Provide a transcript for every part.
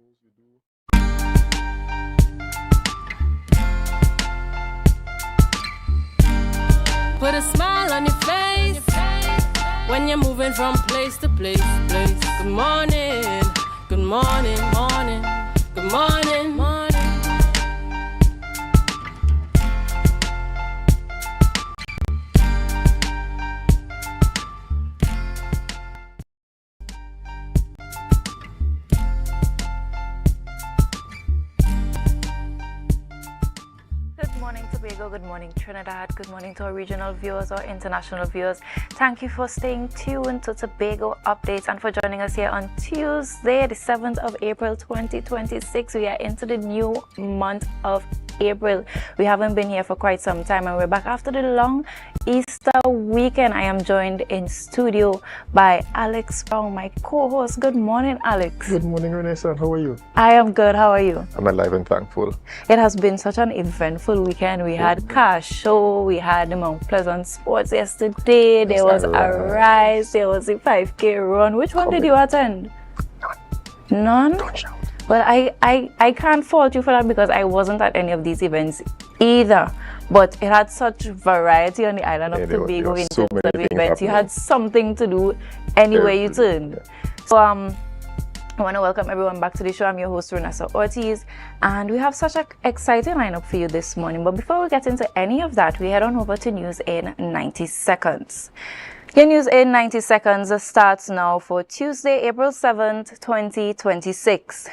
news we do. Put a smile on your face when you're moving from place to place. Good morning, good morning, morning, good morning, morning. Good morning, Tobago. Good morning, Trinidad. Good morning to our regional viewers or international viewers. Thank you for staying tuned to Tobago Updates and for joining us here on Tuesday, the 7th of April 2026. We are into the new month of April. We haven't been here for quite some time and we're back after the long Easter weekend. I am joined in studio by Alex Brown, my co-host. Good morning, Alex. Good morning, Renaissance. How are you? I am good. How are you? I'm alive and thankful. It has been such an eventful weekend. We had car show, we had the Mount Pleasant Sports yesterday, there was a rise, there was a 5K run. Which one did you attend? None? Don't shout. Well, I can't fault you for that because I wasn't at any of these events either. But it had such variety on the island of Tobago in terms of events. You had something to do anywhere you turned. So I want to welcome everyone back to the show. I'm your host, Renessa Ortiz, and we have such an exciting lineup for you this morning. But before we get into any of that, we head on over to News in 90 Seconds. Your News in 90 Seconds starts now for Tuesday, April 7th, 2026.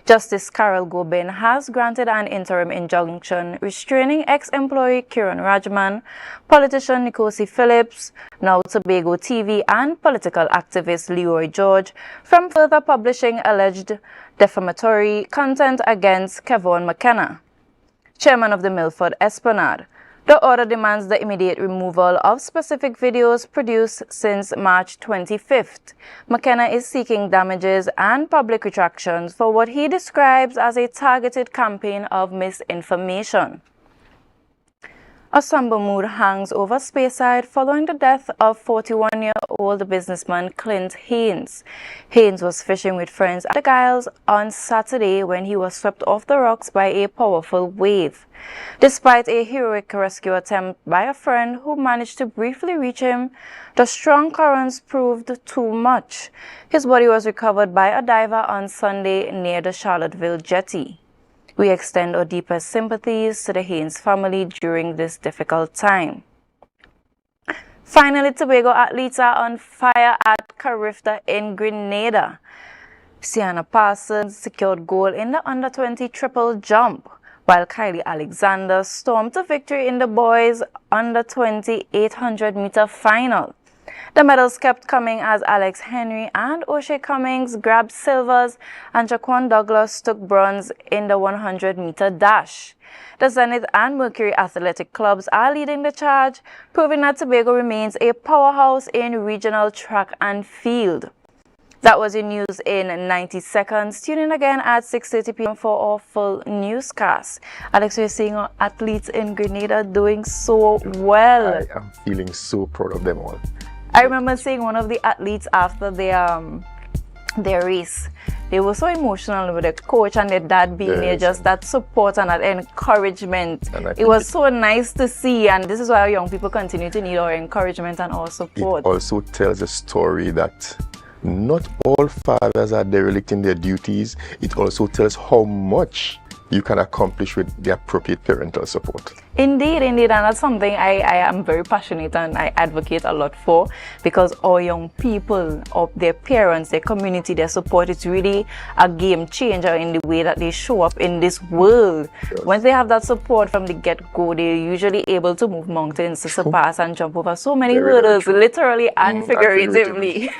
Justice Carol Gobin has granted an interim injunction restraining ex-employee Kiran Rajman, politician Nkosi Phillips, now Tobago TV, and political activist Leroy George from further publishing alleged defamatory content against Kevon McKenna, chairman of the Milford Esplanade. The order demands the immediate removal of specific videos produced since March 25th. McKenna is seeking damages and public retractions for what he describes as a targeted campaign of misinformation. A somber mood hangs over Speyside following the death of 41-year-old businessman Clint Haynes. Haynes was fishing with friends at the Giles on Saturday when he was swept off the rocks by a powerful wave. Despite a heroic rescue attempt by a friend who managed to briefly reach him, the strong currents proved too much. His body was recovered by a diver on Sunday near the Charlottesville jetty. We extend our deepest sympathies to the Haynes family during this difficult time. Finally, Tobago athletes are on fire at Carifta in Grenada. Sienna Parsons secured gold in the under-20 triple jump, while Kylie Alexander stormed to victory in the boys' under-20 800-meter final. The medals kept coming as Alex Henry and O'Shea Cummings grabbed silvers and Jaquan Douglas took bronze in the 100-meter dash. The Zenith and Mercury athletic clubs are leading the charge, proving that Tobago remains a powerhouse in regional track and field. That was your News in 90 Seconds. Tune in again at 6:30 p.m. for our full newscast. Alex, we're seeing our athletes in Grenada doing so well. I am feeling so proud of them all. I remember seeing one of the athletes after their race. They were so emotional with their coach and their dad being there, just that support and that encouragement. It was so nice to see, and this is why our young people continue to need our encouragement and our support. It also tells a story that not all fathers are derelict in their duties. It also tells how much you can accomplish with the appropriate parental support. Indeed, and that's something I am very passionate and I advocate a lot for, because our young people, or their parents, their community, their support, it's really a game changer in the way that they show up in this world. Yes. Once they have that support from the get-go, they're usually able to move mountains, to surpass and jump over so many hurdles, literally and figuratively.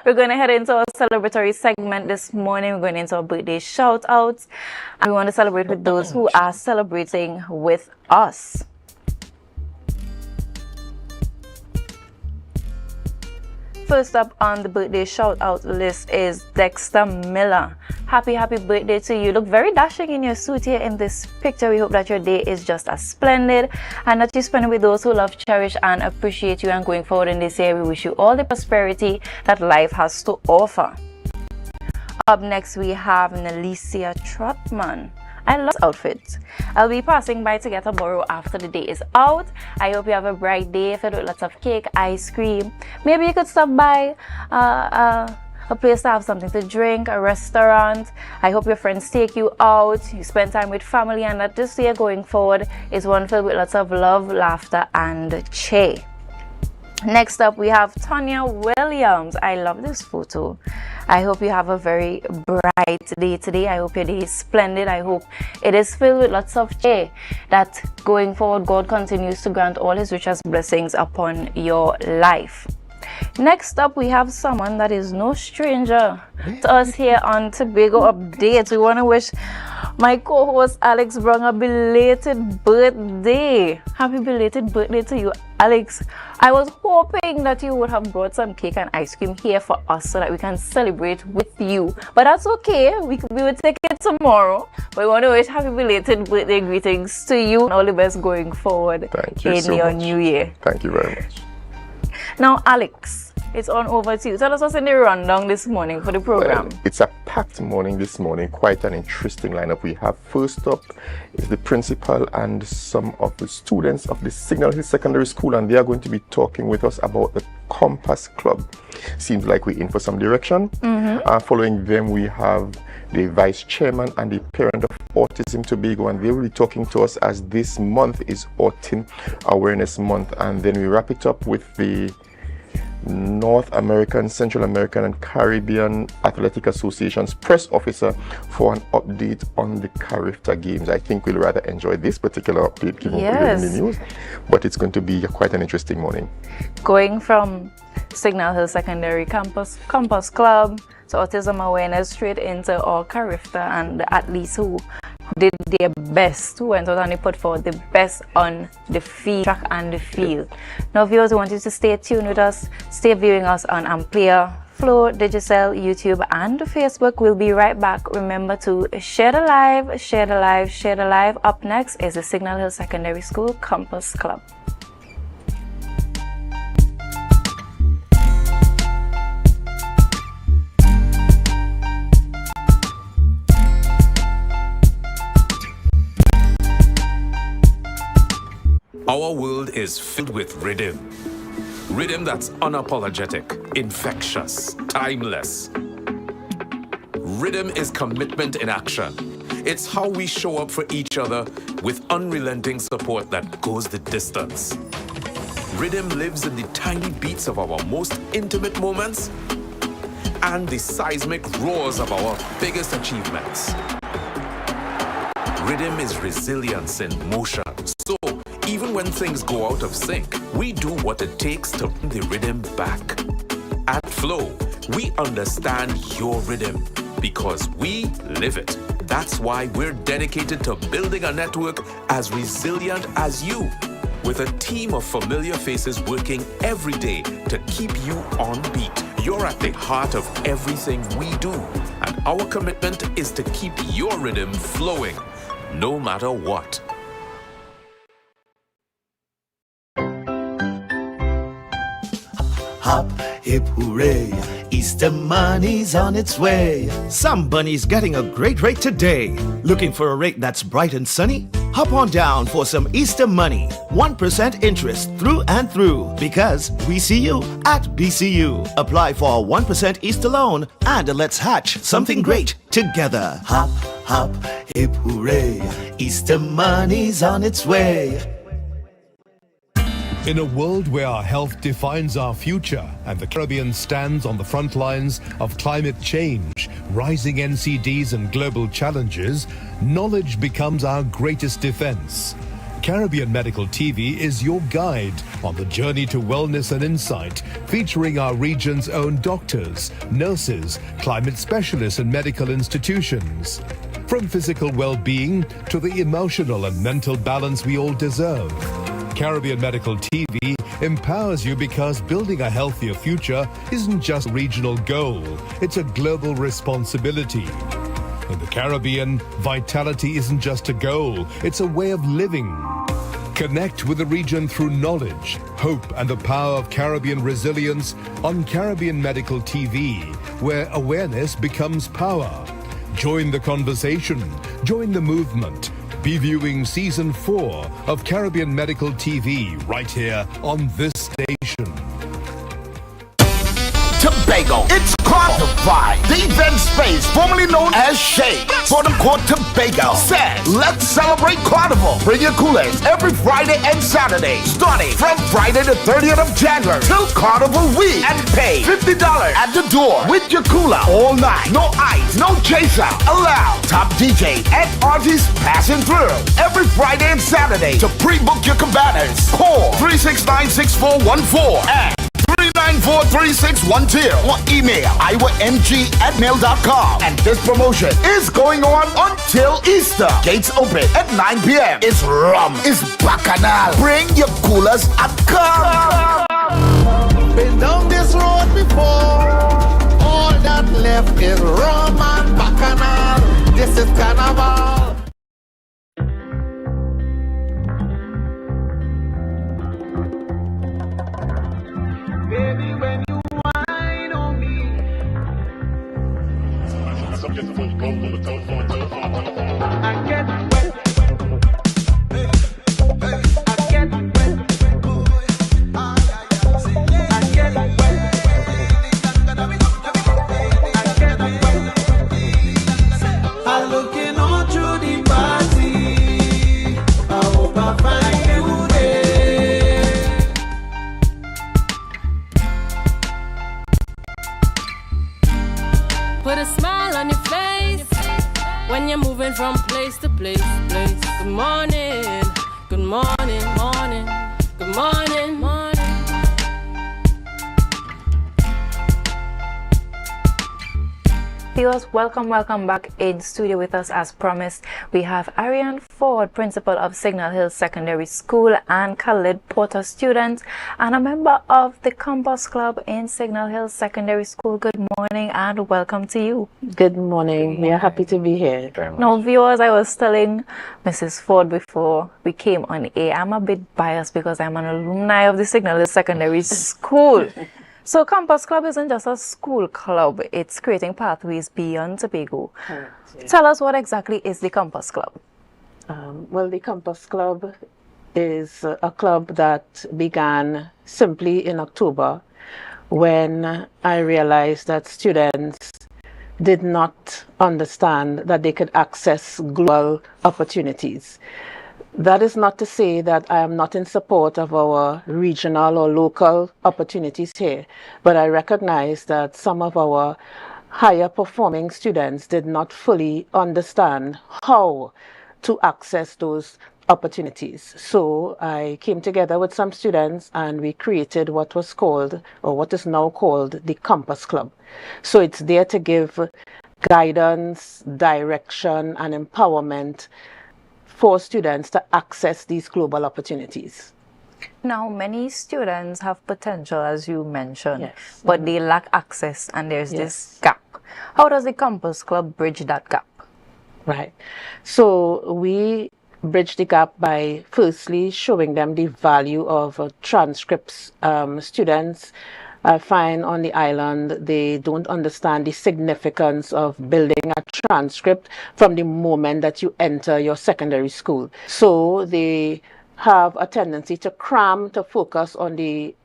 We're going to head into our celebratory segment this morning. We're going into our birthday shout-outs. And we want to celebrate with those who are celebrating with us. First up on the birthday shout-out list is Dexter Miller. Happy birthday to you. Look very dashing in your suit here in this picture. We hope that your day is just as splendid and that you spend it with those who love, cherish and appreciate you. And going forward in this year, we wish you all the prosperity that life has to offer. Up next, we have Nalicia Trotman. I love this outfit. I'll be passing by to get a borrow after the day is out. I hope you have a bright day filled with lots of cake, ice cream. Maybe you could stop by a place to have something to drink, a restaurant. I hope your friends take you out, you spend time with family, and that this year going forward is one filled with lots of love, laughter, and cheer. Next up, we have Tonya Williams. I love this photo. I hope you have a very bright day today. I hope your day is splendid. I hope it is filled with lots of cheer, that going forward, God continues to grant all his richest blessings upon your life. Next up, we have someone that is no stranger to us here on Tobago Updates. We want to wish my co-host Alex Brown a belated birthday. Happy belated birthday to you, Alex. I was hoping that you would have brought some cake and ice cream here for us so that we can celebrate with you. But that's okay. We will take it tomorrow. But we want to wish happy belated birthday greetings to you and all the best going forward in your new year. Thank you very much. Now, Alex, it's on over to you. Tell us what's in the rundown this morning for the program. Well, it's a packed morning this morning, quite an interesting lineup. We have first up is the principal and some of the students of the Signal Hill Secondary School, and they are going to be talking with us about the Compass Club. Seems like we're in for some direction. Following them, we have the vice chairman and the parent of Autism Tobago, and they will be talking to us as this month is Autism Awareness Month. And then we wrap it up with the North American, Central American and Caribbean Athletic Association's press officer for an update on the Carifta Games. I think we'll rather enjoy this particular update given the news, but it's going to be quite an interesting morning. Going from Signal Hill Secondary Campus, Compass Club, to Autism Awareness, straight into our Carifta and the athletes who did their best, who went out and they put forward the best on the field, track and the field. Now, viewers, we want you to stay tuned with us, stay viewing us on AMPLIA, Flow, Digicel, YouTube, and Facebook. We'll be right back. Remember to share the live, share the live, share the live. Up next is the Signal Hill Secondary School Compass Club. Our world is filled with rhythm. Rhythm that's unapologetic, infectious, timeless. Rhythm is commitment in action. It's how we show up for each other with unrelenting support that goes the distance. Rhythm lives in the tiny beats of our most intimate moments and the seismic roars of our biggest achievements. Rhythm is resilience in motion. So, even when things go out of sync, we do what it takes to bring the rhythm back. At Flow, we understand your rhythm because we live it. That's why we're dedicated to building a network as resilient as you, with a team of familiar faces working every day to keep you on beat. You're at the heart of everything we do, and our commitment is to keep your rhythm flowing, no matter what. Hop, hip, hooray, Easter money's on its way. Some bunny's getting a great rate today. Looking for a rate that's bright and sunny? Hop on down for some Easter money. 1% interest through and through, because we see you at BCU. Apply for a 1% Easter loan and let's hatch something great together. Hop, hop, hip, hooray, Easter money's on its way. In a world where our health defines our future and the Caribbean stands on the front lines of climate change, rising NCDs and global challenges, knowledge becomes our greatest defense. Caribbean Medical TV is your guide on the journey to wellness and insight, featuring our region's own doctors, nurses, climate specialists and medical institutions. From physical well-being to the emotional and mental balance we all deserve. Caribbean Medical TV empowers you because building a healthier future isn't just a regional goal, it's a global responsibility. In the Caribbean, vitality isn't just a goal, it's a way of living. Connect with the region through knowledge, hope, and the power of Caribbean resilience on Caribbean Medical TV, where awareness becomes power. Join the conversation, join the movement. Be viewing Season 4 of Caribbean Medical TV right here on this station. Tobago. It's Carifta, the event space formerly known as Shade, for the Court Tobago. Says, let's celebrate Carnival. Bring your coolers every Friday and Saturday, starting from Friday the 30th of January till Carnival week, and pay $50 at the door with your cooler all night. No ice, no chaser allowed. Top DJ and artists passing through every Friday and Saturday. To pre-book your cabanas, call 369-6414 and 394-3612 or email iwamg@mail.com. And this promotion is going on until Easter. Gates open at 9 p.m. It's rum, it's bacchanal. Bring your coolers and come. Been down this road before. All that left is rum and bacchanal. This is carnival. Baby, when you whine on me, I get wet. I get wet. I get wet. I'm looking on through the party. I hope I find you there. Put a smile on your face when you're moving from place to place. Good morning, good morning, morning, good morning, morning. Viewers, welcome back. In studio with us, as promised, we have Ariane Ford, principal of Signal Hill Secondary School, and Khalid Porter, student and a member of the Campus Club in Signal Hill Secondary School. Good morning and welcome to you. Good morning. We are happy to be here. Now, viewers, I was telling Mrs. Ford before we came on air, I'm a bit biased because I'm an alumni of the Signal Hill Secondary School. So Campus Club isn't just a school club, it's creating pathways beyond Tobago. Correct, yes. Tell us, what exactly is the Campus Club? Well, the Campus Club is a club that began simply in October when I realized that students did not understand that they could access global opportunities. That is not to say that I am not in support of our regional or local opportunities here, but I recognize that some of our higher performing students did not fully understand how to access those opportunities. So I came together with some students and we created what was called, or what is now called, the Campus Club. So it's there to give guidance, direction, and empowerment for students to access these global opportunities. Now, many students have potential, as you mentioned, Yes. but they lack access, and there's Yes. this gap. How does the Campus Club bridge that gap? Right. So we bridge the gap by firstly showing them the value of transcripts. Students, I find on the island, they don't understand the significance of building a transcript from the moment that you enter your secondary school. So they have a tendency to cram, to focus on the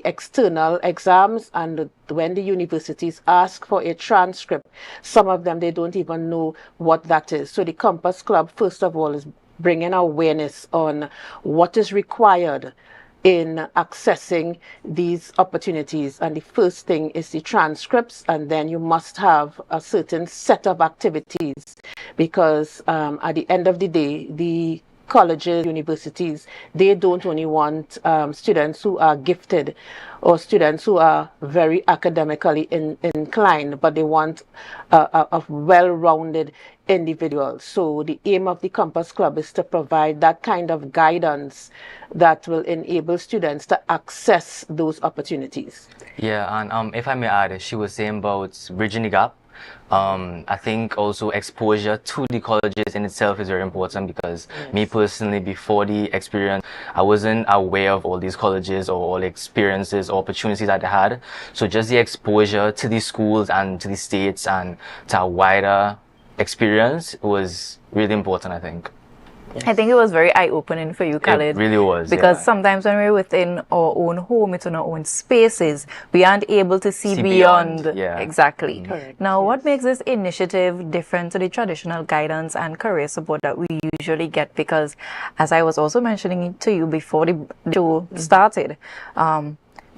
external exams, and when the universities ask for a transcript, some of them, they don't even know what that is. So the Campus Club, first of all, is bringing awareness on what is required in accessing these opportunities. And the first thing is the transcripts, and then you must have a certain set of activities, because at the end of the day, the colleges, universities, they don't only want students who are gifted or students who are very academically inclined, but they want a well-rounded individual. So the aim of the Campus Club is to provide that kind of guidance that will enable students to access those opportunities. Yeah, and if I may add, she was saying about bridging the gap. I think also exposure to the colleges in itself is very important because me personally, before the experience, I wasn't aware of all these colleges or all the experiences or opportunities that I had. So just the exposure to the schools and to the states and to a wider experience was really important, I think. I think it was very eye-opening for you, Khalid. It really was. Because sometimes when we're within our own home, it's in our own spaces, we aren't able to see beyond. Yeah. Exactly. Correct. Now, what makes this initiative different to the traditional guidance and career support that we usually get? Because, as I was also mentioning to you before the show started,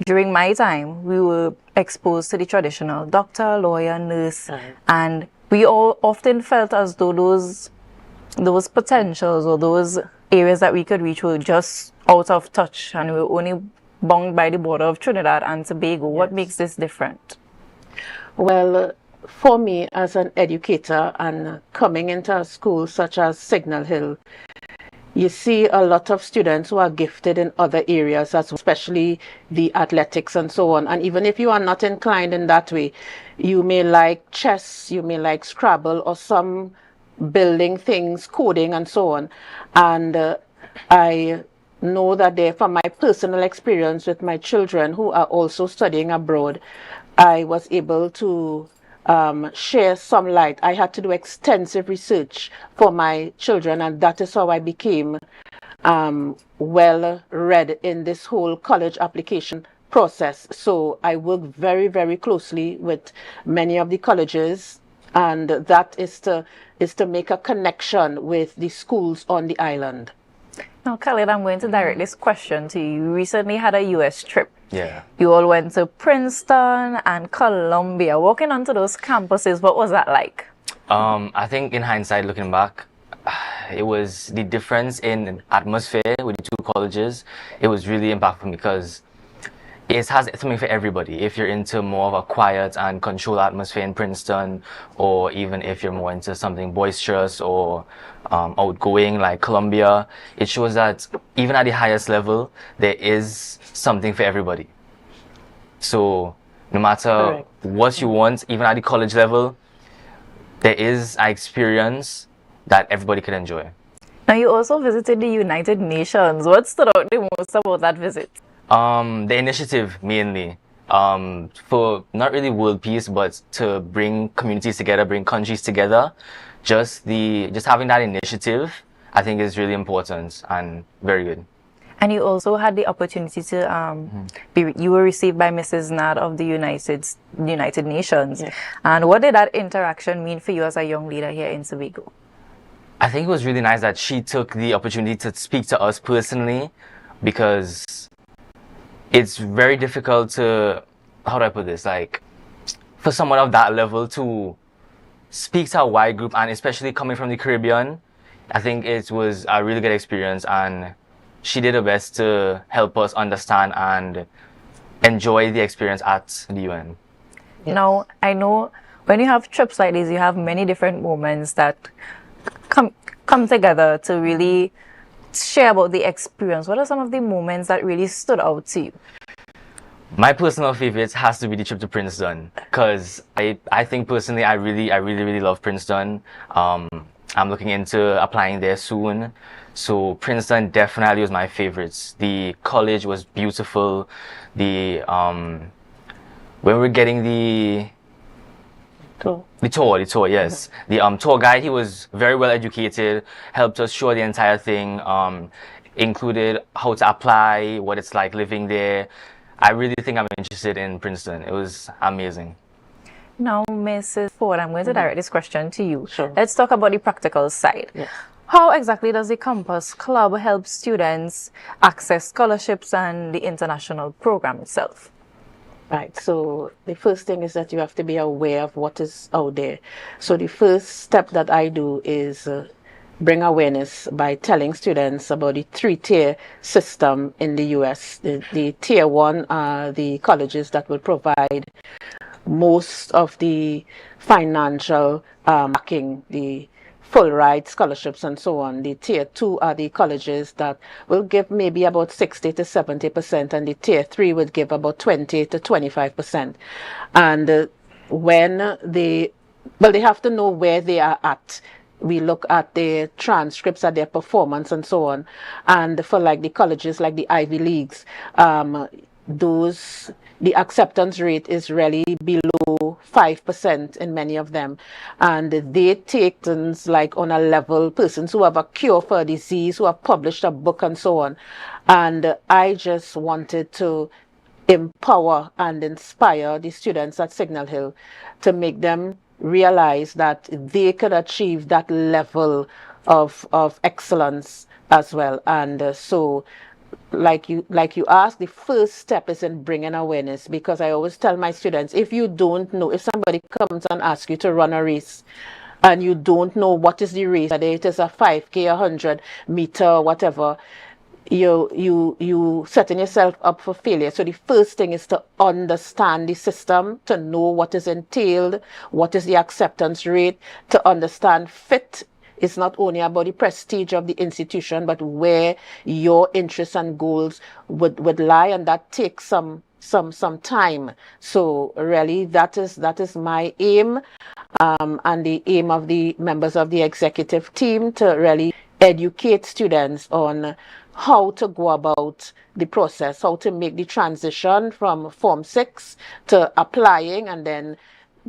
during my time, we were exposed to the traditional doctor, lawyer, nurse, and we all often felt as though those potentials or those areas that we could reach were just out of touch and we were only bound by the border of Trinidad and Tobago. What makes this different? Well, for me as an educator and coming into a school such as Signal Hill, you see a lot of students who are gifted in other areas, especially the athletics and so on. And even if you are not inclined in that way, you may like chess, you may like Scrabble or some building things, coding and so on. And I know that from my personal experience with my children who are also studying abroad, I was able to share some light. I had to do extensive research for my children, and that is how I became well read in this whole college application process. So I work very, very closely with many of the colleges, and that is to make a connection with the schools on the island. Now, Khalid, I'm going to direct this question to you. You recently had a US trip. Yeah. You all went to Princeton and Columbia. Walking onto those campuses, what was that like? I think in hindsight, looking back, it was the difference in atmosphere with the two colleges. It was really impactful because it has something for everybody. If you're into more of a quiet and controlled atmosphere in Princeton, or even if you're more into something boisterous or outgoing like Columbia, it shows that even at the highest level, there is something for everybody. So no matter what you want, even at the college level, there is an experience that everybody can enjoy. Now, you also visited the United Nations. What stood out the most about that visit? The initiative mainly, for not really world peace, but to bring communities together, bring countries together. Just having that initiative, I think is really important and very good. And you also had the opportunity to you were received by Mrs. Nad of the United Nations. Yes. And what did that interaction mean for you as a young leader here in Tobago? I think it was really nice that she took the opportunity to speak to us personally, because it's very difficult to, how do I put this, like, for someone of that level to speak to a wide group, and especially coming from the Caribbean. I think it was a really good experience, and she did her best to help us understand and enjoy the experience at the UN. Yes. Now, I know when you have trips like this, you have many different moments that come together to really share about the experience. What are some of the moments that really stood out to you? My personal favorite has to be the trip to Princeton, because I think personally I really love Princeton. I'm looking into applying there soon, so Princeton definitely was my favorites. The college was beautiful. The when we're getting the tour, yes. The tour guide, he was very well educated, helped us show the entire thing, included how to apply, what it's like living there. I really think I'm interested in Princeton. It was amazing. Now, Mrs. Ford, I'm going to direct this question to you. Sure. Let's talk about the practical side. Yes. How exactly does the Campus Club help students access scholarships and the international program itself? Right, so the first thing is that you have to be aware of what is out there. So the first step that I do is bring awareness by telling students about the three-tier system in the US. The tier one are the colleges that will provide most of the financial backing, the full ride scholarships and so on. The tier 2 are the colleges that will give maybe about 60 to 70%, and the tier 3 would give about 20 to 25%. And when the well, they have to know where they are at. We look at their transcripts, at their performance and so on. And for like the colleges, like the Ivy Leagues, the acceptance rate is really below 5% in many of them. And they take things like on a level, persons who have a cure for a disease, who have published a book and so on. And I just wanted to empower and inspire the students at Signal Hill to make them realize that they could achieve that level of excellence as well. And so like you asked, the first step is in bringing awareness, because I always tell my students, if you don't know, if somebody comes and asks you to run a race and you don't know what is the race, whether it is a 5K, 100 meter, whatever, you setting yourself up for failure. So the first thing is to understand the system, to know what is entailed, what is the acceptance rate, to understand fit. It's not only about the prestige of the institution, but where your interests and goals would lie, and that takes some time. So really, that is my aim, and the aim of the members of the executive team, to really educate students on how to go about the process, how to make the transition from Form 6 to applying and then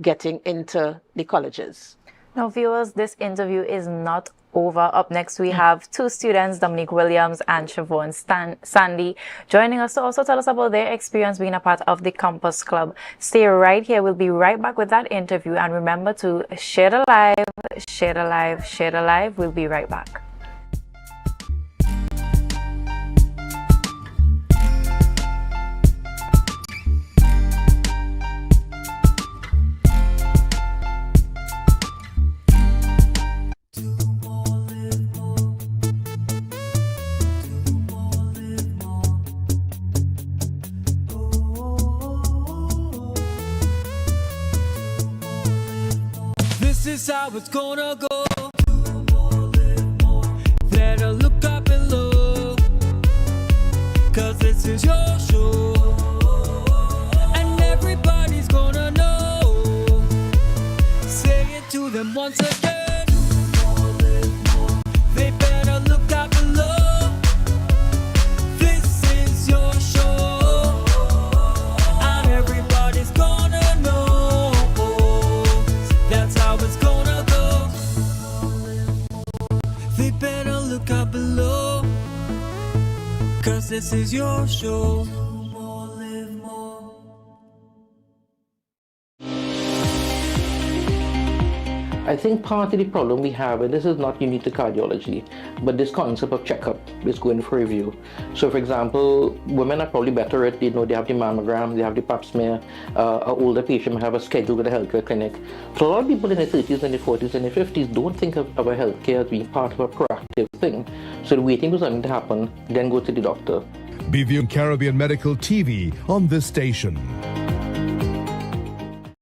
getting into the colleges. Now, viewers, this interview is not over. Up next, we have two students, Dominique Williams and Siobhan Sandy, joining us to also tell us about their experience being a part of the Campus Club. Stay right here. We'll be right back with that interview. And remember to share the live, share the live, share the live. We'll be right back. This is how it's gonna go. Better look up below, 'cause this is your show, and everybody's gonna know. Say it to them once again. They better look up below. This is your show, and everybody's gonna know. That's how it's gonna go. They better look up below, 'cause this is your show. I think part of the problem we have, and this is not unique to cardiology, but this concept of checkup is going for review. So for example, women are probably better at, they have the mammogram, they have the pap smear, an older patient might have a schedule with a healthcare clinic. So a lot of people in their 30s and their 40s and their 50s don't think of our healthcare as being part of a proactive thing. So they're waiting for something to happen, then go to the doctor. Be viewing Caribbean Medical TV on this station.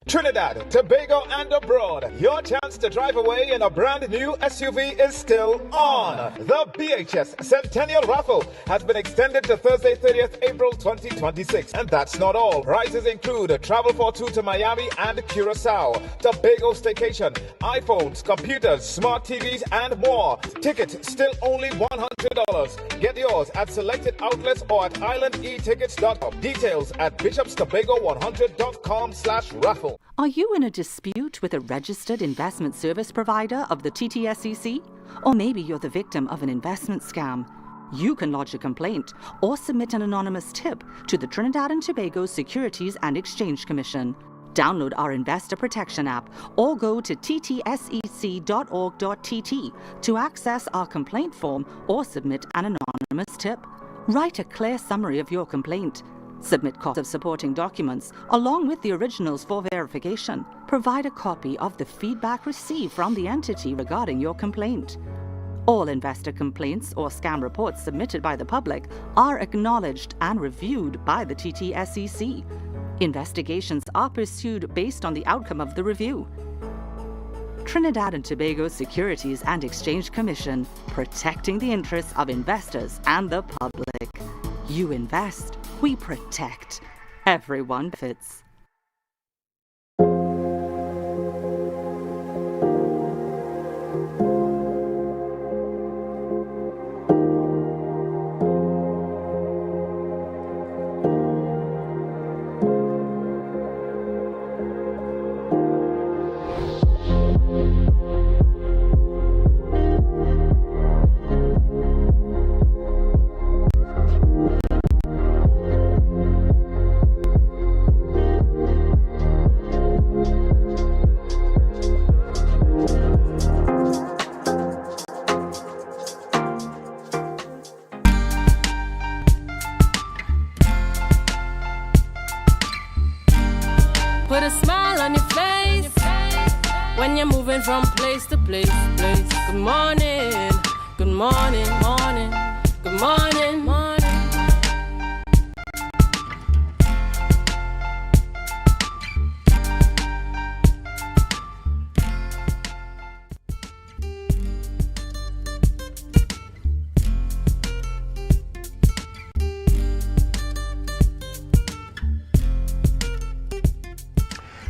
Trinidad, Tobago and abroad, your chance to drive away in a brand new SUV is still on. The BHS Centennial Raffle has been extended to Thursday, 30th April 2026. And that's not all. Prizes include a travel for two to Miami and Curacao, Tobago staycation, iPhones, computers, smart TVs and more. Tickets still only $100. Get yours at selected outlets or at islandetickets.com. Details at bishopstobago100.com/raffle. Are you in a dispute with a registered investment service provider of the TTSEC? Or maybe you're the victim of an investment scam? You can lodge a complaint or submit an anonymous tip to the Trinidad and Tobago Securities and Exchange Commission. Download our Investor Protection app or go to ttsec.org.tt to access our complaint form or submit an anonymous tip. Write a clear summary of your complaint. Submit copies of supporting documents along with the originals for verification. Provide a copy of the feedback received from the entity regarding your complaint. All investor complaints or scam reports submitted by the public are acknowledged and reviewed by the TTSEC. Investigations are pursued based on the outcome of the review. Trinidad and Tobago Securities and Exchange Commission, protecting the interests of investors and the public. You invest, we protect. Everyone benefits. moving from place to place. Good morning, good morning, morning, good morning, morning.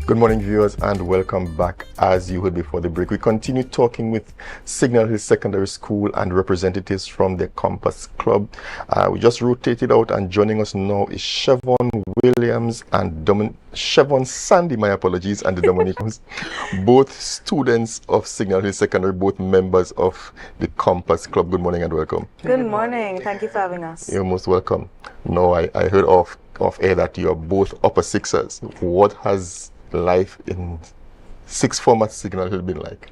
Good morning, viewers, and welcome back. As you heard before the break, we continue talking with Signal Hill Secondary School and representatives from the Compass Club. We just rotated out, and joining us now is Chevon Williams and Chevon Sandy, my apologies, and the Dominicans, both students of Signal Hill Secondary, both members of the Compass Club. Good morning and welcome. Good morning. Thank you for having us. You're most welcome. No, I heard off air that you're both upper sixers. What has life in sixth form at Signal Hill been like?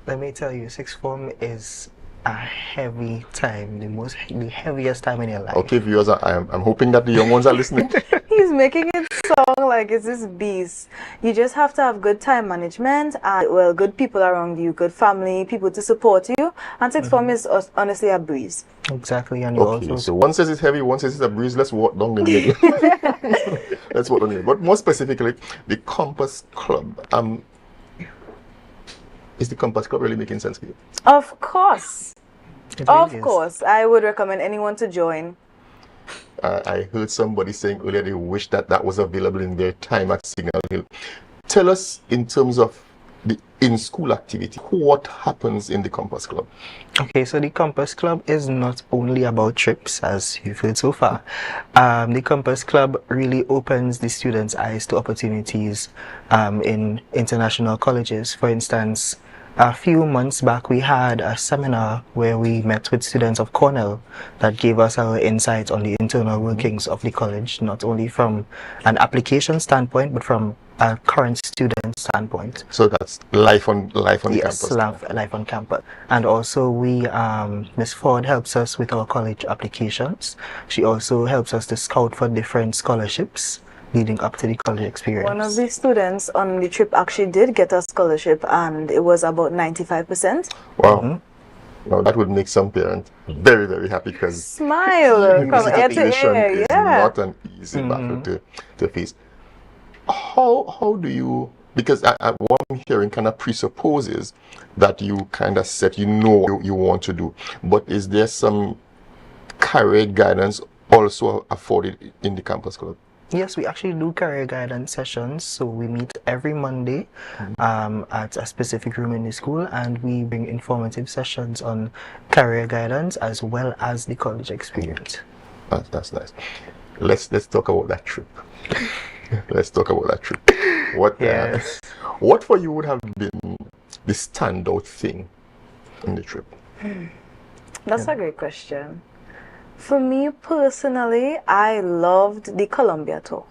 Let me tell you, sixth form is a heavy time, the heaviest time in your life. Okay, viewers, I'm hoping that the young ones are listening. He's making it sound like it's this beast. You just have to have good time management and, well, good people around you, good family, people to support you. And sixth form is honestly a breeze. Exactly. And you also... so one says it's heavy, one says it's a breeze. Let's walk down the middle. Let's walk down the middle. But more specifically, the Compass Club. Is the Compass Club really making sense for you? Of course. Of course. I would recommend anyone to join. I heard somebody saying earlier they wish that was available in their time at Signal Hill. Tell us, in terms of the in-school activity, what happens in the Compass Club? Okay, so the Compass Club is not only about trips, as you've heard so far. The Compass Club really opens the students' eyes to opportunities in international colleges. For instance, a few months back, we had a seminar where we met with students of Cornell that gave us our insights on the internal workings of the college, not only from an application standpoint, but from a current student standpoint. So that's life on campus. Yes, life on campus. And also Miss Ford helps us with our college applications. She also helps us to scout for different scholarships leading up to the college experience. One of the students on the trip actually did get a scholarship, and it was about 95%. Wow. Now that would make some parents very, very happy, because smile from ear to ear. Is not an easy battle to face. How do you, because what I'm hearing kind of presupposes that you kind of set, you want to do, but is there some career guidance also afforded in the Campus Club? Yes, we actually do career guidance sessions. So we meet every Monday at a specific room in the school, and we bring informative sessions on career guidance as well as the college experience. That's nice. Let's talk about that trip. Let's talk about that trip. What for you would have been the standout thing in the trip? That's a great question. For me personally, I loved the Colombia tour.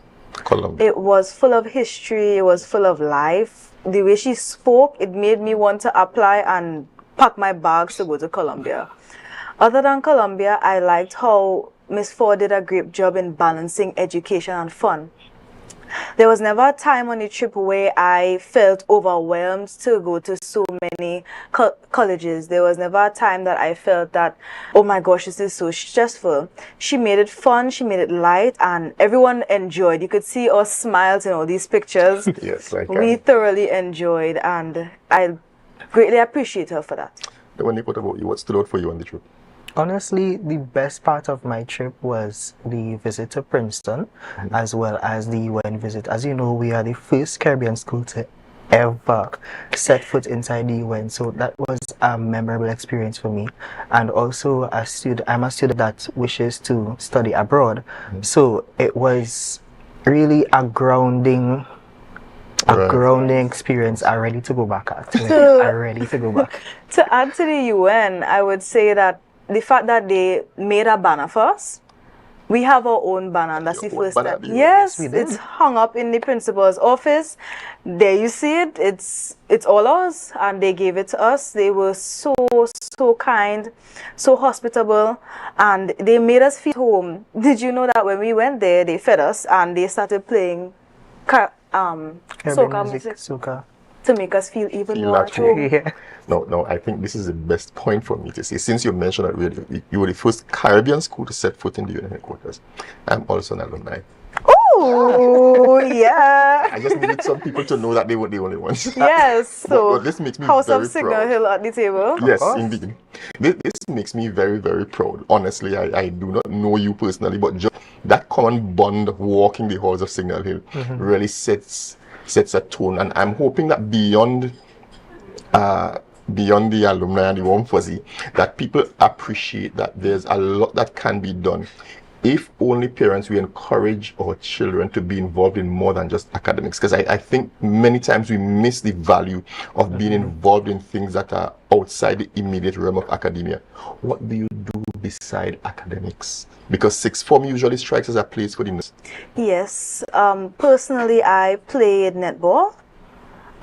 It was full of history, it was full of life. The way she spoke, it made me want to apply and pack my bags to go to Colombia. Other than Colombia, I liked how Miss Ford did a great job in balancing education and fun. There was never a time on the trip where I felt overwhelmed to go to so many colleges. There was never a time that I felt that, oh my gosh, this is so stressful. She made it fun, she made it light, and everyone enjoyed. You could see our smiles in all these pictures. Yes, I can. We thoroughly enjoyed, and I greatly appreciate her for that. What about you? What stood out for you on the trip? Honestly, the best part of my trip was the visit to Princeton, as well as the UN visit. As you know, we are the first Caribbean school to ever set foot inside the UN, so that was a memorable experience for me. And also, I'm a student that wishes to study abroad, so it was really a grounding experience. I'm ready to go back at. I'm ready to go back. To add to the UN, I would say that the fact that they made a banner for us, we have our own banner, and that's the first time. Yes, it's hung up in the principal's office. There you see it. It's all ours, and they gave it to us. They were so kind, so hospitable, and they made us feel home. Did you know that when we went there, they fed us and they started playing soca music? Soca. to make us feel even more at home. Yeah. No, I think this is the best point for me to say. Since you mentioned that you were the first Caribbean school to set foot in the UN headquarters, I'm also an alumni. Oh, yeah. I just needed some people to know that they were the only ones. Yes, so but this makes me House very of Signal proud. Hill at the table. Yes, indeed. This makes me very, very proud. Honestly, I do not know you personally, but just that common bond of walking the halls of Signal Hill really sets a tone. And I'm hoping that beyond the alumni and the warm fuzzy, that people appreciate that there's a lot that can be done. If only parents, we encourage our children to be involved in more than just academics, because I think many times we miss the value of being involved in things that are outside the immediate realm of academia. What do you do beside academics? Because sixth form usually strikes as a place for the nurse. Yes, personally I played netball,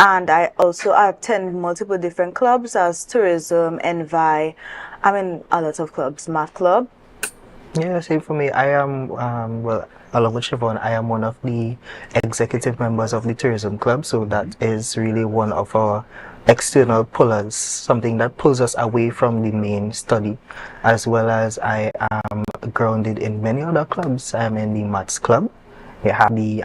and I also attend multiple different clubs as tourism, envi. I'm in a lot of clubs, math club. Yeah, same for me. I am, well, along with Siobhan, I am one of the executive members of the tourism club. So that is really one of our external pullers, something that pulls us away from the main study, as well as I am grounded in many other clubs. I am in the maths club. We have the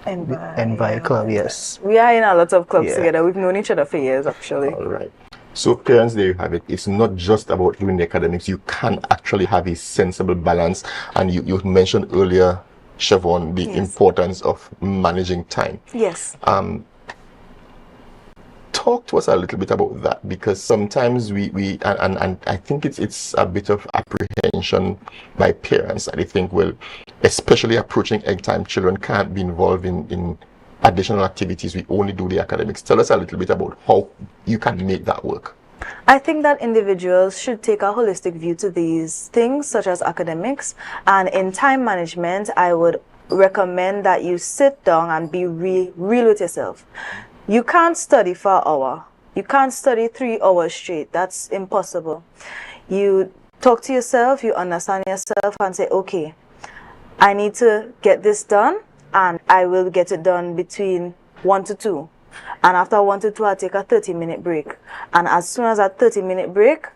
Envi club, yes. We are in a lot of clubs together. We've known each other for years, actually. All right. So parents, there you have it. It's not just about doing the academics. You can actually have a sensible balance. And you mentioned earlier, Siobhan, the importance of managing time. Yes. Talk to us a little bit about that, because sometimes we I think it's a bit of apprehension by parents. And they think, well, especially approaching egg time, children can't be involved in additional activities. We only do the academics. Tell us a little bit about how you can make that work. I think that individuals should take a holistic view to these things, such as academics. And in time management, I would recommend that you sit down and be real with yourself. You can't study for an hour. You can't study 3 hours straight. That's impossible. You talk to yourself, you understand yourself, and say, okay, I need to get this done, and I will get it done between 1 to 2. And after 1 to 2, I'll take a 30-minute break. And as soon as that 30-minute break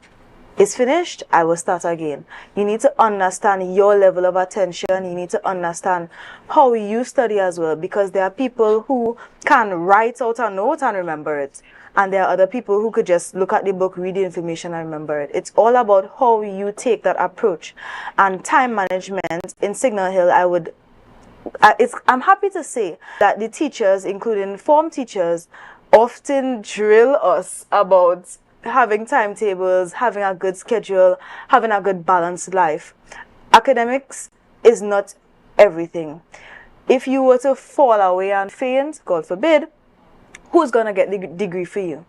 is finished, I will start again. You need to understand your level of attention. You need to understand how you study as well, because there are people who can write out a note and remember it. And there are other people who could just look at the book, read the information, and remember it. It's all about how you take that approach. And time management in Signal Hill, I'm happy to say that the teachers, including form teachers, often drill us about having timetables, having a good schedule, having a good balanced life. Academics is not everything. If you were to fall away and faint, God forbid, who's going to get the degree for you?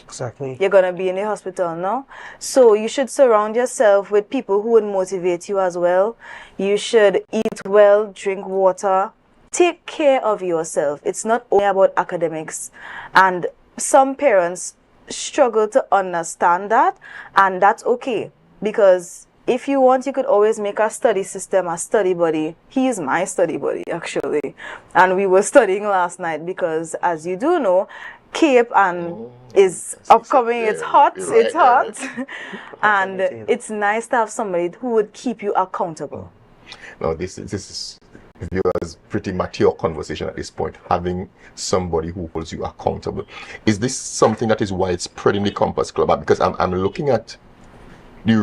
Exactly. You're going to be in the hospital now. So you should surround yourself with people who would motivate you as well. You should eat well, drink water, take care of yourself. It's not only about academics. And some parents struggle to understand that, and that's okay, because if you want, you could always make a study system a study buddy. He is my study buddy, actually, and we were studying last night because, as you do know, Cape and is upcoming. It's hot. It's hot, and it's nice to have somebody who would keep you accountable. Now, this is viewers pretty mature conversation at this point, having somebody who holds you accountable. Is this something that is widespread in the Compass Club? Because I'm looking at the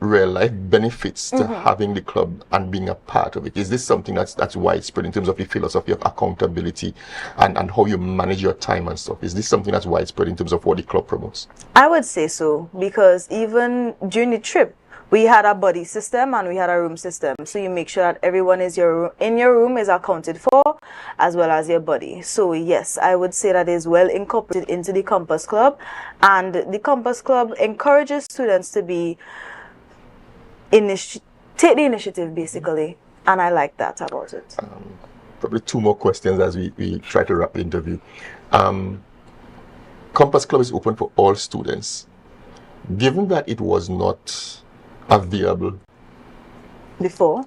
real life benefits to having the club and being a part of it. Is this something that's widespread in terms of the philosophy of accountability and how you manage your time and stuff? Is this something that's widespread in terms of what the club promotes? I would say so, because even during the trip, we had a buddy system and we had a room system. So you make sure that everyone in your room is accounted for, as well as your buddy. So yes, I would say that is well incorporated into the Compass Club. And the Compass Club encourages students to be take the initiative, basically. And I like that about it. Probably 2 more questions as we try to wrap the interview. Compass Club is open for all students. Given that it was not available Before.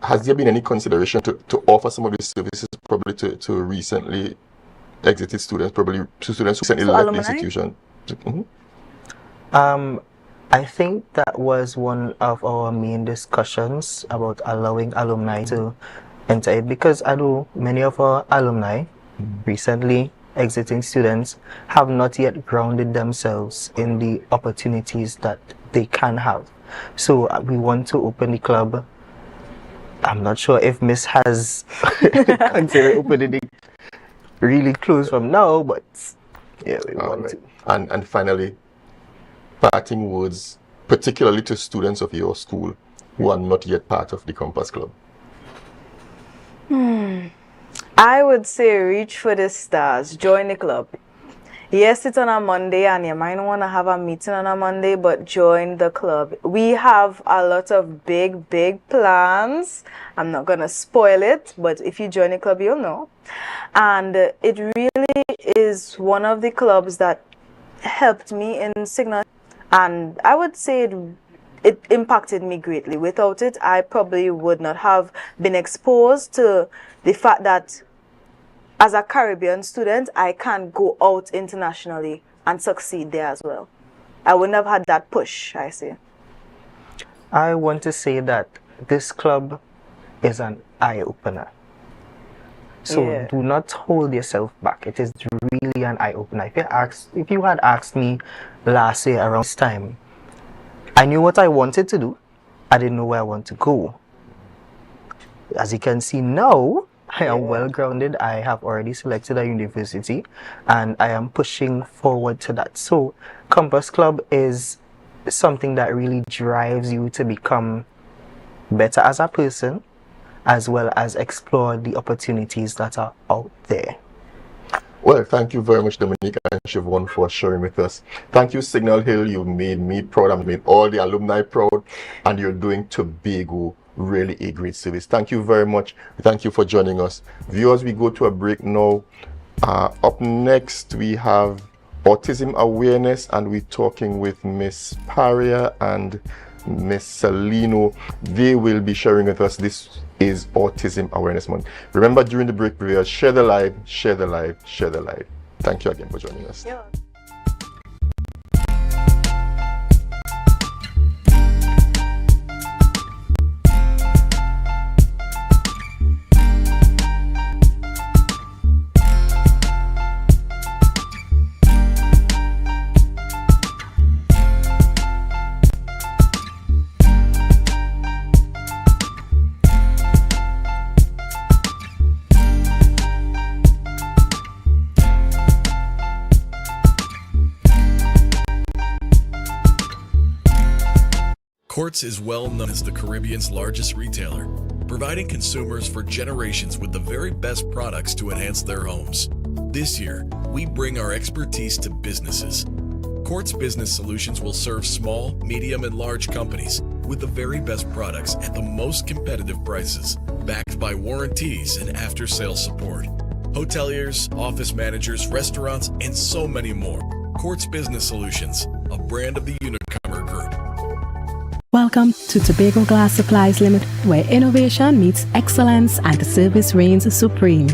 Has there been any consideration to offer some of these services probably to recently exited students, probably to students who recently left the institution? I think that was one of our main discussions about allowing alumni to enter it, because I know many of our alumni, recently exiting students, have not yet grounded themselves in the opportunities that they can have. So we want to open the club. I'm not sure if Miss has considered opening it really close from now, but yeah, we want to. And finally, parting words, particularly to students of your school who are not yet part of the Compass Club. I would say reach for the stars, join the club. Yes, it's on a Monday and you might not want to have a meeting on a Monday, but join the club. We have a lot of big plans. I'm not going to spoil it, but if you join the club, you'll know. And it really is one of the clubs that helped me in Signal. And I would say it impacted me greatly. Without it, I probably would not have been exposed to the fact that as a Caribbean student, I can go out internationally and succeed there as well. I wouldn't have had that push, I say. I want to say that this club is an eye-opener. So do not hold yourself back. It is really an eye-opener. If you had asked me last year around this time, I knew what I wanted to do. I didn't know where I want to go. As you can see now, I am well grounded. I have already selected a university and I am pushing forward to that. So Compass Club is something that really drives you to become better as a person, as well as explore the opportunities that are out there. Well, thank you very much, Dominique and Siobhan, for sharing with us. Thank you, Signal Hill. You made me proud. I've made all the alumni proud, and you're doing Tobago really a great service. Thank you very much. Thank you for joining us. Viewers, we go to a break now. Up next, we have autism awareness, and we're talking with Miss Paria and Miss Salino. They will be sharing with us. This is Autism Awareness Month. Remember, during the break, viewers, share the live, share the live, share the live. Thank you again for joining us. Yeah. Quartz is well known as the Caribbean's largest retailer, providing consumers for generations with the very best products to enhance their homes. This year, we bring our expertise to businesses. Quartz Business Solutions will serve small, medium, and large companies with the very best products at the most competitive prices, backed by warranties and after-sales support. Hoteliers, office managers, restaurants, and so many more. Quartz Business Solutions, a brand of the Unicomer Group. Welcome to Tobago Glass Supplies Limited, where innovation meets excellence and the service reigns supreme.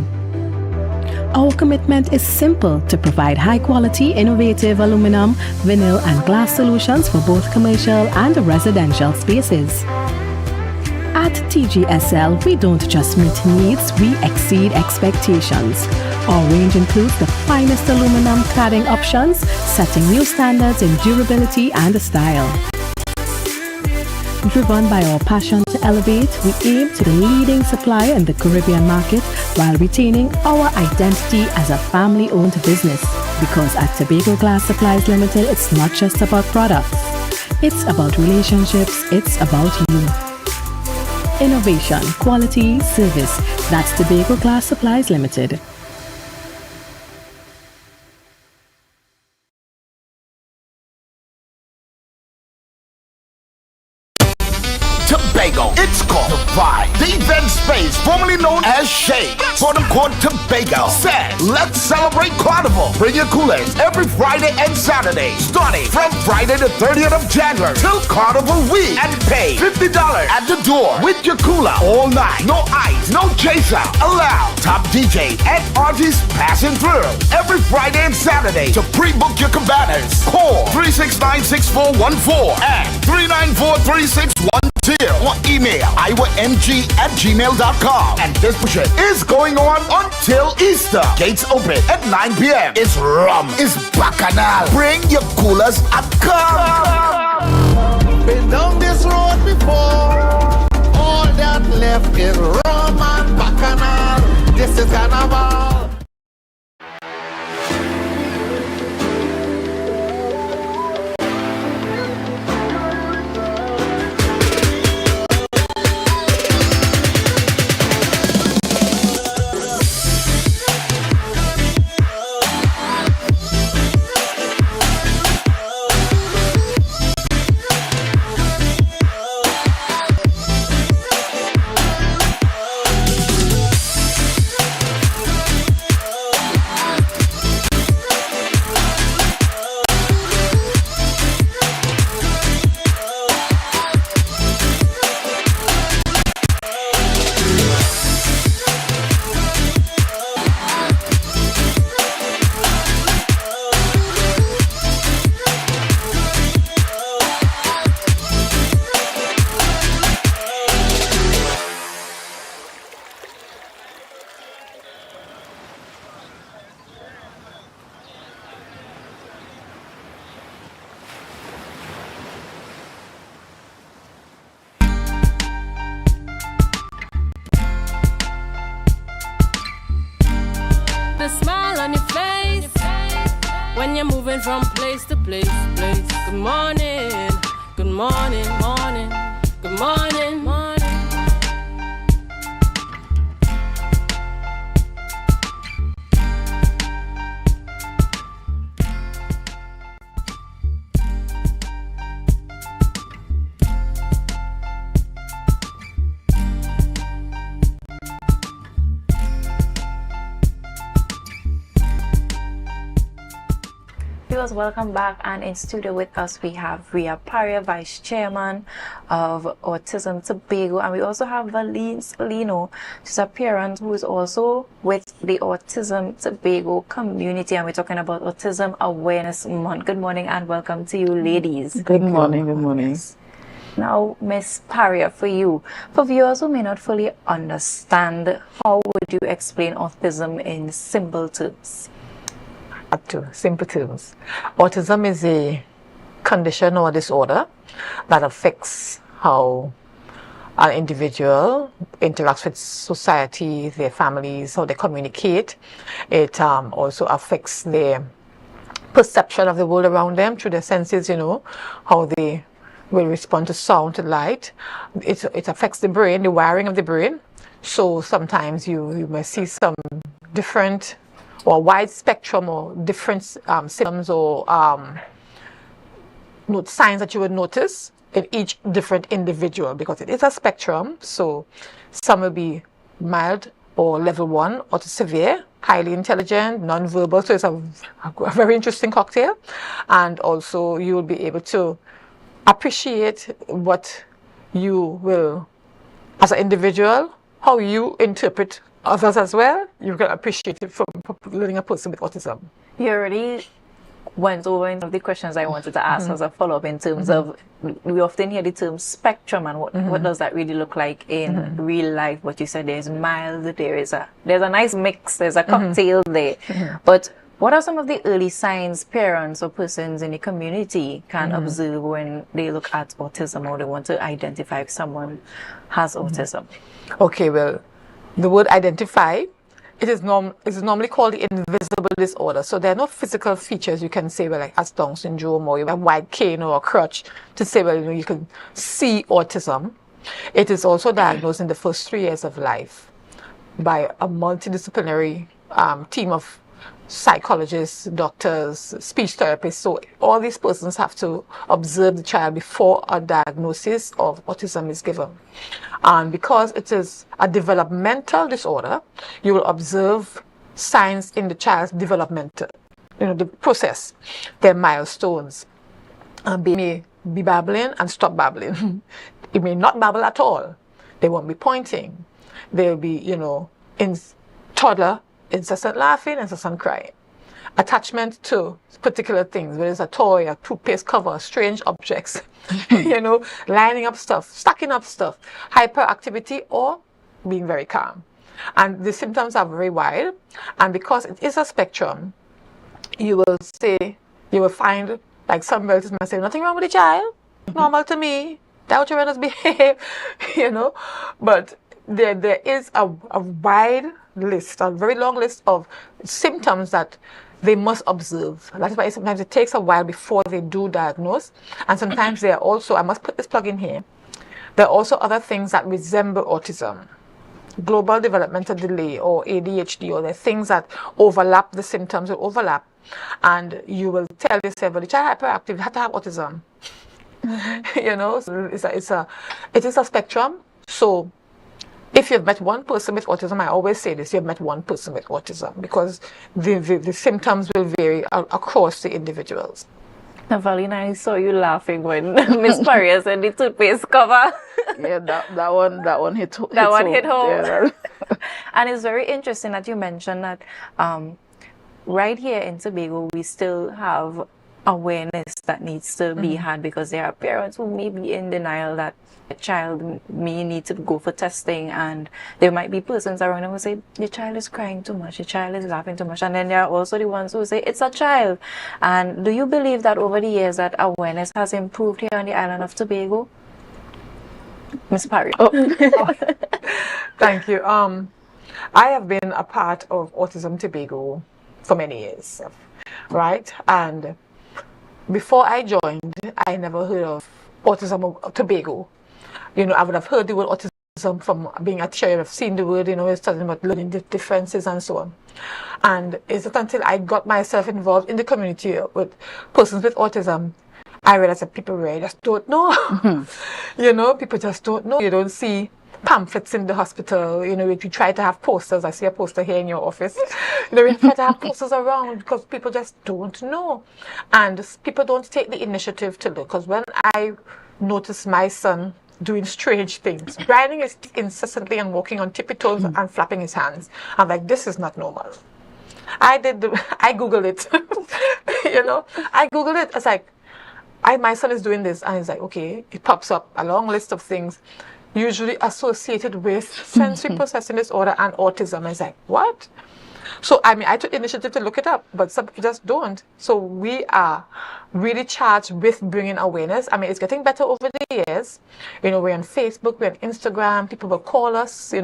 Our commitment is simple: to provide high-quality, innovative aluminum, vinyl, and glass solutions for both commercial and residential spaces. At TGSL, we don't just meet needs, we exceed expectations. Our range includes the finest aluminum cladding options, setting new standards in durability and style. Driven by our passion to elevate, we aim to be the leading supplier in the Caribbean market while retaining our identity as a family-owned business. Because at Tobago Glass Supplies Limited, it's not just about products. It's about relationships, it's about you. Innovation, quality, service. That's Tobago Glass Supplies Limited. Tobago. It's called The Vibe. The event space, formerly known as Shade, for the Court Tobago, said, let's celebrate Carnival. Bring your coolers every Friday and Saturday, starting from Friday the 30th of January till Carnival week, and pay $50 at the door with your cooler all night. No ice, no chaser allowed. Top DJ and artists passing through every Friday and Saturday. To pre-book your cabanas, call 369-6414 and 394-3612 or email iwamg@gmail.com. And this project is going on until Easter. Gates open at 9 p.m. It's rum, it's bacchanal. Bring your coolers and come. Been down this road before. All that left is rum and bacchanal. This is carnival. The smile on your face when you're moving from place to place. Good morning, good morning, morning, good morning, morning. Viewers, welcome back, and in studio with us we have Ria Paria, Vice Chairman of Autism Tobago, and we also have Valine Salino. She's a parent who is also with the Autism Tobago community, and we're talking about Autism Awareness Month. Good morning and welcome to you, ladies. Good morning, good morning. Now, Miss Paria, for you, for viewers who may not fully understand, how would you explain autism in simple terms? Up to simple terms. Autism is a condition or disorder that affects how an individual interacts with society, their families, how they communicate. It also affects their perception of the world around them through their senses, you know, how they will respond to sound, to light. It affects the brain, the wiring of the brain. So sometimes you may see some different or wide spectrum or different symptoms or signs that you would notice in each different individual, because it is a spectrum. So some will be mild or level 1 or to severe, highly intelligent, non-verbal. So it's a very interesting cocktail. And also you will be able to appreciate what you will, as an individual, how you interpret others as well. You can appreciate it from learning a person with autism. You already went over one of the questions I wanted to ask as a follow-up in terms of, we often hear the term spectrum, and what does that really look like in real life? What you said, there's mild, there's a nice mix, there's a cocktail there. But what are some of the early signs parents or persons in the community can observe when they look at autism or they want to identify if someone has autism? Okay, well, the word identify, it is normally called the invisible disorder. So there are no physical features you can say, well, like as Down syndrome or you have a wide cane or a crutch to say, well, you know, you can see autism. It is also diagnosed in the first 3 years of life by a multidisciplinary team of psychologists, doctors, speech therapists. So all these persons have to observe the child before a diagnosis of autism is given. And because it is a developmental disorder, you will observe signs in the child's developmental, the process, their milestones. They may be babbling and stop babbling. It may not babble at all. They won't be pointing. They'll be, in toddler, incessant laughing, incessant crying. Attachment to particular things, whether it's a toy, a toothpaste cover, strange objects, lining up stuff, stacking up stuff, hyperactivity, or being very calm. And the symptoms are very wide. And because it is a spectrum, you will find, like some relatives might say, nothing wrong with the child, normal to me, that's how children behave, But there is a wide list, a very long list of symptoms that they must observe. That's why sometimes it takes a while before they do diagnose. And sometimes there are also, I must put this plug in here, there are also other things that resemble autism. Global developmental delay or ADHD, or the things that overlap, the symptoms will overlap. And you will tell yourself, well, the child hyperactive, you have to have autism. So it is a spectrum. So if you've met one person with autism, I always say this, you've met one person with autism, because the symptoms will vary across the individuals. Navalina, I saw you laughing when Miss Paria said the toothpaste cover. Yeah, that one hit home. That one hit home. Yeah. And it's very interesting that you mentioned that right here in Tobago, we still have awareness that needs to be had, because there are parents who may be in denial that a child may need to go for testing, and there might be persons around them who say the child is crying too much, the child is laughing too much, and then there are also the ones who say it's a child. And do you believe that over the years that awareness has improved here on the island of Tobago? Ms. Parry. Thank you. I have been a part of Autism Tobago for many years, right? And before I joined, I never heard of Autism Tobago. I would have heard the word autism from being a teacher. I've seen the word, it's talking about learning differences and so on. And it's not until I got myself involved in the community with persons with autism, I realized that people really just don't know. People just don't know. You don't see pamphlets in the hospital. If you try to have posters, I see a poster here in your office. We try to have posters around because people just don't know. And people don't take the initiative to look. Because when I noticed my son doing strange things, grinding his teeth incessantly and walking on tippy toes and flapping his hands, I'm like, this is not normal. I Googled it. I Googled it. It's like, my son is doing this. And it's like, okay, it pops up a long list of things usually associated with sensory processing disorder and autism. It's like, what? So, I took initiative to look it up, but some people just don't. So we are really charged with bringing awareness. It's getting better over the years. We're on Facebook, we're on Instagram. People will call us,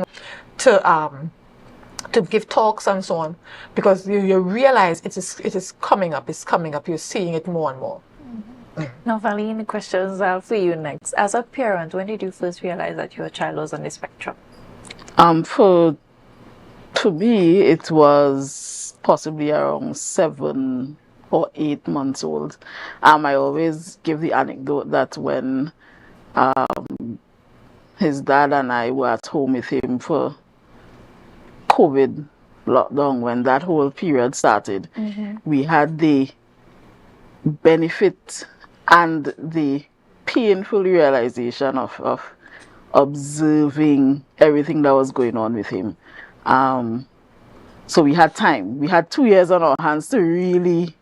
to give talks and so on, because you realize it is coming up. It's coming up. You're seeing it more and more. Now, Valine, the questions are for you next. As a parent, when did you first realize that your child was on the spectrum? To me, it was possibly around 7 or 8 months old. I always give the anecdote that when his dad and I were at home with him for COVID lockdown, when that whole period started, we had the benefit and the painful realization of observing everything that was going on with him. So we had time. We had 2 years on our hands to really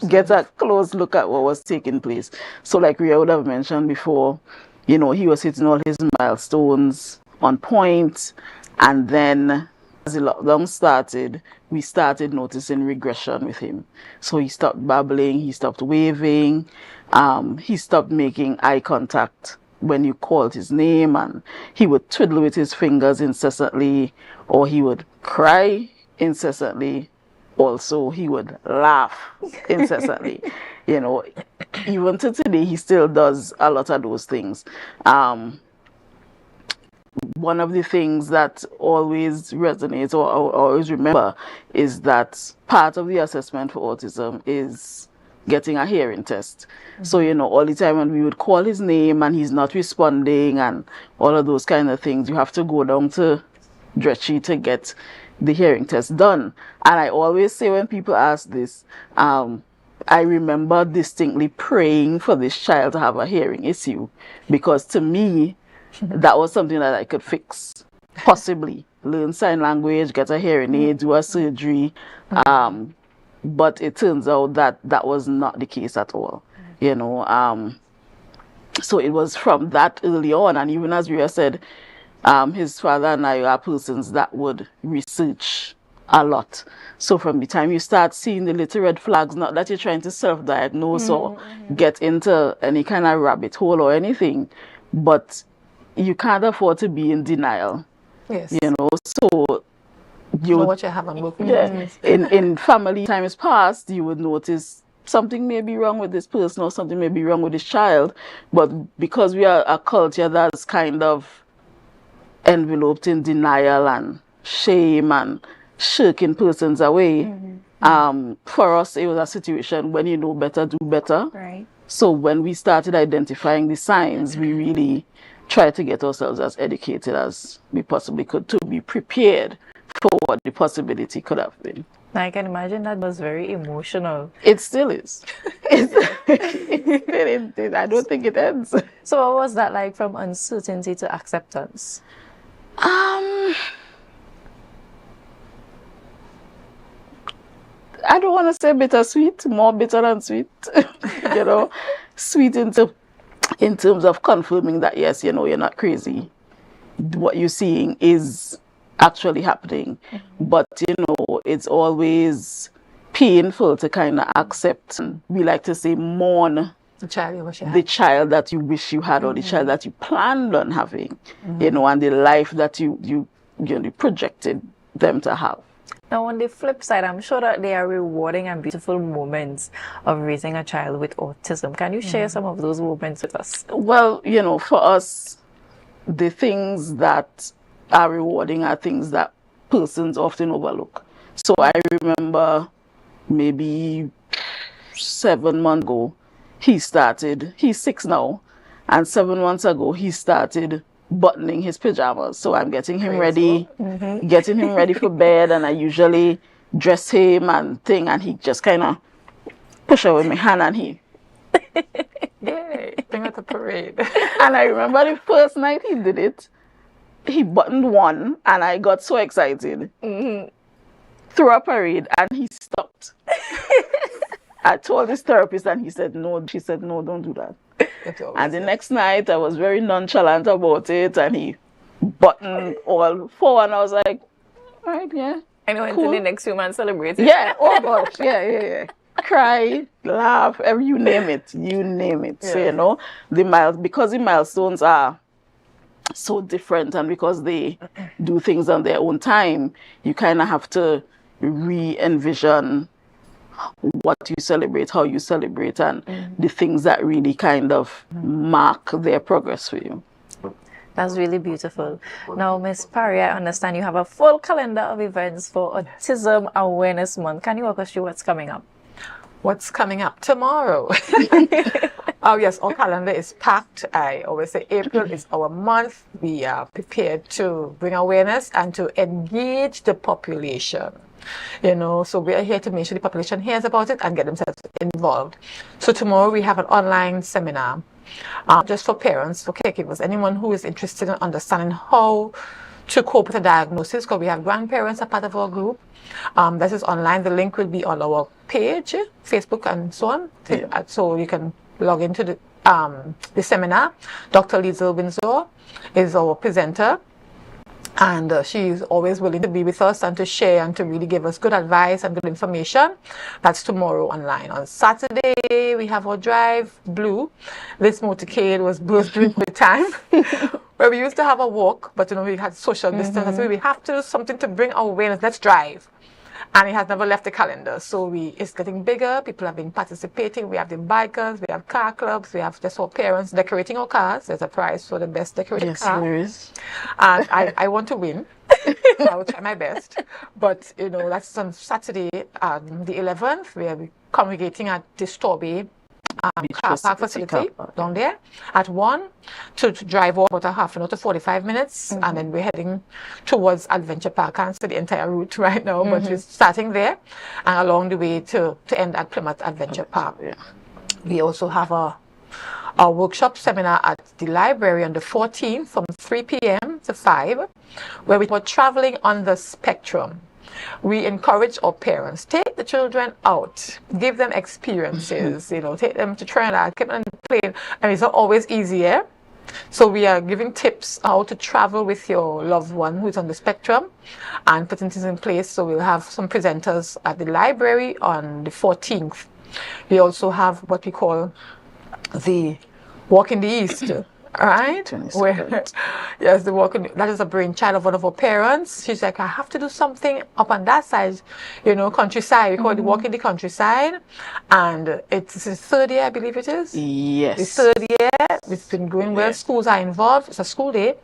get a close look at what was taking place. So like Ria would have mentioned before, he was hitting all his milestones on point. And then as the lockdown started, we started noticing regression with him. So he stopped babbling, he stopped waving, he stopped making eye contact when you called his name, and he would twiddle with his fingers incessantly, or he would cry incessantly. Also, he would laugh incessantly. Even to today, he still does a lot of those things. one of the things that always resonates or always remember is that part of the assessment for autism is getting a hearing test. So, you know, all the time when we would call his name and he's not responding and all of those kind of things, you have to go down to Dretchy to get the hearing test done. And I always say when people ask this, I remember distinctly praying for this child to have a hearing issue, because to me, that was something that I could fix, possibly. Learn sign language, get a hearing aid, do a surgery. But it turns out that that was not the case at all, you know. So it was from that early on, and even as Ria said, his father and I are persons that would research a lot. So from the time you start seeing the little red flags, not that you're trying to self-diagnose or get into any kind of rabbit hole or anything, but you can't afford to be in denial. Yes. You know, so you know what you have and work with. Yeah, in family times past, you would notice something may be wrong with this person or something may be wrong with this child, but because we are a culture that's kind of enveloped in denial and shame and shirking persons away, for us it was a situation when you know better, do better. Right. So when we started identifying the signs, we really tried to get ourselves as educated as we possibly could to be prepared for what the possibility could have been. I can imagine that was very emotional. It still is. I don't think it ends. So what was that like, from uncertainty to acceptance? I don't want to say bittersweet, more bitter than sweet. You know, sweet in terms of confirming that, yes, you know, you're not crazy. What you're seeing is actually happening. But, you know, it's always painful to kind of accept. We like to say mourn the child you wish you had, the child that you wish you had, or the child that you planned on having, you know, and the life that you projected them to have. Now, on the flip side, I'm sure that there are rewarding and beautiful moments of raising a child with autism. Can you share some of those moments with us? Well, you know, for us, the things that are rewarding are things that persons often overlook. So I remember maybe 7 months ago, he's 6 now, and 7 months ago, he started buttoning his pajamas. So I'm getting him ready, getting him ready for bed, and I usually dress him and thing, and he just kind of push out with my hand and he yay, bring out the parade. And I remember the first night he did it, he buttoned one and I got so excited. Threw a parade and he stopped. I told his therapist and he said no. She said no, don't do that. And the next night I was very nonchalant about it and he buttoned all 4 and I was like, all right, yeah. And I went cool. to the next few months celebrating. Yeah, oh gosh, yeah. Cry, laugh, you name it. Yeah. So, you know, because the milestones are so different and because they do things on their own time, you kind of have to re-envision what you celebrate, how you celebrate, and the things that really kind of mark their progress for you. That's really beautiful. Now, Ms. Parry, I understand you have a full calendar of events for Autism Awareness Month. Can you walk us through what's coming up? What's coming up tomorrow? Oh yes, our calendar is packed. I always say April is our month. We are prepared to bring awareness and to engage the population. You know, so we are here to make sure the population hears about it and get themselves involved. So tomorrow we have an online seminar just for parents, for caregivers, anyone who is interested in understanding how to cope with a diagnosis, because we have grandparents are part of our group. This is online. The link will be on our page, Facebook and so on. Yeah. So you can log into the seminar. Dr. Liesl Windsor is our presenter. And she's always willing to be with us and to share and to really give us good advice and good information. That's tomorrow online. On Saturday, we have our Drive Blue. This motorcade was birthed during COVID time, where we used to have a walk, but you know, we had social distance. So we have to do something to bring awareness. Let's drive. and it has never left the calendar. So it's getting bigger. People have been participating. We have the bikers, we have car clubs, we have just our parents decorating our cars. There's a prize for the best decorated car. There is. And I want to win. I will try my best. But, that's on Saturday, the 11th. We're congregating at the Tobago car park facility down there at 1 to drive off about a half an hour to 45 minutes. And then we're heading towards Adventure Park. I can't see the entire route right now, but we're starting there and along the way to end at Plymouth Adventure Park. We also have a workshop seminar at the library on the 14th from 3 p.m. to 5, where we were traveling on the spectrum. We encourage our parents, take the children out, give them experiences, take them to Trinidad, keep them on the plane. And it's not always easier. So we are giving tips how to travel with your loved one who's on the spectrum and putting things in place. So we'll have some presenters at the library on the 14th. We also have what we call the Walk in the East. Right? Where, yes, that is a brainchild of one of our parents. She's like, I have to do something up on that side, countryside. We call it the Walk in the Countryside. And it's the 3rd year, I believe it is. Yes. The 3rd year. It's been going well. Schools are involved. It's a school day.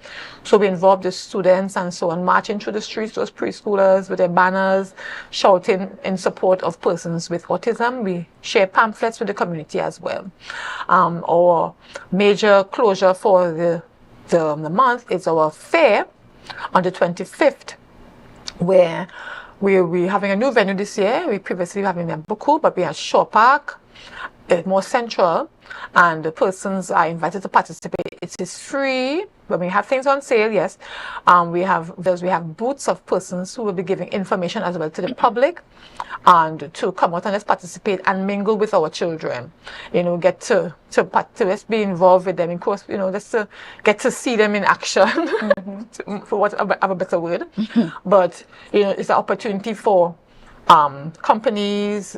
So we involve the students and so on, marching through the streets, those preschoolers with their banners, shouting in support of persons with autism. We share pamphlets with the community as well. Our major closure for the month is our fair on the 25th, where we're having a new venue this year. We previously were having a Buku, but we are at Shaw Park. It's more central, and the persons are invited to participate. It is free, but we have things on sale, yes. We have booths of persons who will be giving information as well to the public, and to come out and just participate and mingle with our children. Get to just be involved with them. Of course, just to get to see them in action, for what of a better word. But it's an opportunity for companies,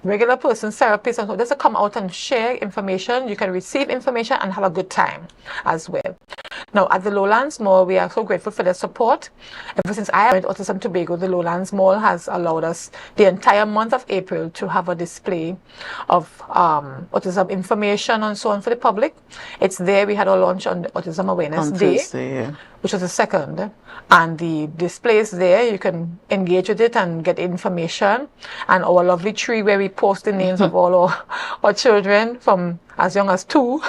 regular persons, therapists, and so just to come out and share information. You can receive information and have a good time as well. Now, at the Lowlands Mall, we are so grateful for their support. Ever since I went to Autism Tobago, the Lowlands Mall has allowed us the entire month of April to have a display of autism information and so on for the public. It's there. We had our launch on the Autism Awareness Day, Thursday, which was the 2nd. And the display is there. You can engage with it and get information. And our lovely tree where we post the names of all our children from as young as 2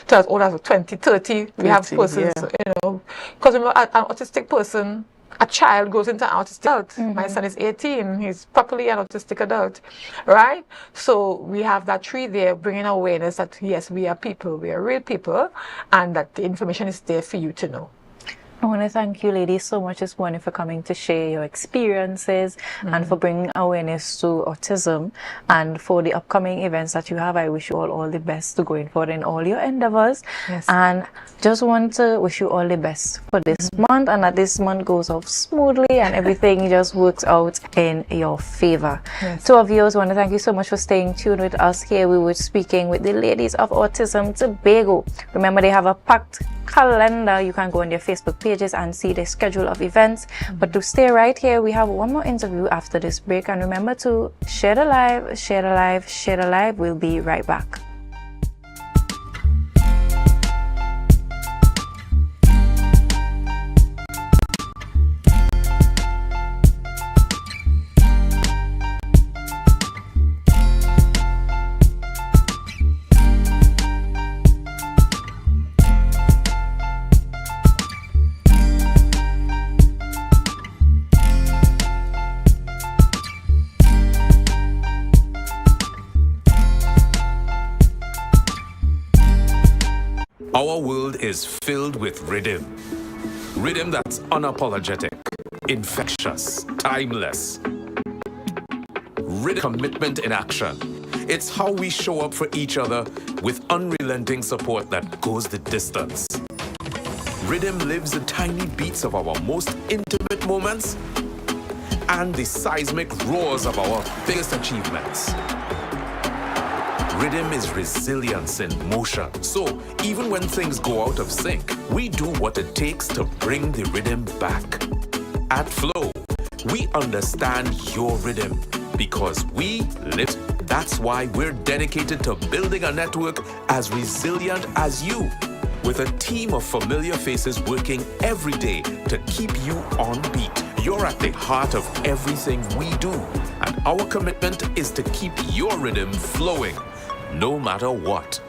to as old as 20, 30. We have persons, because an autistic person, a child goes into an autistic adult. My son is 18. He's properly an autistic adult, right? So we have that tree there bringing awareness that, yes, we are people, we are real people, and that the information is there for you to know. I want to thank you, ladies, so much this morning for coming to share your experiences and for bringing awareness to autism, and for the upcoming events that you have. I wish you all the best to going forward in all your endeavors. Yes. And just want to wish you all the best for this month, and that this month goes off smoothly and everything just works out in your favor. Yes. To our viewers, I want to thank you so much for staying tuned with us here. We were speaking with the ladies of Autism Tobago. Remember, they have a packed calendar. You can go on their Facebook pages and see the schedule of events. But to stay right here, we have one more interview after this break. And remember to share the live, share the live, share the live. We'll be right back. Our world is filled with rhythm. Rhythm that's unapologetic, infectious, timeless. Rhythm commitment in action. It's how we show up for each other with unrelenting support that goes the distance. Rhythm lives in tiny beats of our most intimate moments and the seismic roars of our biggest achievements. Rhythm is resilience in motion. So even when things go out of sync, we do what it takes to bring the rhythm back. At Flow, We understand your rhythm because we live. That's why we're dedicated to building a network as resilient as you, with a team of familiar faces working every day to keep you on beat. You're at the heart of everything we do, and our commitment is to keep your rhythm flowing, no matter what.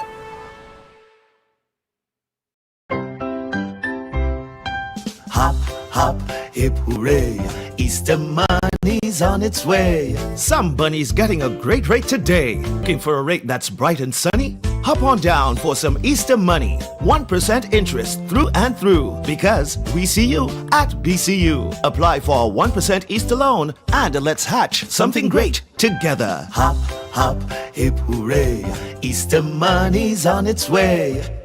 Hop, hop, hip hooray, Easter money's on its way. Some bunny's getting a great rate today. Looking for a rate that's bright and sunny? Hop on down for some Easter money. 1% interest through and through, because we see you at BCU. Apply for a 1% Easter loan and let's hatch something great together. Hop, hop, hip hooray, Easter money's on its way.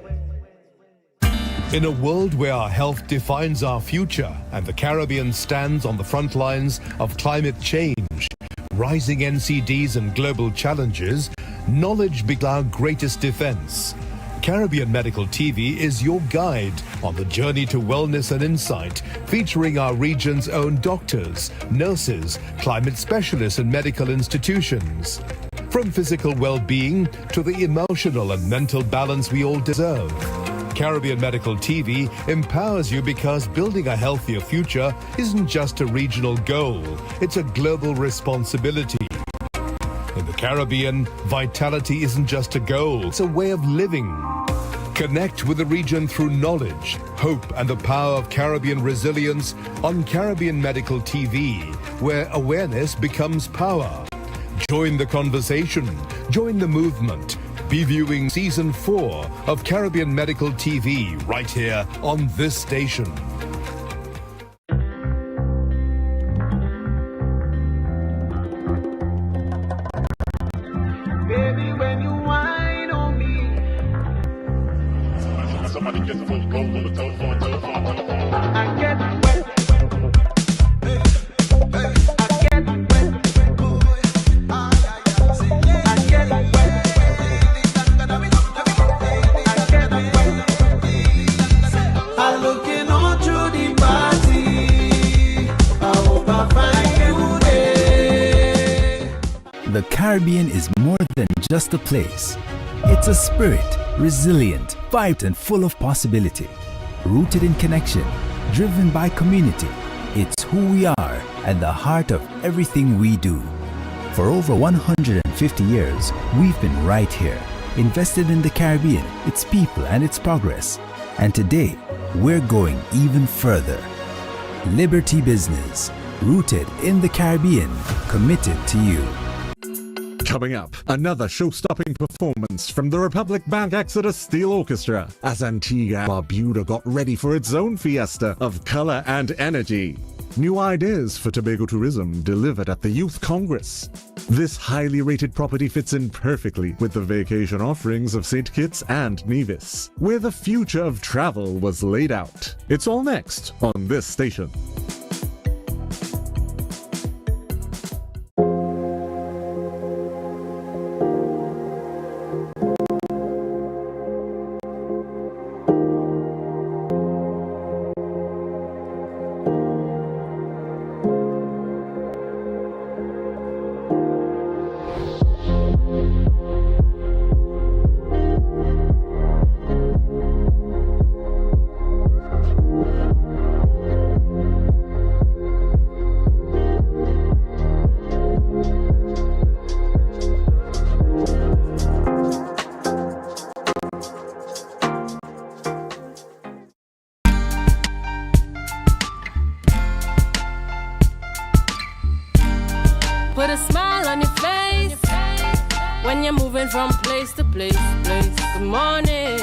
In a world where our health defines our future and the Caribbean stands on the front lines of climate change, rising NCDs and global challenges, knowledge becomes our greatest defense. Caribbean Medical TV is your guide on the journey to wellness and insight, featuring our region's own doctors, nurses, climate specialists and medical institutions. From physical well-being to the emotional and mental balance we all deserve. Caribbean Medical TV empowers you because building a healthier future isn't just a regional goal, it's a global responsibility. In the Caribbean, vitality isn't just a goal, it's a way of living. Connect with the region through knowledge, hope and the power of Caribbean resilience on Caribbean Medical TV, where awareness becomes power. Join the conversation, join the movement. Be viewing Season 4 of Caribbean Medical TV right here on this station. Baby, when you whine on me, somebody get the phone, go the telephone. I get wet. The Caribbean is more than just a place. It's a spirit, resilient, vibrant and full of possibility. Rooted in connection, driven by community. It's who we are at the heart of everything we do. For over 150 years, we've been right here, invested in the Caribbean, its people and its progress. And today, we're going even further. Liberty Business, rooted in the Caribbean, committed to you. Coming up, another show-stopping performance from the Republic Bank Exodus Steel Orchestra as Antigua and Barbuda got ready for its own fiesta of color and energy. New ideas for Tobago tourism delivered at the Youth Congress. This highly rated property fits in perfectly with the vacation offerings of St. Kitts and Nevis, where the future of travel was laid out. It's all next on this station. Put a smile on your face when you're moving from place to place. Good morning,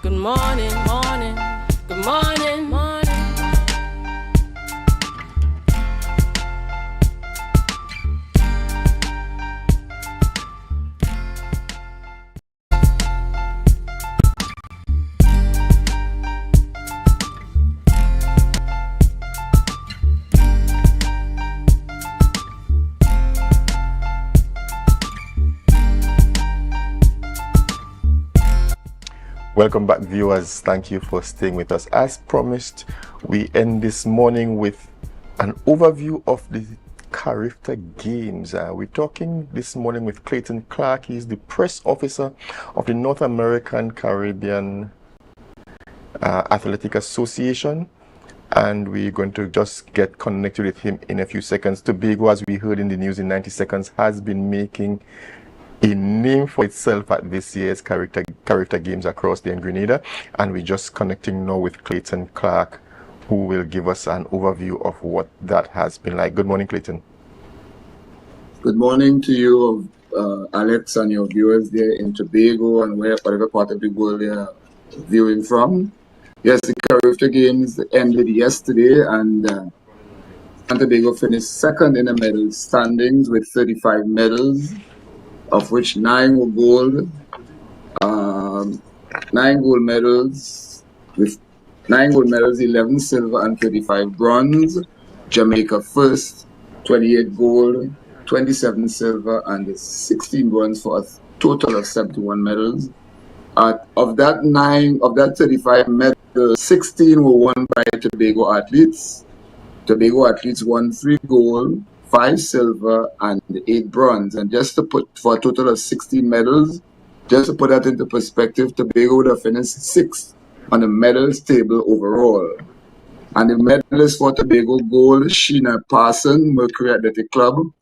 good morning, morning, good morning, morning. Welcome back, viewers. Thank you for staying with us. As promised, we end this morning with an overview of the Carifta Games. We're talking this morning with Clayton Clark. He's the press officer of the North American Caribbean Athletic Association, and we're going to just get connected with him in a few seconds. Tobago, as we heard in the news in 90 seconds, has been making a name for itself at this year's Carifta Games across the Grenada, and we're just connecting now with Clayton Clark, who will give us an overview of what that has been like. Good morning, Clayton. Good morning to you, Alex, and your viewers there in Tobago and whatever part of the world you're viewing from. Yes, the Carifta Games ended yesterday, and Tobago finished second in the medal standings with 35 medals, of which 9 were gold, 9 gold medals, with 9 gold medals, 11 silver, and 35 bronze. Jamaica first, 28 gold, 27 silver, and 16 bronze for a total of 71 medals. Of that 35 medals, 16 were won by Tobago athletes. Tobago athletes won 3 gold, 5 silver, and 8 bronze. And just to put, for a total of 16 medals, just to put that into perspective, Tobago would have finished 6th on the medals table overall. And the medalists for Tobago: gold, Sheena Parson, Mercury Athletic Club.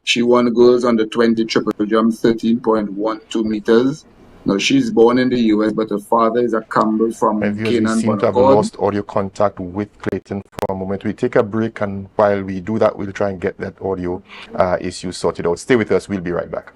She won gold on the 20 triple jump, 13.12 meters. Now, she's born in the US, but her father is a Campbell from Canaan. We seem to have lost audio contact with Clayton for a moment. We take a break, and while we do that, we'll try and get that audio issue sorted out. Stay with us. We'll be right back.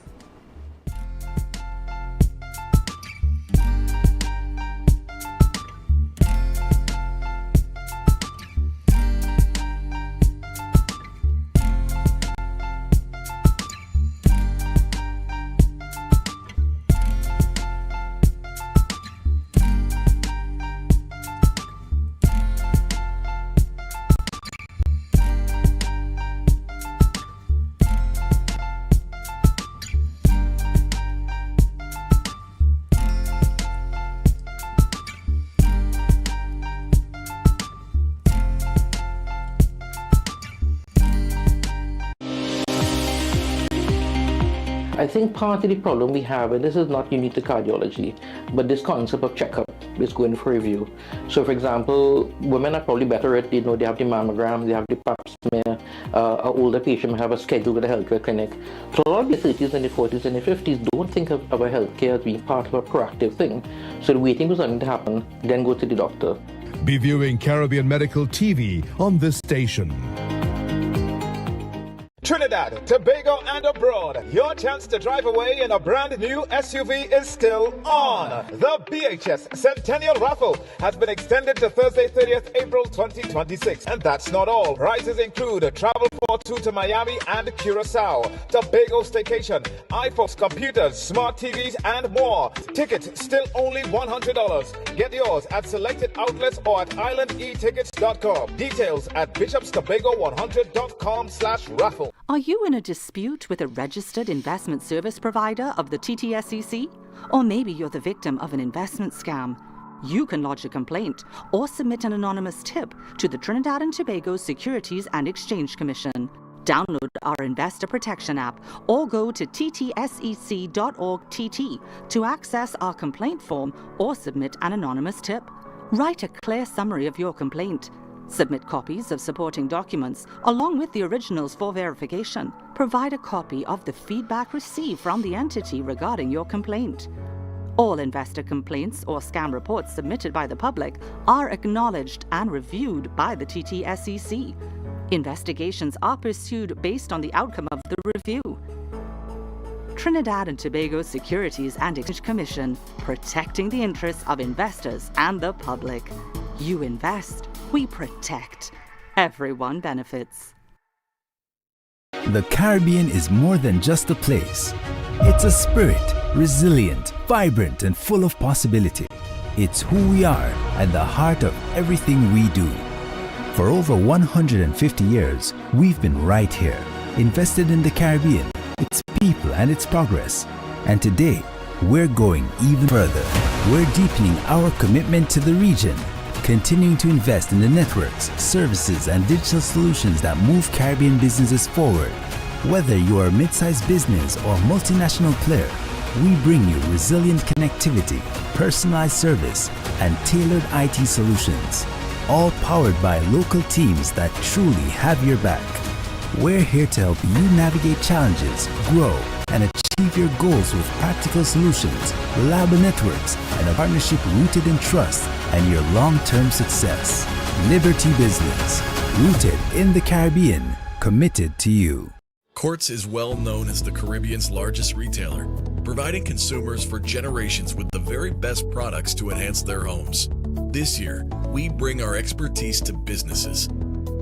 I think part of the problem we have, and this is not unique to cardiology, but this concept of checkup is going for review. So for example, women are probably better at, they have the mammogram, they have the pap smear, an older patient may have a schedule with a healthcare clinic. So a lot of the 30s and the 40s and the 50s don't think of our healthcare as being part of a proactive thing. So they're waiting for something to happen, then go to the doctor. Be viewing Caribbean Medical TV on this station. Trinidad, Tobago, and abroad. Your chance to drive away in a brand new SUV is still on. The BHS Centennial Raffle has been extended to Thursday, 30th April 2026. And that's not all. Prizes include travel for 2 to Miami and Curacao, Tobago staycation, iPhones, computers, smart TVs, and more. Tickets still only $100. Get yours at selected outlets or at islandetickets.com. Details at bishopstobago100.com/raffle. Are you in a dispute with a registered investment service provider of the TTSEC? Or maybe you're the victim of an investment scam? You can lodge a complaint or submit an anonymous tip to the Trinidad and Tobago Securities and Exchange Commission. Download our Investor Protection app or go to ttsec.org.tt to access our complaint form or submit an anonymous tip. Write a clear summary of your complaint. Submit copies of supporting documents along with the originals for verification. Provide a copy of the feedback received from the entity regarding your complaint. All investor complaints or scam reports submitted by the public are acknowledged and reviewed by the TTSEC. Investigations are pursued based on the outcome of the review. Trinidad and Tobago Securities and Exchange Commission, protecting the interests of investors and the public. You invest, we protect. Everyone benefits. The Caribbean is more than just a place. It's a spirit, resilient, vibrant, and full of possibility. It's who we are and the heart of everything we do. For over 150 years, we've been right here, invested in the Caribbean, its people and its progress. And today, we're going even further. We're deepening our commitment to the region, continuing to invest in the networks, services, and digital solutions that move Caribbean businesses forward. Whether you are a mid-sized business or a multinational player, we bring you resilient connectivity, personalized service, and tailored IT solutions, all powered by local teams that truly have your back. We're here to help you navigate challenges, grow, and achieve your goals with practical solutions, reliable networks, and a partnership rooted in trust and your long-term success. Liberty Business, rooted in the Caribbean, committed to you. Quartz is well known as the Caribbean's largest retailer, providing consumers for generations with the very best products to enhance their homes. This year, we bring our expertise to businesses.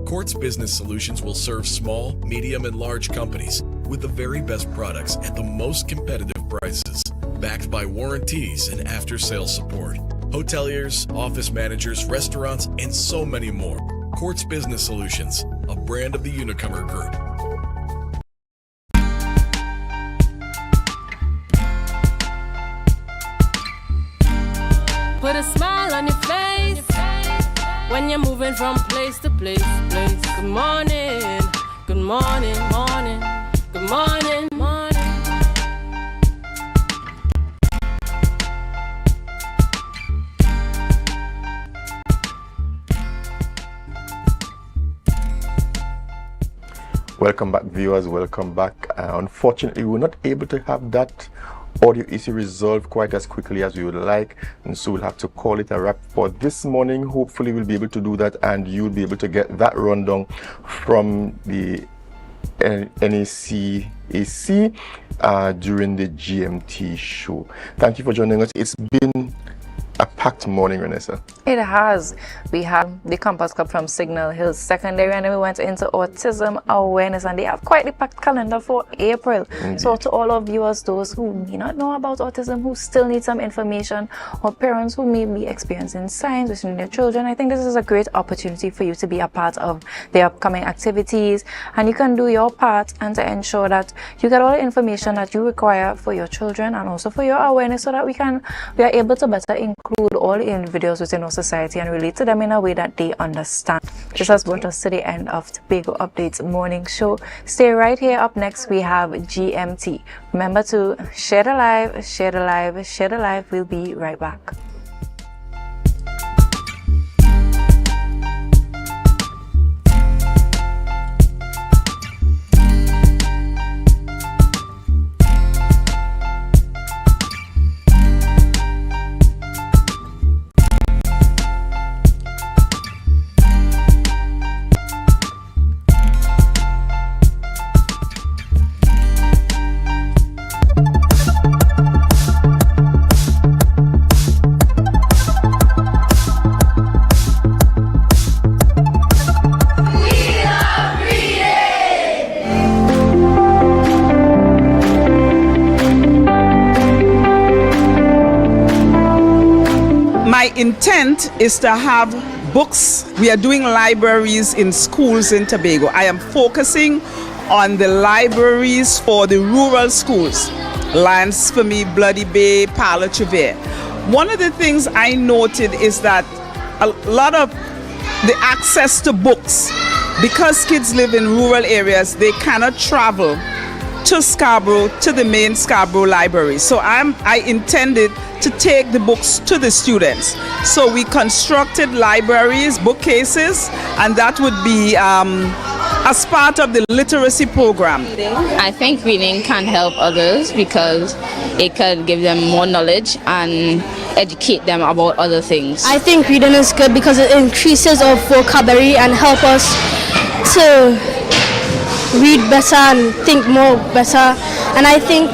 Quartz Business Solutions will serve small, medium, and large companies with the very best products at the most competitive prices, backed by warranties and after-sales support. Hoteliers, office managers, restaurants, and so many more. Quartz Business Solutions, a brand of the Unicomer Group. Put a smile on your face when you're moving from place to place. Good morning, good morning, morning, good morning, morning. Welcome back, viewers. Welcome back. Unfortunately, we're not able to have that audio issue resolved quite as quickly as we would like, and so we'll have to call it a wrap for this morning. Hopefully we'll be able to do that, and you'll be able to get that rundown from the NACAC during the GMT show. Thank you for joining us. It's been a packed morning, Renessa. It has. We have the Campus Club from Signal Hills Secondary, and then we went into autism awareness, and they have quite the packed calendar for April. Indeed. So to all of viewers, those who may not know about autism, who still need some information, or parents who may be experiencing signs within their children, I think this is a great opportunity for you to be a part of the upcoming activities, and you can do your part and to ensure that you get all the information that you require for your children and also for your awareness, so that we are able to better include all the individuals within our society and relate to them in a way that they understand. This has brought us to the end of Tobago Updates morning show. Stay right here. Up next we have GMT. Remember to share the live, share the live, share the live. We'll be right back. My intent is to have books. We are doing libraries in schools in Tobago. I am focusing on the libraries for the rural schools. Lance for me, Bloody Bay, Parla Trevere. One of the things I noted is that a lot of the access to books, because kids live in rural areas, they cannot travel to Scarborough, to the main Scarborough library. So I intended to take the books to the students. So we constructed libraries, bookcases, and that would be as part of the literacy program. I think reading can help others because it can give them more knowledge and educate them about other things. I think reading is good because it increases our vocabulary and help us to read better and think more better. And I think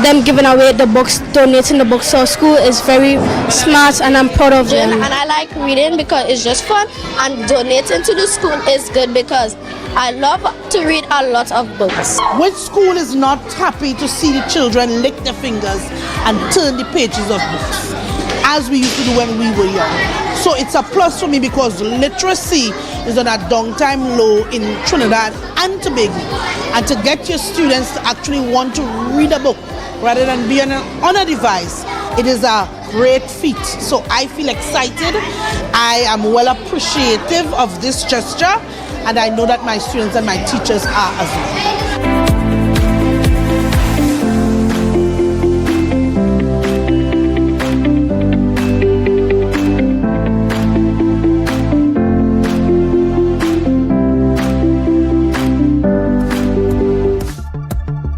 them giving away the books, donating the books to our school is very smart, and I'm proud of them. And I like reading because it's just fun, and donating to the school is good because I love to read a lot of books. Which school is not happy to see the children lick their fingers and turn the pages of books, as we used to do when we were young? So it's a plus for me because literacy is on a downtime low in Trinidad and Tobago. And to get your students to actually want to read a book rather than be on a device, it is a great feat. So I feel excited. I am well appreciative of this gesture, and I know that my students and my teachers are as well.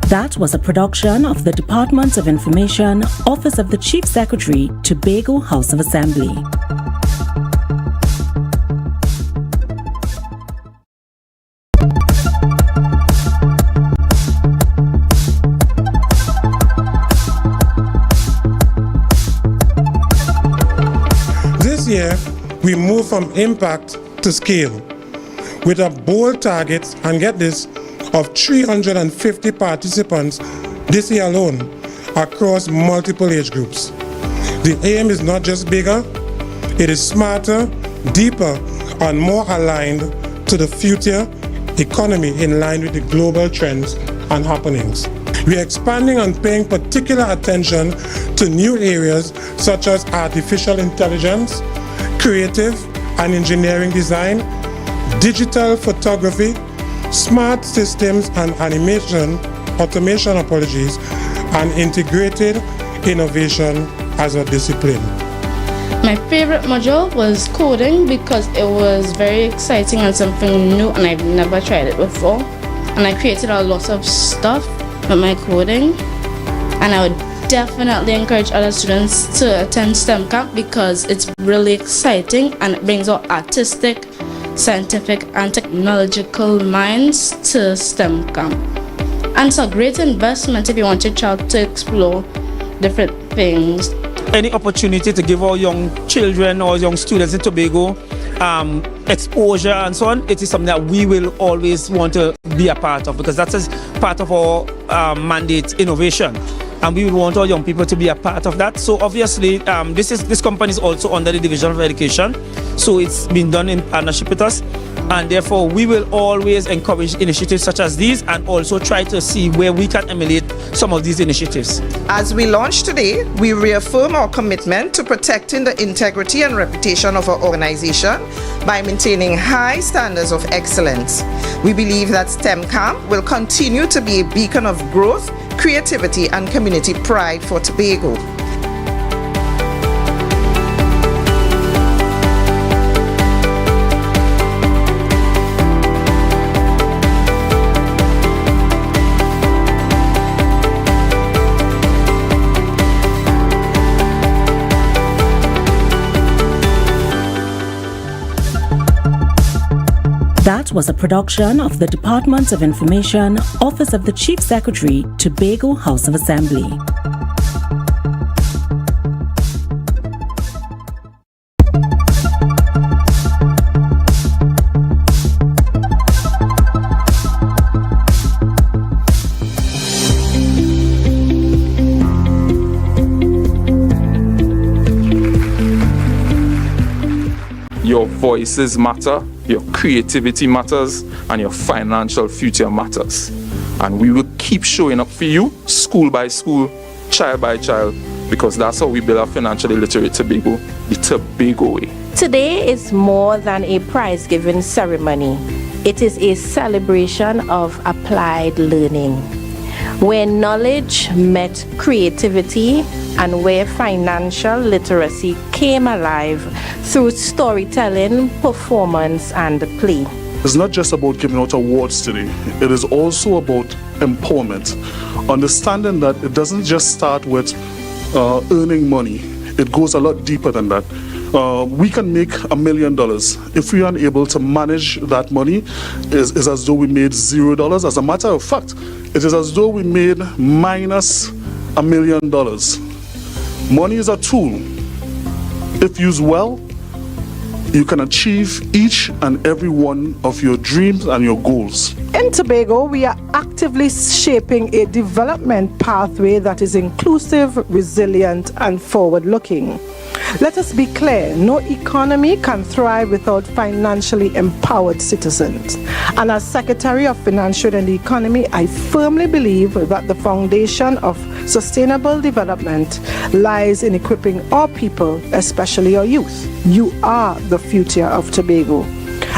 That was a production of the Department of Information, Office of the Chief Secretary, Tobago House of Assembly. This year, we move from impact to scale with a bold target, and get this, of 350 participants this year alone across multiple age groups. The aim is not just bigger, it is smarter, deeper, and more aligned to the future economy in line with the global trends and happenings. We are expanding and paying particular attention to new areas such as artificial intelligence, creative and engineering design, digital photography, smart systems and automation, and integrated innovation as a discipline. My favorite module was coding because it was very exciting and something new, and I've never tried it before. And I created a lot of stuff with my coding, and I would definitely encourage other students to attend STEM camp because it's really exciting and it brings out artistic, scientific and technological minds to STEM camp. And it's a great investment if you want your child to explore different things. Any opportunity to give our young children or young students in Tobago exposure and so on, it is something that we will always want to be a part of, because that's part of our mandate, innovation. And we will want our young people to be a part of that. So obviously, this company is also under the Division of Education. So it's been done in partnership with us. And therefore, we will always encourage initiatives such as these and also try to see where we can emulate some of these initiatives. As we launch today, we reaffirm our commitment to protecting the integrity and reputation of our organization by maintaining high standards of excellence. We believe that STEM Camp will continue to be a beacon of growth, creativity and community pride for Tobago. That was a production of the Department of Information, Office of the Chief Secretary, Tobago House of Assembly. Your voices matter, your creativity matters, and your financial future matters. And we will keep showing up for you, school by school, child by child, because that's how we build a financially literate Tobago, the Tobago way. Today is more than a prize-giving ceremony. It is a celebration of applied learning, where knowledge met creativity and where financial literacy came alive through storytelling, performance, and play. It's not just about giving out awards today. It is also about empowerment. Understanding that it doesn't just start with earning money. It goes a lot deeper than that. We can make $1 million. If we are unable to manage that money, is as though we made $0. As a matter of fact, it is as though we made minus $1 million. Money is a tool. If used well, you can achieve each and every one of your dreams and your goals. In Tobago, we are actively shaping a development pathway that is inclusive, resilient, and forward-looking. Let us be clear, no economy can thrive without financially empowered citizens. And as Secretary of Finance and the Economy, I firmly believe that the foundation of sustainable development lies in equipping our people, especially our youth. You are the future of Tobago,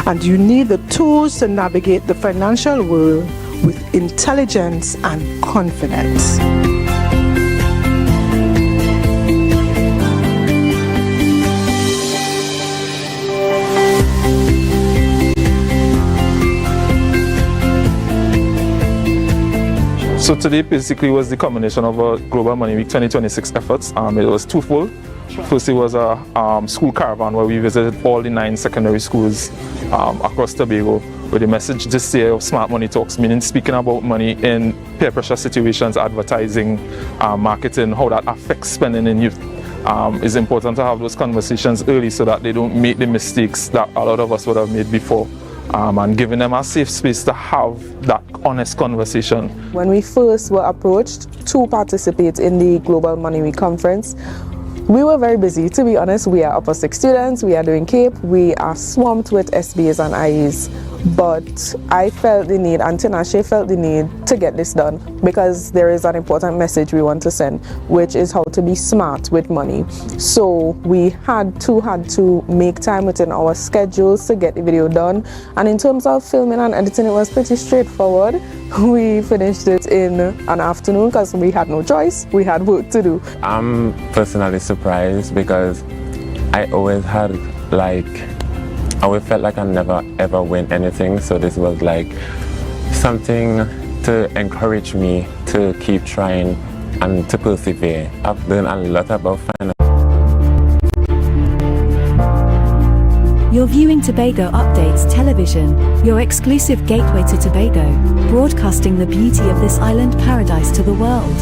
and you need the tools to navigate the financial world with intelligence and confidence. So today basically was the culmination of a Global Money Week 2026 efforts. It was twofold. First, it was a school caravan where we visited all the 9 secondary schools across Tobago with the message this year of Smart Money Talks, meaning speaking about money in peer pressure situations, advertising, marketing, how that affects spending in youth. It's important to have those conversations early so that they don't make the mistakes that a lot of us would have made before. And giving them a safe space to have that honest conversation. When we first were approached to participate in the Global Money Week conference, we were very busy. To be honest, we are upper 6 students, we are doing CAPE, we are swamped with SBAs and IEs. But I felt the need, and Tinashe felt the need to get this done because there is an important message we want to send, which is how to be smart with money. So we had to make time within our schedules to get the video done. And in terms of filming and editing, it was pretty straightforward. We finished it in an afternoon because we had no choice. We had work to do. I'm personally surprised because I always had I always felt like I never ever win anything, so this was like something to encourage me to keep trying and to persevere. I've learned a lot about finance. You're viewing Tobago Updates Television, your exclusive gateway to Tobago, broadcasting the beauty of this island paradise to the world.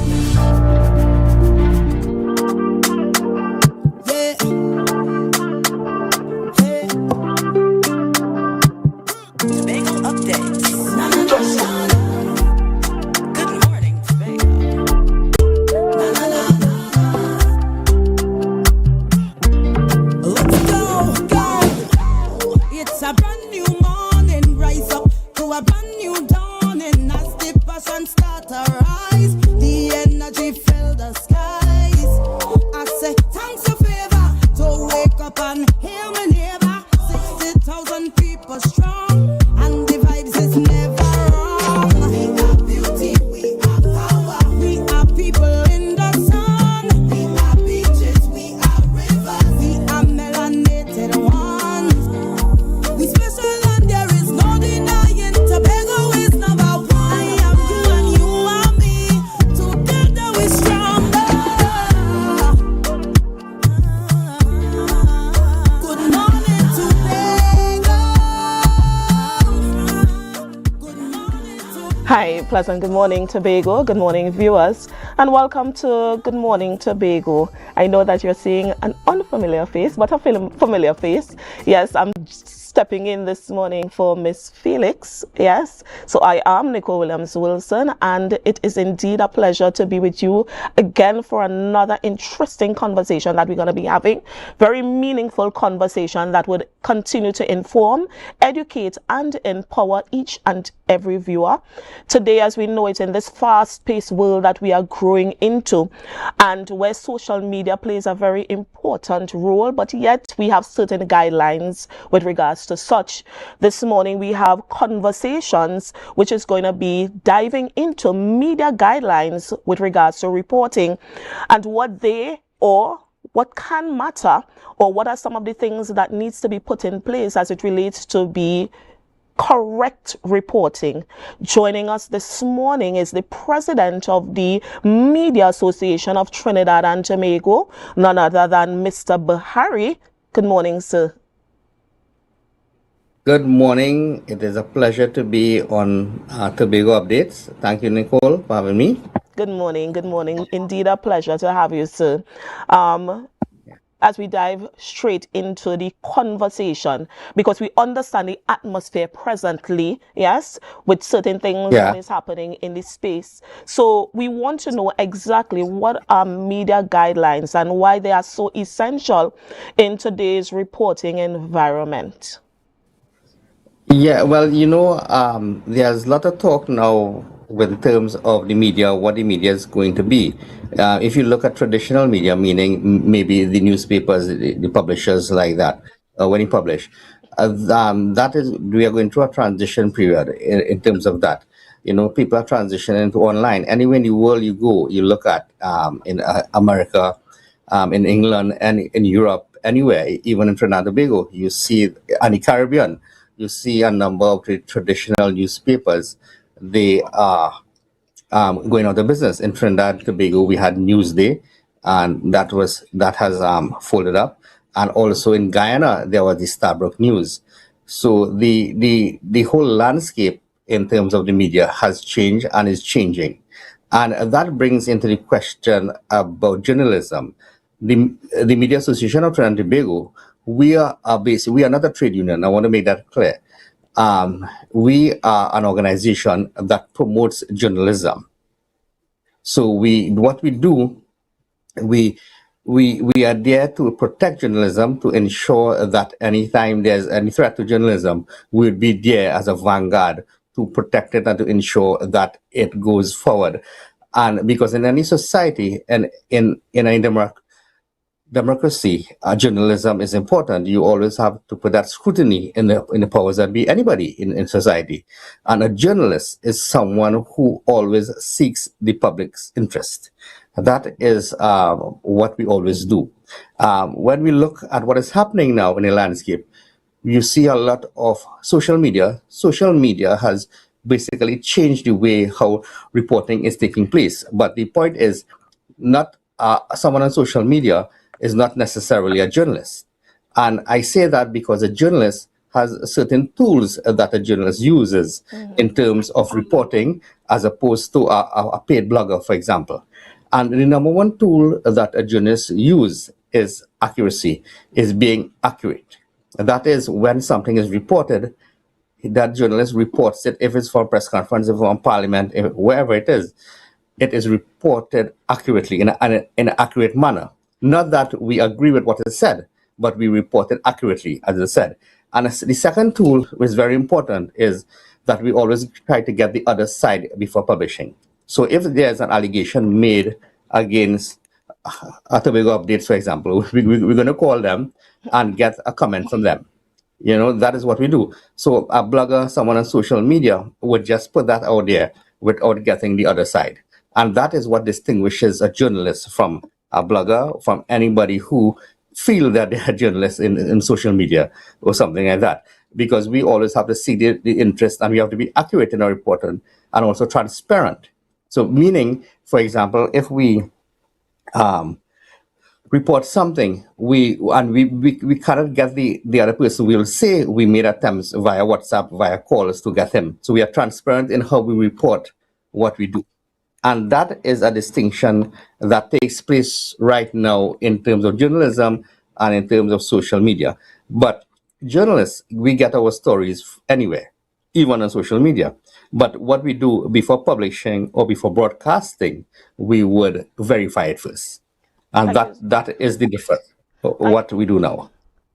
Hi, pleasant good morning Tobago, good morning viewers, and welcome to Good Morning Tobago. I know that you're seeing an unfamiliar face, but a familiar face. Yes, I'm stepping in this morning for Miss Felix. Yes, so I am Nicole Williams-Wilson, and it is indeed a pleasure to be with you again for another interesting conversation that we're going to be having. Very meaningful conversation that would continue to inform, educate, and empower each and every viewer. Today, as we know it, in this fast-paced world that we are growing into, and where social media plays a very important role, but yet we have certain guidelines with regards to such. This morning we have conversations which is going to be diving into media guidelines with regards to reporting and what they or what can matter, or what are some of the things that needs to be put in place as it relates to be correct reporting. Joining us this morning is the president of the Media Association of Trinidad and Tobago, none other than Mr. Buhari. Good morning, sir. Good morning. It is a pleasure to be on Tobago Updates. Thank you, Nicole, for having me. Good morning. Good morning. Indeed, a pleasure to have you, sir. As we dive straight into the conversation, because we understand the atmosphere presently, yes, with certain things that is happening in this space. So we want to know exactly what are media guidelines and why they are so essential in today's reporting environment. Yeah, well, you know, there's a lot of talk now with terms of the media, what the media is going to be. If you look at traditional media, meaning maybe the newspapers, the publishers like that, when you publish, that is, we are going through a transition period in terms of that. You know, people are transitioning into online. Anywhere in the world you go, you look at in America, in England, and in Europe, anywhere, even in Trinidad and Tobago, you see, and the Caribbean, you see a number of the traditional newspapers. They are going out of business. In Trinidad and Tobago, we had Newsday, and that has folded up. And also in Guyana, there was the Starbrook News. So the whole landscape in terms of the media has changed and is changing. And that brings into the question about journalism. The Media Association of Trinidad and Tobago, we are not a trade union. I want to make that clear. We are an organization that promotes journalism. So what we do, we are there to protect journalism, to ensure that anytime there's any threat to journalism, we'll be there as a vanguard to protect it and to ensure that it goes forward. And because in any society and in any democracy, journalism is important. You always have to put that scrutiny in the powers that be, anybody in society. And a journalist is someone who always seeks the public's interest. That is what we always do. When we look at what is happening now in the landscape, you see a lot of social media. Social media has basically changed the way how reporting is taking place. But the point is, not someone on social media is not necessarily a journalist. And I say that because a journalist has certain tools that a journalist uses in terms of reporting, as opposed to a paid blogger, for example. And the number one tool that a journalist uses is accuracy, is being accurate. That is, when something is reported, that journalist reports it. If it's for a press conference, if it's from Parliament, wherever it is reported accurately in an accurate manner. Not that we agree with what is said, but we report it accurately, as I said. And the second tool, which is very important, is that we always try to get the other side before publishing. So if there's an allegation made against Tobago Updates, for example, we're going to call them and get a comment from them. You know, that is what we do. So a blogger, someone on social media, would just put that out there without getting the other side. And that is what distinguishes a journalist from a blogger, from anybody who feel that they are journalists in social media or something like that. Because we always have to see the interest, and we have to be accurate in our reporting and also transparent. So meaning, for example, if we report something, we cannot get the other person. We will say we made attempts via WhatsApp, via calls to get him. So we are transparent in how we report what we do. And that is a distinction that takes place right now in terms of journalism and in terms of social media. But journalists, we get our stories anywhere, even on social media. But what we do before publishing or before broadcasting, we would verify it first. And that is the difference, what we do now.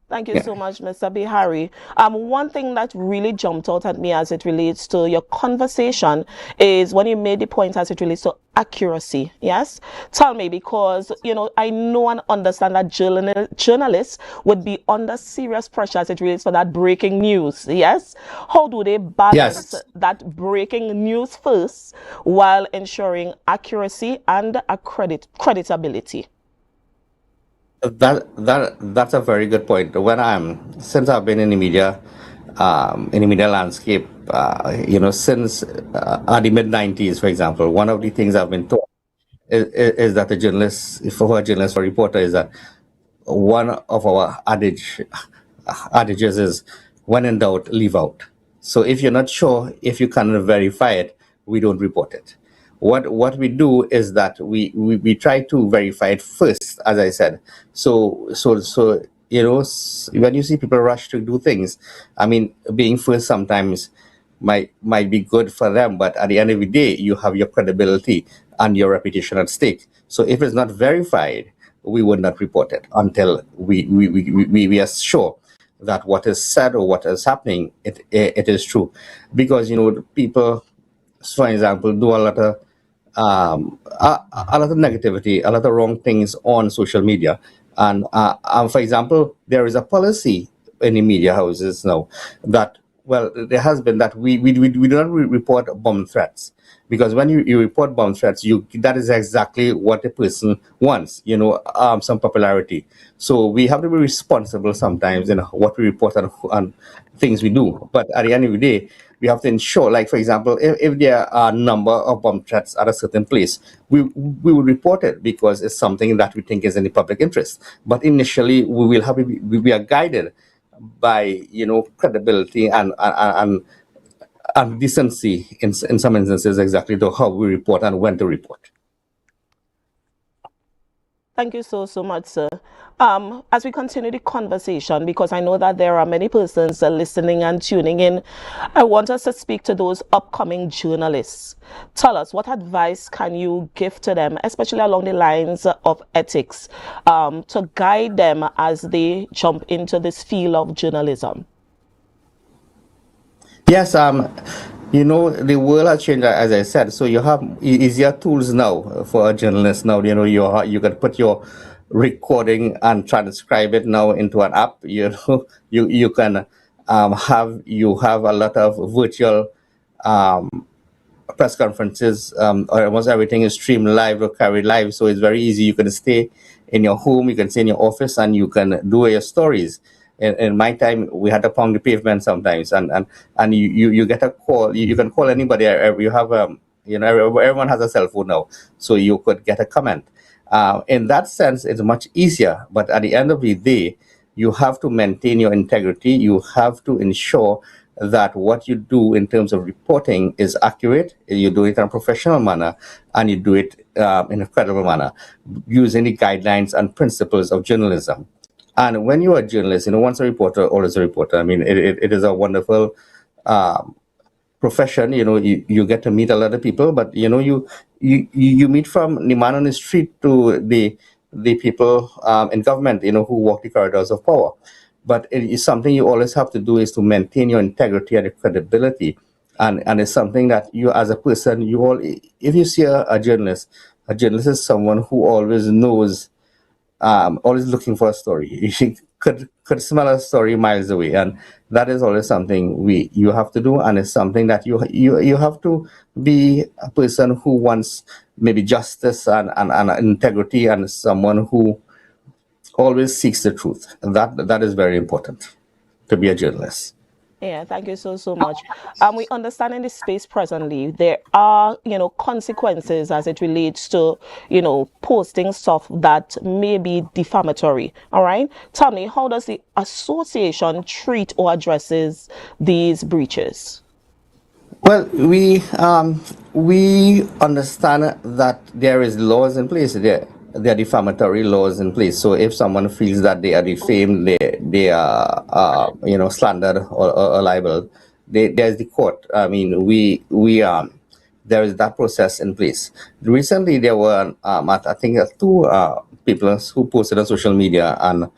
Thank you so much, Mr. Bihari. One thing that really jumped out at me as it relates to your conversation is when you made the point as it relates to accuracy. Yes? Tell me, because, you know, I know and understand that journalists would be under serious pressure as it relates to that breaking news. Yes? How do they balance that breaking news first while ensuring accuracy and creditability? That's a very good point. Since I've been in the media landscape, since the mid-90s, for example, one of the things I've been taught is that a journalist or reporter, is that one of our adages is, when in doubt, leave out. So if you're not sure, if you cannot verify it, we don't report it. What we do is that we try to verify it first, as I said. So you know, when you see people rush to do things, I mean, being first sometimes might be good for them, but at the end of the day, you have your credibility and your reputation at stake. So if it's not verified, we would not report it until we are sure that what is said or what is happening, it is true. Because, you know, people for example, do a lot of a lot of negativity, a lot of wrong things on social media. And for example, there is a policy in the media houses now that, well, there has been that we do not report bomb threats, because when you report bomb threats, that is exactly what the person wants, some popularity. So we have to be responsible sometimes in what we report on things we do. But at the end of the day, we have to ensure, like, for example, if there are a number of bomb threats at a certain place, we will report it because it's something that we think is in the public interest. But initially, we are guided by, credibility and decency in some instances, exactly to how we report and when to report. Thank you so much, sir. As we continue the conversation, because I know that there are many persons listening and tuning in, I want us to speak to those upcoming journalists. Tell us, what advice can you give to them, especially along the lines of ethics, to guide them as they jump into this field of journalism? Yes, the world has changed, as I said. So you have easier tools now for a journalist. Now, you can put your recording and transcribe it now into an app. You can have a lot of virtual press conferences. Almost everything is streamed live or carried live, so it's very easy. You can stay in your home, you can stay in your office, and you can do your stories. In my time, we had to pound the pavement sometimes, and you get a call. You can call anybody. You have everyone has a cell phone now, so you could get a comment. In that sense, it's much easier. But at the end of the day, you have to maintain your integrity. You have to ensure that what you do in terms of reporting is accurate. You do it in a professional manner, and you do it in a credible manner, using the guidelines and principles of journalism. And when you're a journalist, once a reporter, always a reporter. I mean, it is a wonderful profession. You get to meet a lot of people, but you meet from the man on the street to the people in government, who walk the corridors of power. But it is something you always have to do, is to maintain your integrity and your credibility. And it's something that you, as a person, if you see a journalist is someone who always knows. Always looking for a story. You could smell a story miles away, and that is always something you have to do, and it's something that you have to be a person who wants maybe justice and integrity, and someone who always seeks the truth. That is very important to be a journalist. Yeah, thank you so much. We understand in this space presently there are, consequences as it relates to, posting stuff that may be defamatory. All right. Tell me, how does the association treat or addresses these breaches? Well, we understand that there is laws in place. There are defamatory laws in place. So if someone feels that they are defamed, they are slandered or libeled, there's the court. I mean, there is that process in place. Recently, there were I think two people who posted on social media, and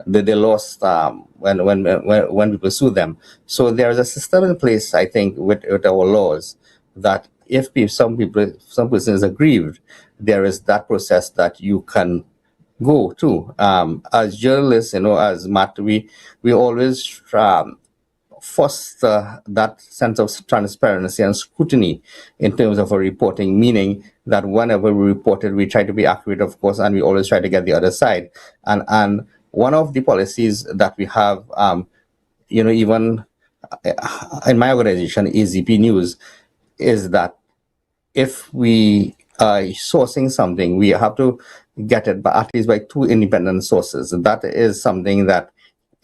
they lost when people sued them. So there is a system in place, I think, with our laws, that if some person is aggrieved, there is that process that you can go to. As journalists, as Matt, we always foster that sense of transparency and scrutiny in terms of our reporting, meaning that whenever we report it, we try to be accurate, of course, and we always try to get the other side. And one of the policies that we have, even in my organization, AZP News, is that if we are sourcing something, we have to get it at least by two independent sources. That is something that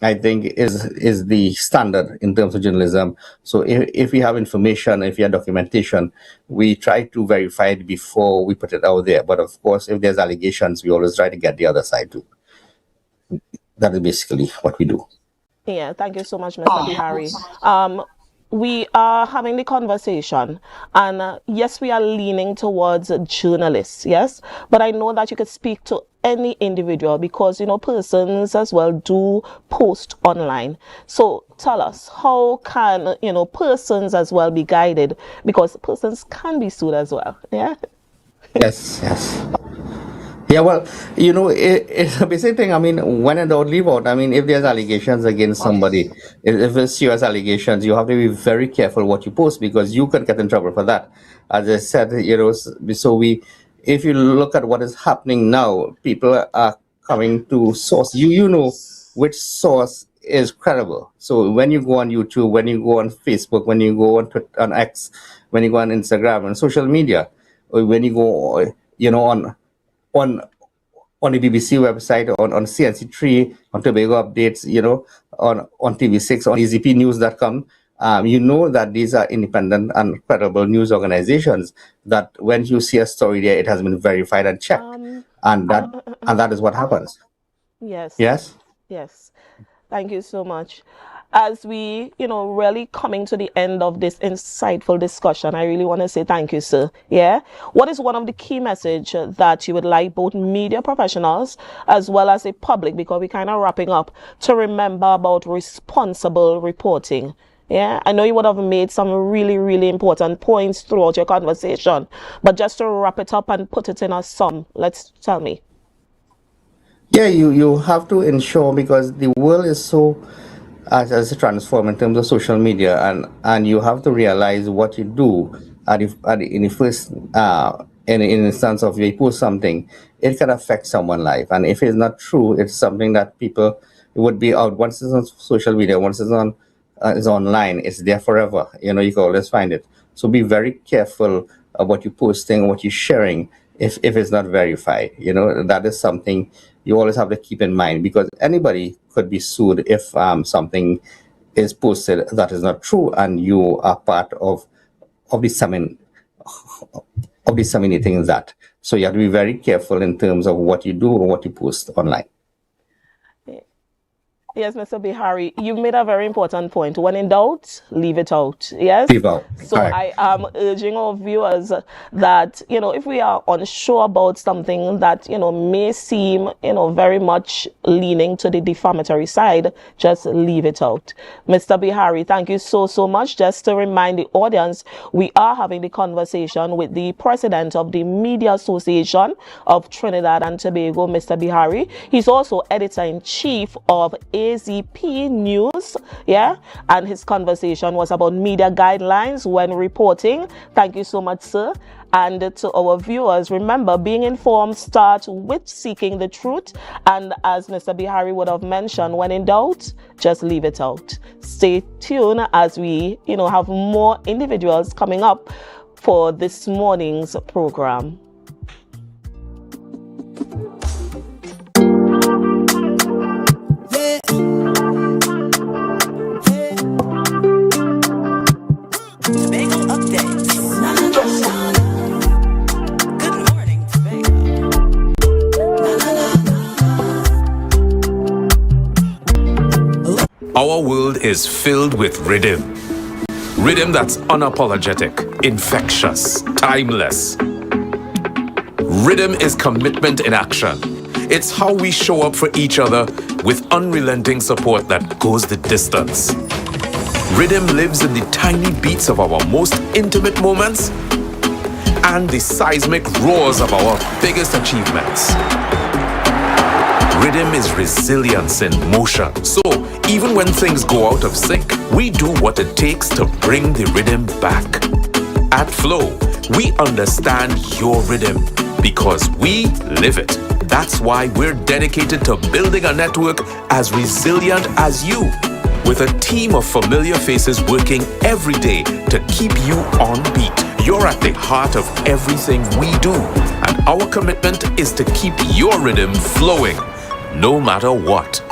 I think is the standard in terms of journalism. So if we have information, if we have documentation, we try to verify it before we put it out there. But of course, if there's allegations, we always try to get the other side too. That is basically what we do. Yeah, thank you so much, Mr. Bihari. we are having the conversation, and yes, we are leaning towards journalists, yes, but I know that you could speak to any individual because, you know, persons as well do post online. So tell us, how can, you know, persons as well be guided, because persons can be sued as well, yeah? Yes. Yeah, well, you know, it's a basic thing. I mean, when in doubt, leave out. I mean, if there's allegations against somebody, if it's serious allegations, you have to be very careful what you post because you can get in trouble for that. As I said, you know, so if you look at what is happening now, people are coming to source. You know which source is credible. So when you go on YouTube, when you go on Facebook, when you go on Twitter, on X, when you go on Instagram and social media, or when you go, you know, on the BBC website, on CNC3, on Tobago Updates, you know, on TV6, on EZPnews.com, you know that these are independent and credible news organizations, that when you see a story there, it has been verified and checked. And that is what happens. Yes. Yes? Yes. Thank you so much. As we, you know, really coming to the end of this insightful discussion, I really want to say thank you, sir. Yeah. What is one of the key message that you would like both media professionals as well as the public, because we're kind of wrapping up, to remember about responsible reporting? Yeah, I know you would have made some really, really important points throughout your conversation, but just to wrap it up and put it in a sum, tell me. Yeah, you have to ensure, because the world is so as a transform in terms of social media, and you have to realize what you do in the first in instance of you post something, it can affect someone's life, and if it's not true, it's something that people would be out. Once it's on social media, once it's on is online, it's there forever. You know, you can always find it. So be very careful of what you're posting, what you're sharing, if it's not verified. You know, that is something you always have to keep in mind, because anybody could be sued if something is posted that is not true and you are part of disseminating that. So you have to be very careful in terms of what you do or what you post online. Yes, Mr. Bihari, you made a very important point. When in doubt, leave it out. Yes? Leave out. So I am urging our viewers that, you know, if we are unsure about something that, you know, may seem, you know, very much leaning to the defamatory side, just leave it out. Mr. Bihari, thank you so much. Just to remind the audience, we are having the conversation with the president of the Media Association of Trinidad and Tobago, Mr. Bihari. He's also editor-in-chief of AZP News, yeah, and his conversation was about media guidelines when reporting. Thank you so much, sir. And to our viewers, remember, being informed starts with seeking the truth. And as Mr. Bihari would have mentioned, when in doubt, just leave it out. Stay tuned as we, you know, have more individuals coming up for this morning's program. Our world is filled with rhythm. Rhythm that's unapologetic, infectious, timeless. Rhythm is commitment in action. It's how we show up for each other with unrelenting support that goes the distance. Rhythm lives in the tiny beats of our most intimate moments and the seismic roars of our biggest achievements. Rhythm is resilience in motion. So, even when things go out of sync, we do what it takes to bring the rhythm back. At Flow, we understand your rhythm because we live it. That's why we're dedicated to building a network as resilient as you, with a team of familiar faces working every day to keep you on beat. You're at the heart of everything we do, and our commitment is to keep your rhythm flowing, no matter what.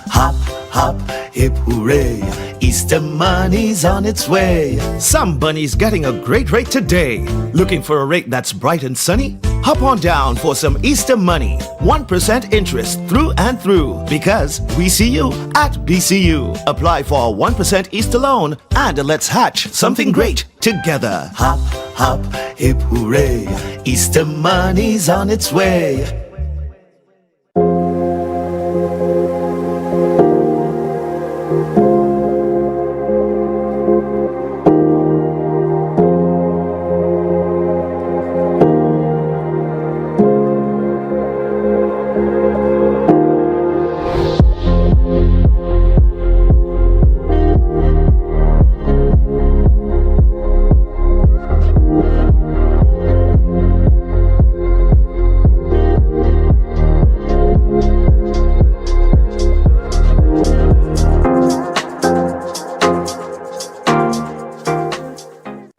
Hop, hop, hip hooray, Easter money's on its way. Some bunny's getting a great rate today. Looking for a rate that's bright and sunny? Hop on down for some Easter money. 1% interest through and through. Because we see you at BCU. Apply for a 1% Easter loan and let's hatch something great together. Hop, hop, hip hooray. Easter money's on its way.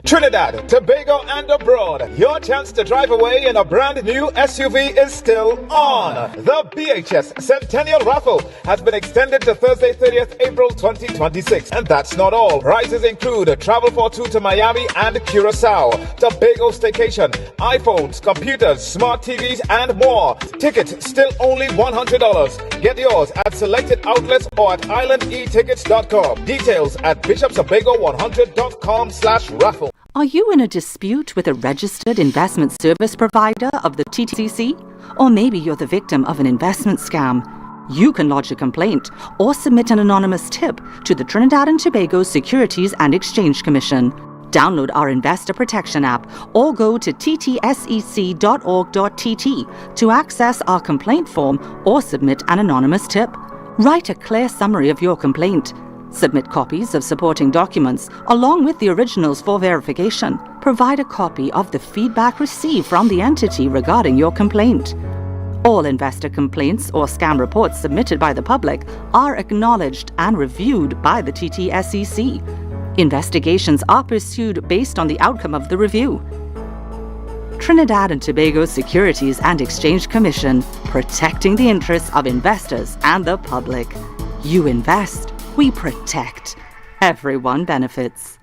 Trinidad, Tobago and abroad, your chance to drive away in a brand new SUV is still on. The BHS Centennial Raffle has been extended to Thursday 30th April 2026. And that's not all. Prizes include travel for two to Miami and Curacao, Tobago staycation, iPhones, computers, smart TVs and more. Tickets still only $100. Get yours at selected outlets or at islandetickets.com. Details at bishopstobago100.com/raffle. Are you in a dispute with a registered investment service provider of the TTC? Or maybe you're the victim of an investment scam? You can lodge a complaint or submit an anonymous tip to the Trinidad and Tobago Securities and Exchange Commission. Download our Investor Protection app or go to ttsec.org.tt to access our complaint form or submit an anonymous tip. Write a clear summary of your complaint. Submit copies of supporting documents along with the originals for verification. Provide a copy of the feedback received from the entity regarding your complaint. All investor complaints or scam reports submitted by the public are acknowledged and reviewed by the TTSEC. Investigations are pursued based on the outcome of the review. Trinidad and Tobago Securities and Exchange Commission, protecting the interests of investors and the public. You invest. We protect. Everyone benefits.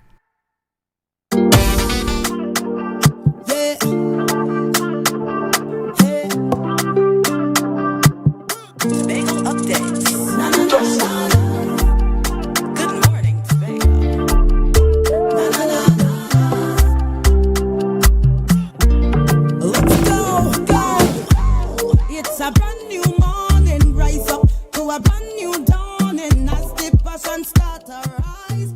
It's a brand new morning, rise up to a brand new dawning as the passion start to rise.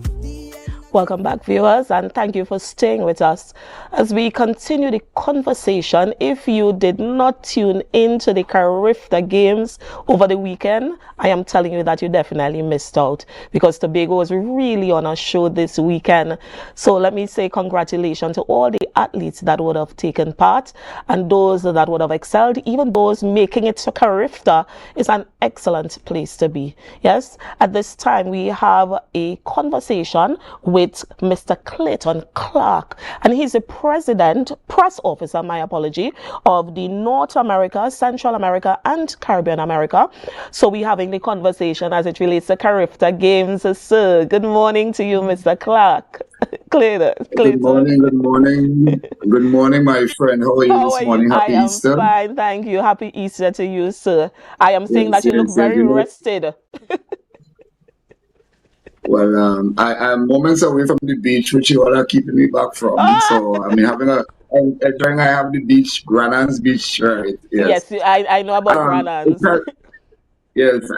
Welcome back, viewers, and thank you for staying with us as we continue the conversation. If you did not tune in to the Carifta Games over the weekend, I am telling you that you definitely missed out, because Tobago was really on a show this weekend. So let me say congratulations to all the athletes that would have taken part and those that would have excelled. Even those making it to Carifta is an excellent place to be. Yes, at this time we have a conversation with Mr. Clayton Clark, and he's the press officer, of the North America, Central America and Caribbean America. So we're having the conversation as it relates to Carifta Games. Sir, good morning to you, Mr. Clark. Clayton. Good morning, good morning, my friend. How are you this morning? Happy Easter. I am fine, thank you. Happy Easter to you, sir. I am saying that you look very rested. Well, I am moments away from the beach, which you all are keeping me back from. So I mean, during I have the beach, Granans Beach, right? Yes, I know about Granans. Yes,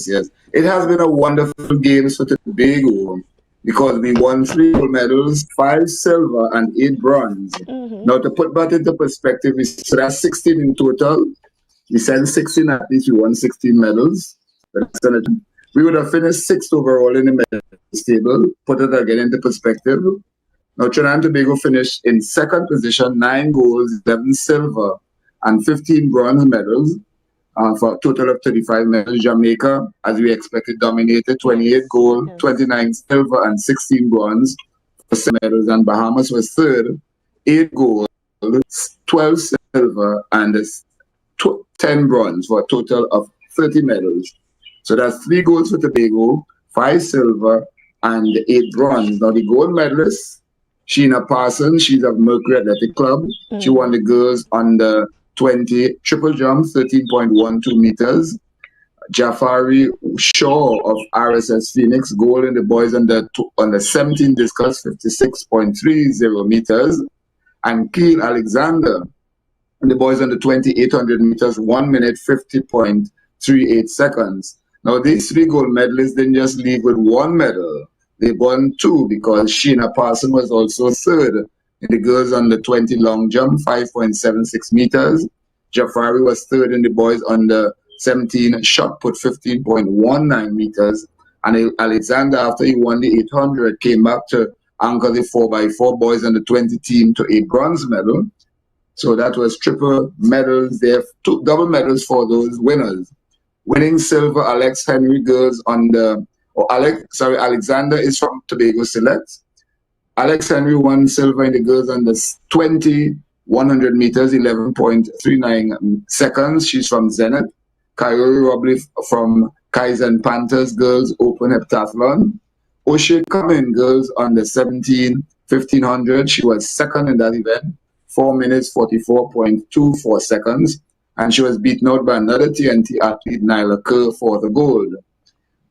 yes. It has been a wonderful games for Tobago because we won 3 gold medals, 5 silver, and 8 bronze. Now, to put that into perspective, so that's 16 in total. We sent 16 athletes, we won 16 medals. We would have finished 6th overall in the medals table. Put it again into perspective. Now, Trinidad and Tobago finished in 2nd position, 9 golds, 11 silver, and 15 bronze medals for a total of 35 medals. Jamaica, as we expected, dominated, 28 gold, 29 silver, and 16 bronze for 7 medals. And Bahamas was 3rd, 8 gold, 12 silver, and 10 bronze for a total of 30 medals. So that's 3 golds for Tobago, 5 silver, and 8 bronze. Now the gold medalists Sheena Parsons, she's of Mercury Athletic Club. She won the girls under 20 triple jump, 13.12 meters. Jafari Shaw of RSS Phoenix, gold in the boys under 17 discus, 56.30 meters. And Keel Alexander in the boys under 20 800 meters, 1 minute 50.38 seconds. Now these 3 gold medalists didn't just leave with 1 medal. They won 2 because Sheena Parson was also 3rd in the girls under 20 long jump, 5.76 meters. Jafari was 3rd in the boys under 17 shot put, 15.19 meters. And Alexander, after he won the 800, came back to anchor the 4x4 boys under 20 team to a bronze medal. So that was triple medals there, 2 double medals for those winners. Winning silver, Alex Henry girls on the, Alexander is from Tobago Select. Alex Henry won silver in the girls on the 20 100 meters, 11.39 seconds. She's from Zenith. Kyrie Robley from Kaizen Panthers girls open heptathlon. O'Shea Cumming girls on the 17 1500. She was 2nd in that event, 4 minutes 44.24 seconds. And she was beaten out by another TNT athlete, Nyla Kerr, for the gold.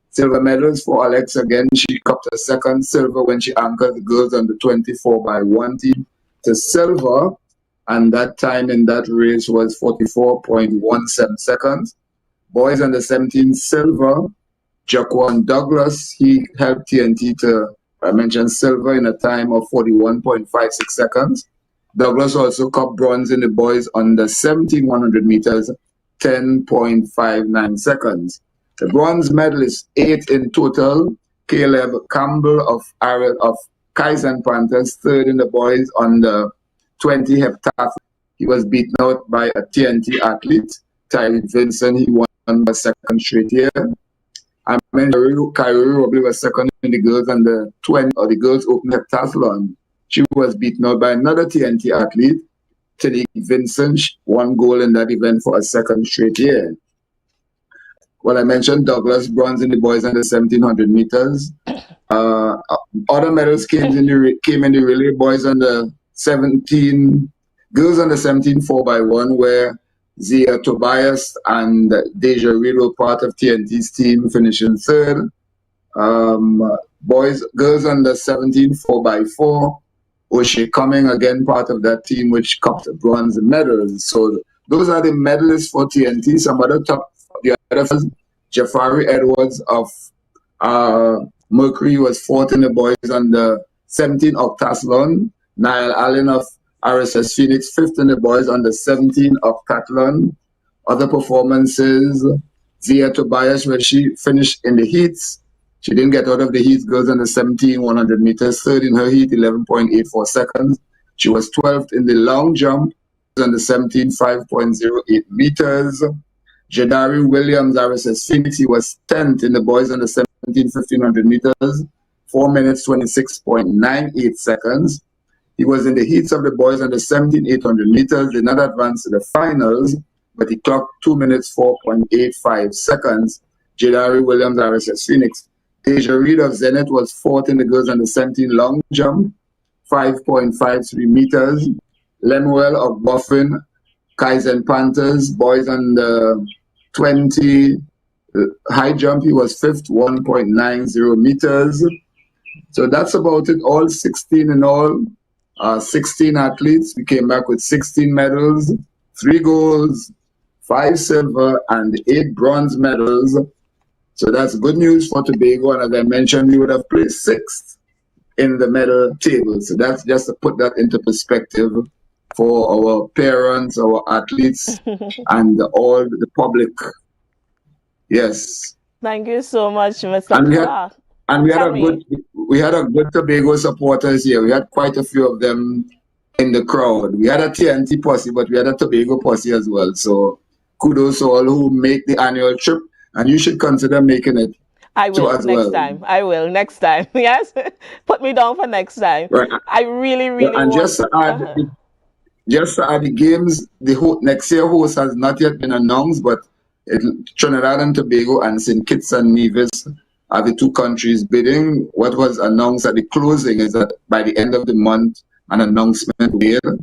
Silver medals for Alex again. She cupped her 2nd silver when she anchored the girls on the 24x1 team to silver. And that time in that race was 44.17 seconds. Boys under 17 silver. Jaquan Douglas, he helped TNT to, I mentioned silver in a time of 41.56 seconds. Douglas also cupped bronze in the boys under 17 100 meters, 10.59 seconds. The bronze medalists, 8 in total. Caleb Campbell of Kaizen Panthers, 3rd in the boys under 20 heptathlon. He was beaten out by a TNT athlete, Tyree Vincent. He won the 2nd straight year. I mentioned Kyrie Robley was 2nd in the girls under 20 or the girls open heptathlon. She was beaten out by another TNT athlete, Tanique Vincent, 1 goal in that event for a 2nd straight year. Well, I mentioned Douglas bronze in the boys under 1700 meters. Other medals came in the relay boys under 17, girls under 17 4x1, where Zia Tobias and Deja Reed were part of TNT's team, finishing 3rd. Girls under 17 4x4. O'Shea Cumming, again part of that team, which cupped bronze medals. So those are the medalists for TNT. Some other the other Jafari Edwards of Mercury was 4th in the boys under 17 octathlon. Niall Allen of RSS Phoenix, 5th in the boys under 17 octathlon. Other performances, Zia Tobias, where she finished in the heats. She didn't get out of the heats, girls under 17 100 meters, 3rd in her heat, 11.84 seconds. She was 12th in the long jump, under 17 5.08 meters. Jadari Williams, RSS Phoenix, he was 10th in the boys under 17 1500 meters, 4 minutes 26.98 seconds. He was in the heats of the boys under 17 800 meters, did not advance to the finals, but he clocked 2 minutes 4.85 seconds. Jadari Williams, RSS Phoenix. Deja Reed of Zenith was 4th in the girls under 17 long jump, 5.53 meters. Lemuel of Buffin, Kaizen Panthers, boys under 20 high jump, he was 5th, 1.90 meters. So that's about it, all 16 in all. 16 athletes. We came back with 16 medals, 3 golds, 5 silver, and 8 bronze medals. So that's good news for Tobago. And as I mentioned, we would have placed 6th in the medal table. So that's just to put that into perspective for our parents, our athletes, and all the public. Yes. Thank you so much, Mr. Clark. And we had a good Tobago supporters here. We had quite a few of them in the crowd. We had a TNT posse, but we had a Tobago posse as well. So kudos to all who make the annual trip, and you should consider making it. I will next time. I will next time. Yes, put me down for next time. Right. I really and just to add, the games, the next year host has not yet been announced, but Trinidad and Tobago and St. Kitts and Nevis the two countries bidding. What was announced at the closing is that by the end of the month, an announcement will.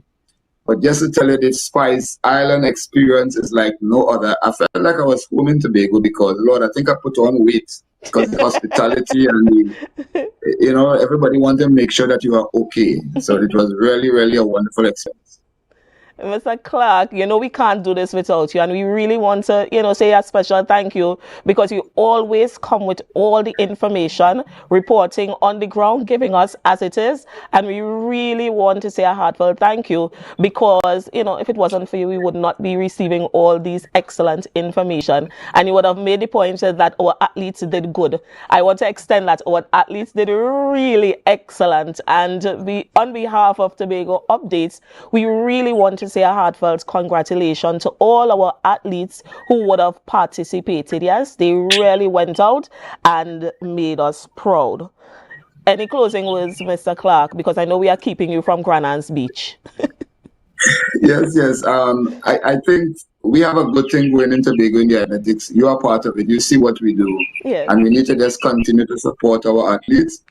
But just to tell you, the Spice Island experience is like no other. I felt like I was home in Tobago because, Lord, I think I put on weight because the hospitality and everybody wanted to make sure that you are okay. So it was really, really a wonderful experience. Mr. Clark, we can't do this without you, and we really want to, say a special thank you because you always come with all the information, reporting on the ground, giving us as it is, and we really want to say a heartfelt thank you because, if it wasn't for you, we would not be receiving all these excellent information, and you would have made the point that our athletes did good. I want to extend that our athletes did really excellent, and on behalf of Tobago Updates, we really want to say a heartfelt congratulations to all our athletes who would have participated. Yes, they really went out and made us proud. Any closing words, Mr. Clark? Because I know we are keeping you from Granans Beach. Yes. I think we have a good thing going in Tobago in the athletics. You are part of it. You see what we do. Yes. And we need to just continue to support our athletes.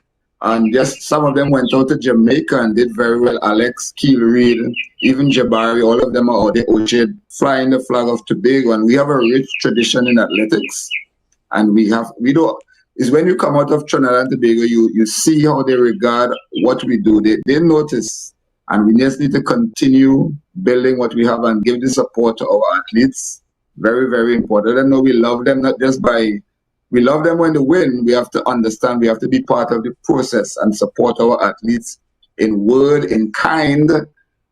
And just some of them went out to Jamaica and did very well. Alex, Keel Reed, even Jabari, all of them are out there, Oche, flying the flag of Tobago. And we have a rich tradition in athletics. And it's when you come out of Trinidad and Tobago, you see how they regard what we do. They notice. And we just need to continue building what we have and give the support to our athletes. Very, very important. I know we love them, not just we love them when they win. We have to understand, we have to be part of the process and support our athletes in word, in kind,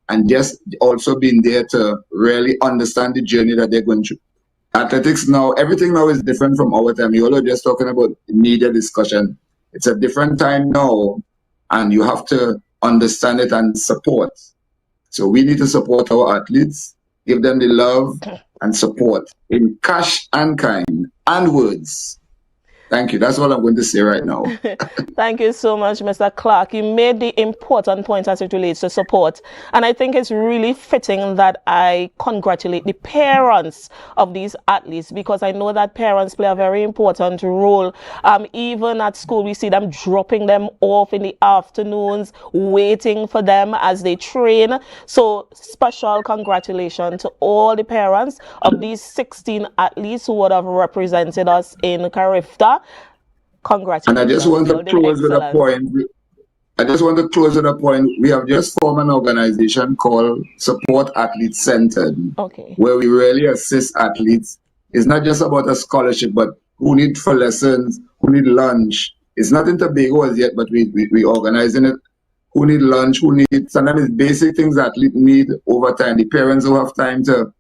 and just also being there to really understand the journey that they're going through. Athletics now, everything now is different from our time. You're all just talking about media discussion. It's a different time now, and you have to understand it and support. So we need to support our athletes, give them the love and support in cash and kind and words. Thank you. That's all I'm going to say right now. Thank you so much, Mr. Clark. You made the important point as it relates to support. And I think it's really fitting that I congratulate the parents of these athletes because I know that parents play a very important role. Even at school, we see them dropping them off in the afternoons, waiting for them as they train. So special congratulations to all the parents of these 16 athletes who would have represented us in Carifta. Congratulations. And I just want to close with a point. We have just formed an organization called Support Athletes Centered, where we really assist athletes. It's not just about a scholarship, but who need for lessons, who need lunch. It's not in Tobago as yet, but we organizing it. Who need lunch, sometimes it's basic things athletes need over time. The parents who have time to,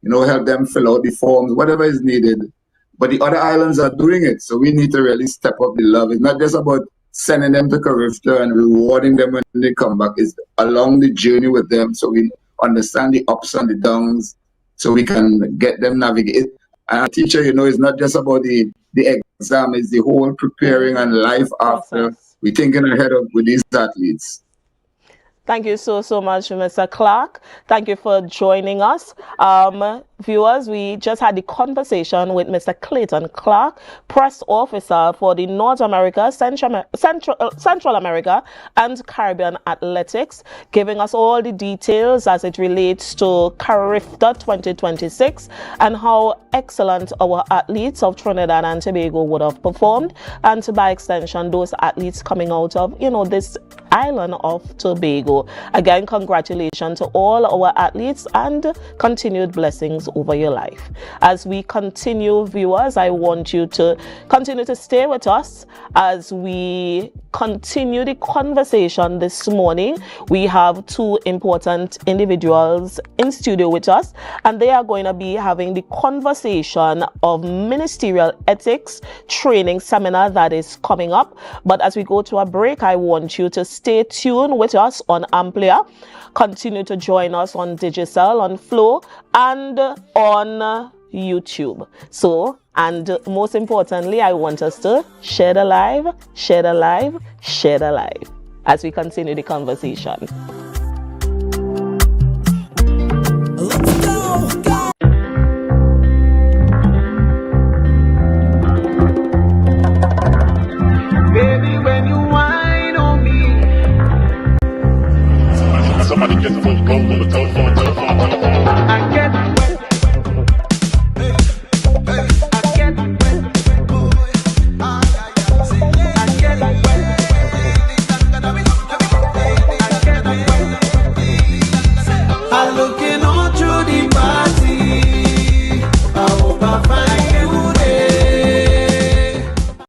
help them fill out the forms, whatever is needed. But the other islands are doing it, so we need to really step up the love. It's not just about sending them to Carifta and rewarding them when they come back. It's along the journey with them, so we understand the ups and the downs, so we can get them navigate. And a teacher, it's not just about the exam, it's the whole preparing and life after. We're thinking ahead with these athletes. Thank you so much, Mr. Clark. Thank you for joining us. Viewers, we just had the conversation with Mr. Clayton Clark, press officer for the North America, Central America and Caribbean Athletics, giving us all the details as it relates to Carifta 2026 and how excellent our athletes of Trinidad and Tobago would have performed, and by extension, those athletes coming out of, this island of Tobago. Again, congratulations to all our athletes and continued blessings over your life. As we continue, viewers, I want you to continue to stay with us as we continue the conversation this morning. We have two important individuals in studio with us, and they are going to be having the conversation of Ministerial Ethics Training Seminar that is coming up. But as we go to a break, I want you to stay tuned with us on AMPLIA. Continue to join us on Digicel, on Flow, and on YouTube. So, and most importantly, I want us to share the live as we continue the conversation.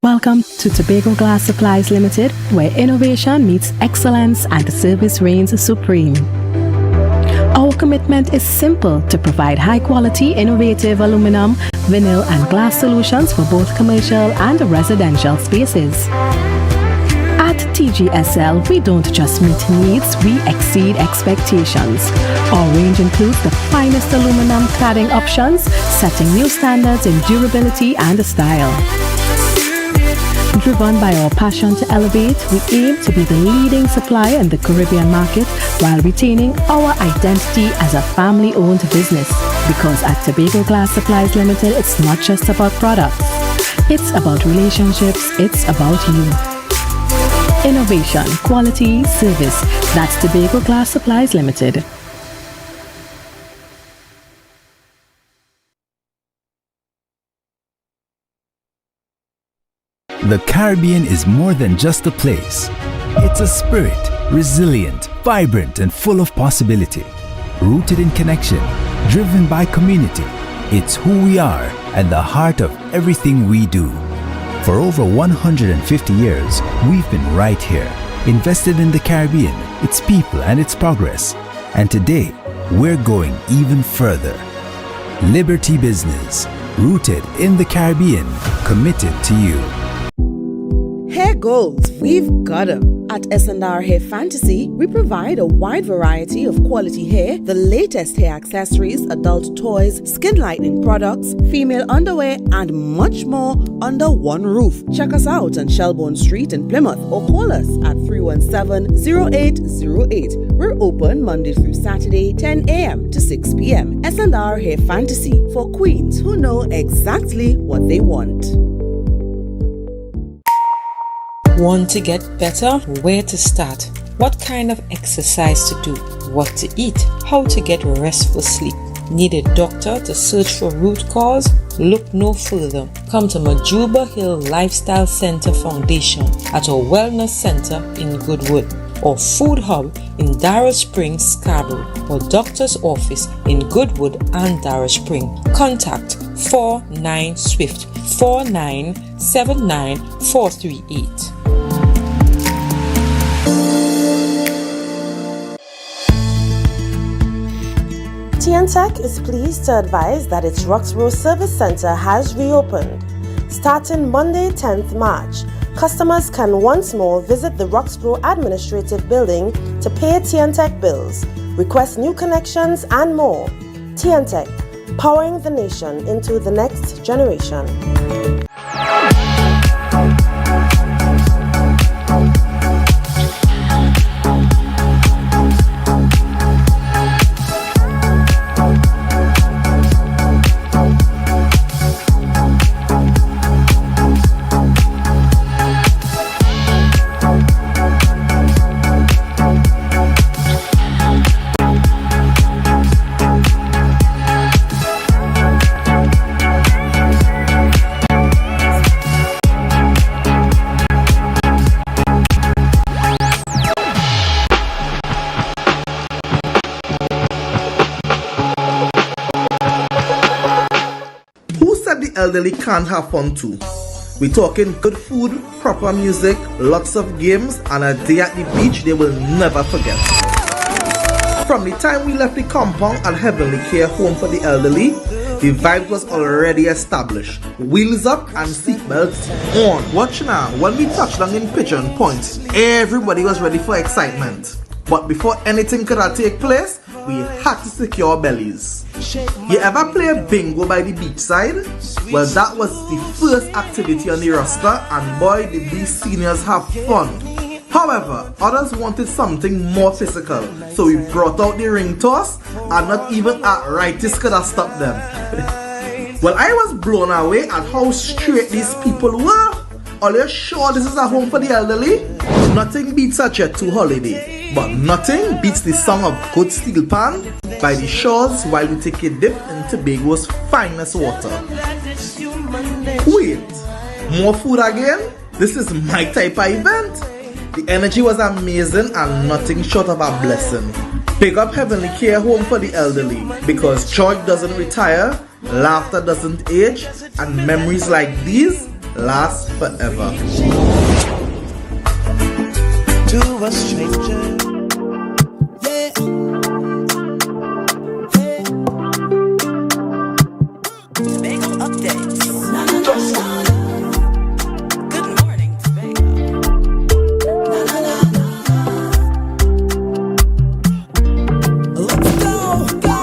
Welcome to Tobago Glass Supplies Limited, where innovation meets excellence and the service reigns supreme. Our commitment is simple: to provide high-quality, innovative aluminum, vinyl and glass solutions for both commercial and residential spaces. At TGSL, we don't just meet needs, we exceed expectations. Our range includes the finest aluminum cladding options, setting new standards in durability and style. Driven by our passion to elevate, we aim to be the leading supplier in the Caribbean market while retaining our identity as a family-owned business. Because at Tobago Glass Supplies Limited, it's not just about products. It's about relationships, it's about you. Innovation, quality, service. That's Tobago Glass Supplies Limited. The Caribbean is more than just a place. It's a spirit, resilient, vibrant, and full of possibility. Rooted in connection, driven by community. It's who we are at the heart of everything we do. For over 150 years, we've been right here, invested in the Caribbean, its people, and its progress. And today, we're going even further. Liberty Business, rooted in the Caribbean, committed to you. Hair goals, we've got them. At S&R Hair Fantasy, we provide a wide variety of quality hair, the latest hair accessories, adult toys, skin lightening products, female underwear, and much more under one roof. Check us out on Shelbourne Street in Plymouth or call us at 317-0808. We're open Monday through Saturday, 10 a.m. to 6 p.m. S&R Hair Fantasy, for queens who know exactly what they want. Want to get better? Where to start? What kind of exercise to do? What to eat? How to get restful sleep? Need a doctor to search for root cause? Look no further. Come to Majuba Hill Lifestyle Center Foundation at our Wellness Center in Goodwood, or Food Hub in Darrow Springs, Scarborough, or Doctor's Office in Goodwood and Darrow Springs. Contact 49SWIFT 4979438. TNTech is pleased to advise that its Roxborough Service Center has reopened. Starting Monday, 10th March, customers can once more visit the Roxborough Administrative Building to pay TNTech bills, request new connections, and more. TNTech, powering the nation into the next generation. Elderly can't have fun too. We're talking good food, proper music, lots of games, and a day at the beach they will never forget. From the time we left the compound at Heavenly Care Home for the Elderly, the vibe was already established. Wheels up and seatbelts on. Watch now, when we touched down in Pigeon Point, everybody was ready for excitement. But before anything could take place, we had to secure bellies. You ever play bingo by the beachside? Well, that was the first activity on the roster, and boy did these seniors have fun. However, others wanted something more physical, so we brought out the ring toss, and not even arthritis could have stopped them. Well, I was blown away at how straight these people were. Are you sure this is a home for the elderly? Nothing beats a Jet 2 holiday. But nothing beats the song of Good Steel Pan by the shores while we take a dip in Tobago's finest water. Wait, more food again? This is my type of event. The energy was amazing and nothing short of a blessing. Pick up Heavenly Care Home for the elderly, because joy doesn't retire, laughter doesn't age, and memories like these last forever. To a stranger. Tobago updates. Good morning, Tobago. Let's go.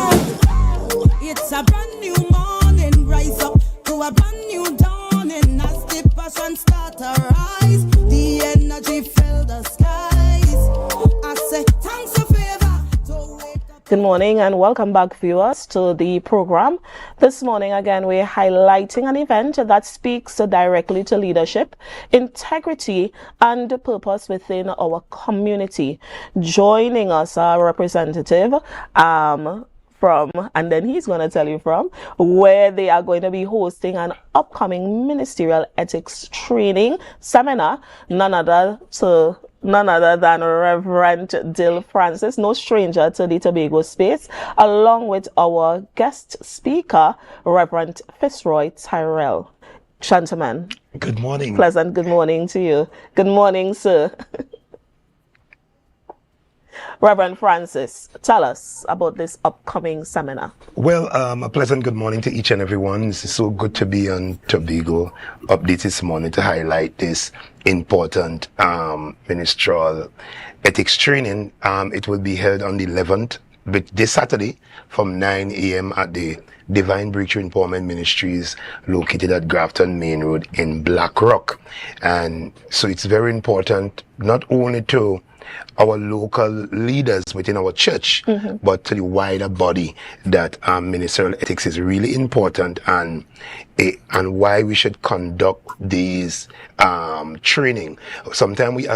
It's a brand new morning. Rise up to a brand new dawning. As the passion start to rise, the energy fill the skies. I say thanks for favor. Good morning and welcome back, viewers, to the program. This morning, again, we're highlighting an event that speaks directly to leadership, integrity, and purpose within our community. Joining us, our representative from, and then he's going to tell you from, where they are going to be hosting an upcoming ministerial ethics training seminar, none other than Reverend Dill Francis, no stranger to the Tobago space, along with our guest speaker, Reverend Fitzroy Tyrell. Gentlemen. Good morning. Pleasant good morning to you. Good morning, sir. Reverend Francis, tell us about this upcoming seminar. Well, a pleasant good morning to each and everyone. It's so good to be on Tobago Update this morning to highlight this important ministerial ethics training. It will be held on the 11th, this Saturday from 9 a.m. at the Divine Breakthrough Empowerment Ministries located at Grafton Main Road in Black Rock. And so it's very important not only to our local leaders within our church, but to the wider body, that ministerial ethics is really important, and why we should conduct these training. Sometimes we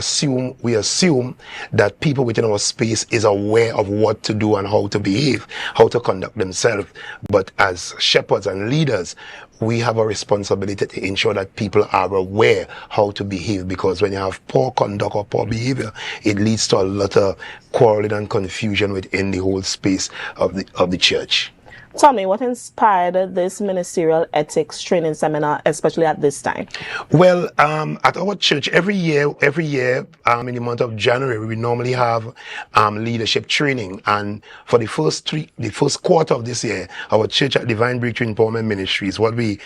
assume that people within our space is aware of what to do and how to behave, how to conduct themselves. But as shepherds and leaders, we have a responsibility to ensure that people are aware how to behave, because when you have poor conduct or poor behavior, it leads to a lot of quarreling and confusion within the whole space of the church. Tell me, what inspired this ministerial ethics training seminar, especially at this time? Well, at our church, every year, in the month of January, we normally have leadership training. And for the first quarter of this year, our church at Divine Breakthrough Empowerment Ministries, what we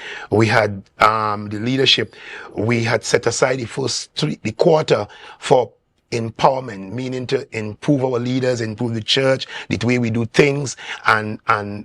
had the leadership, we had set aside the quarter for empowerment, meaning to improve our leaders, improve the church, the way we do things, and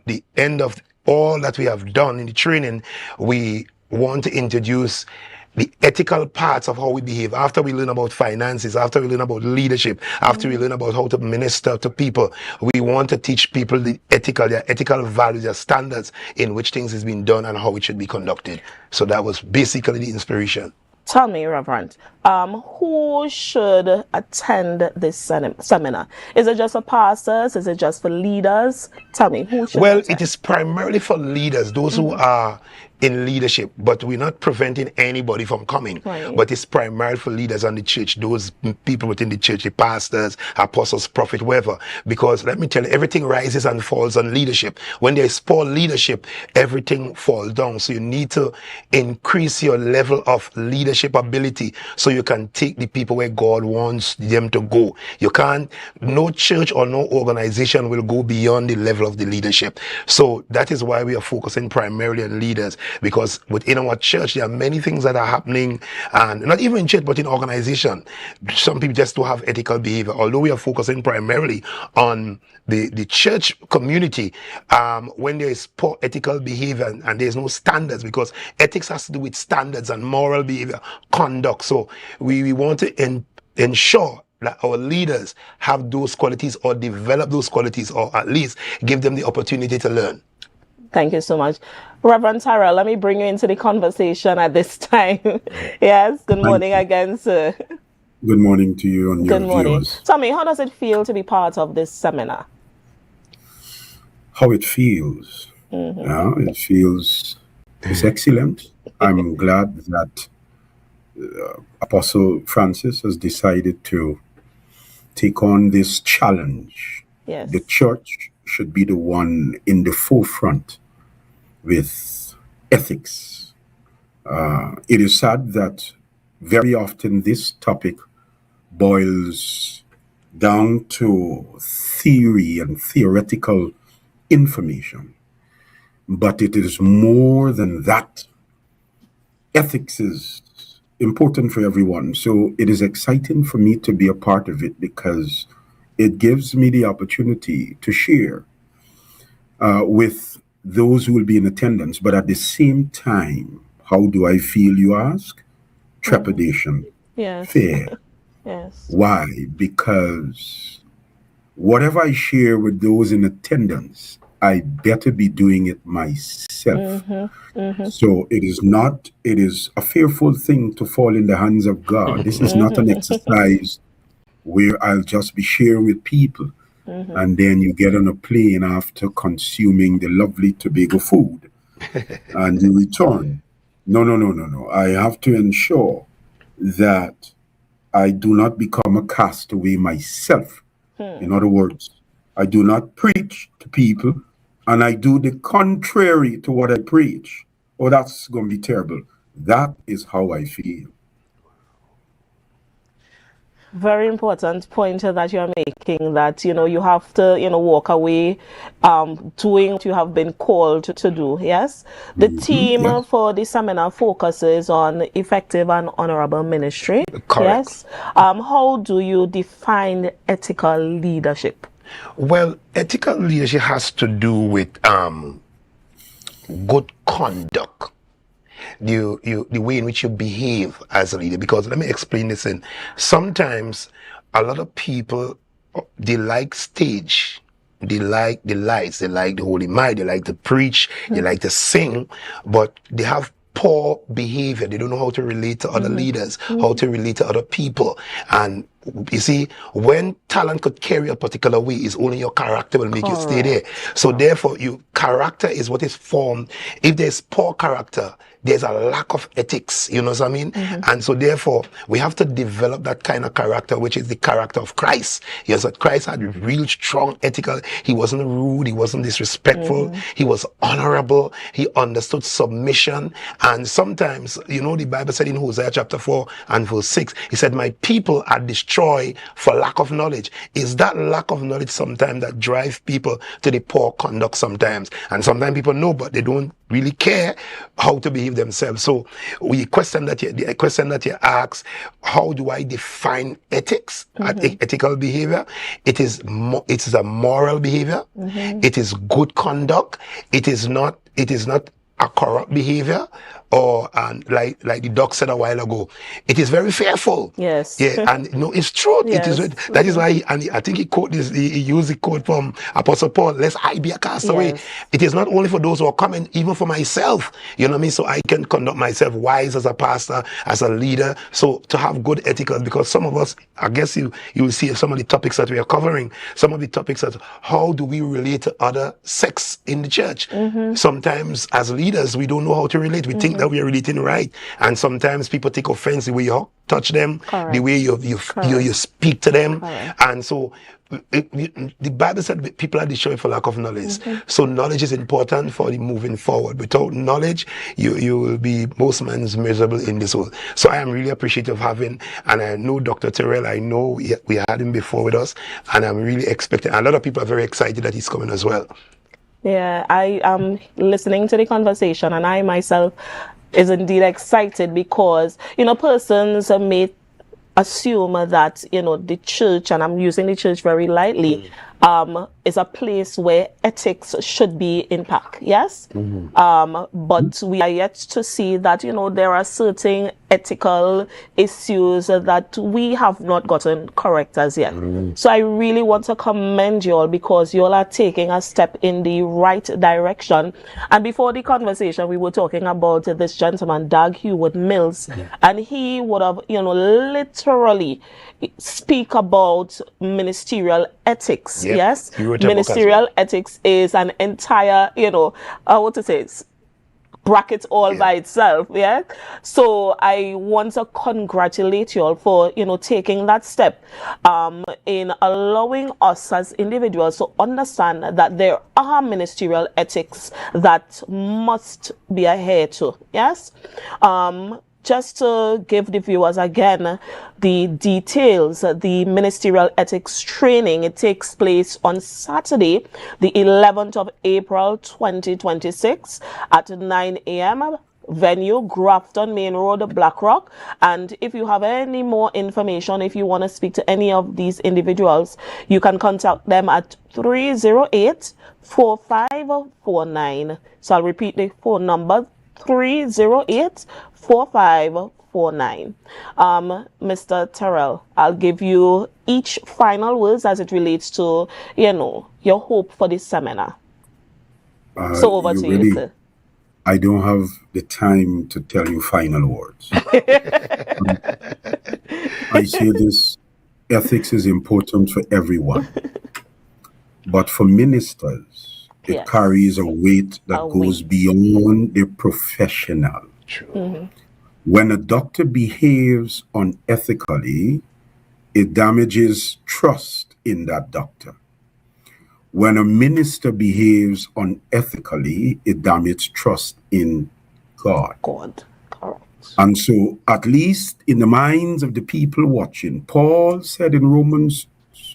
the end of all that we have done in the training, we want to introduce the ethical parts of how we behave. After we learn about finances, after we learn about leadership, after we learn about how to minister to people, we want to teach people their ethical values, their standards in which things is being done and how it should be conducted. So that was basically the inspiration. Tell me, Reverend, who should attend this seminar? Is it just for pastors? Is it just for leaders? Tell me, who should attend? It is primarily for leaders, those who are in leadership, but we're not preventing anybody from coming. Right. But it's primarily for leaders on the church, those people within the church, the pastors, apostles, prophets, whoever. Because let me tell you, everything rises and falls on leadership. When there is poor leadership, everything falls down. So you need to increase your level of leadership ability so you can take the people where God wants them to go. You can't, no church or no organization will go beyond the level of the leadership. So that is why we are focusing primarily on leaders. Because within our church, there are many things that are happening, and not even in church, but in organization. Some people just don't have ethical behavior. Although we are focusing primarily on the church community, when there is poor ethical behavior and there's no standards, because ethics has to do with standards and moral behavior, conduct. So we want to ensure that our leaders have those qualities or develop those qualities, or at least give them the opportunity to learn. Thank you so much. Reverend Tyrell, let me bring you into the conversation at this time. Yes, good morning again, sir. Good morning to you and your Good morning. viewers. Tommy, how does it feel to be part of this seminar? How it feels? It feels it's excellent. I'm glad that Apostle Francis has decided to take on this challenge. Yes. The church should be the one in the forefront with ethics. It is sad that very often this topic boils down to theory and theoretical information. But it is more than that. Ethics is important for everyone. So it is exciting for me to be a part of it because it gives me the opportunity to share with those who will be in attendance. But at the same time, how do I feel, you ask? Trepidation. Yes. Fear. Yes. Why? Because whatever I share with those in attendance, I better be doing it myself. So it is a fearful thing to fall in the hands of God. This is not an exercise where I'll just be sharing with people and then you get on a plane after consuming the lovely Tobago food and you return. No. I have to ensure that I do not become a castaway myself. In other words, I do not preach to people and I do the contrary to what I preach. Oh, that's going to be terrible. That is how I feel. Very important point that you're making, that you have to walk away doing what you have been called to do. Yes, the theme for the seminar focuses on effective and honorable ministry. Correct. Yes. How do you define ethical leadership? Well, ethical leadership has to do with good conduct. The way in which you behave as a leader. Because let me explain this in. Sometimes a lot of people, they like stage. They like the lights. They like the holy mic. They like to preach. They like to sing. But they have poor behavior. They don't know how to relate to other leaders, how to relate to other people. And you see, when talent could carry a particular way, it's only your character will make you stay there. So therefore, your character is what is formed. If there's poor character, there's a lack of ethics, you know what I mean? And so therefore, we have to develop that kind of character, which is the character of Christ. Yes, that Christ had real strong ethical. He wasn't rude. He wasn't disrespectful. He was honorable. He understood submission. And sometimes, the Bible said in Hosea chapter 4 and verse 6, he said, my people are destroyed for lack of knowledge. Is that lack of knowledge sometimes that drives people to the poor conduct sometimes? And sometimes people know, but they don't really care how to behave themselves. So the question that you ask, how do I define ethics, ethical behavior? It is a moral behavior. It is good conduct. It is not a corrupt behavior, or like the doc said a while ago, it is very fearful. Yes. Yeah, and it's true. Yes. It is. That is why, I think he used the quote from Apostle Paul, lest I be a castaway. Yes. It is not only for those who are coming, even for myself. You know what I mean? So I can conduct myself wise as a pastor, as a leader. So to have good ethical, because some of us, I guess you will see some of the topics that we are covering. Some of the topics that how do we relate to other sects in the church? Sometimes as leaders, we don't know how to relate. We think that we are relating right, and sometimes people take offense the way you touch them, the way you speak to them. And so the Bible said people are destroyed for lack of knowledge. So knowledge is important for the moving forward. Without knowledge, you will be most men's miserable in this world. So I am really appreciative of having, and I know Dr. Terrell, I know we had him before with us, and I'm really expecting, a lot of people are very excited that he's coming as well. Yeah, I am listening to the conversation, and I myself is indeed excited because, persons may assume that, the church, and I'm using the church very lightly, is a place where ethics should be intact, yes? But we are yet to see that, you know, there are certain ethical issues that we have not gotten correct as yet. So I really want to commend you all, because you all are taking a step in the right direction. And before the conversation, we were talking about this gentleman, Doug Hewitt Mills, and he would have, you know, literally speak about ministerial ethics. Yep. Yes, You wrote a book as ministerial well. ethics is an entire, you know, what to say, bracket all by itself. Yeah, so I want to congratulate you all for, you know, taking that step in allowing us as individuals to understand that there are ministerial ethics that must be adhered to. Yes. Just to give the viewers again the details, the ministerial ethics training, it takes place on Saturday, the 11th of April 2026 at 9 a.m. Venue, Grafton Main Road, Blackrock. And if you have any more information, if you want to speak to any of these individuals, you can contact them at 308-4549. So I'll repeat the phone number, 308-4549. Mr. Terrell, I'll give you each final words as it relates to, you know, your hope for this seminar. So over to you, sir. I don't have the time to tell you final words. I say this, ethics is important for everyone. But for ministers, it carries a weight that goes beyond the professional. When a doctor behaves unethically, it damages trust in that doctor. When a minister behaves unethically, it damages trust in God. Correct. And so, at least in the minds of the people watching, Paul said in Romans,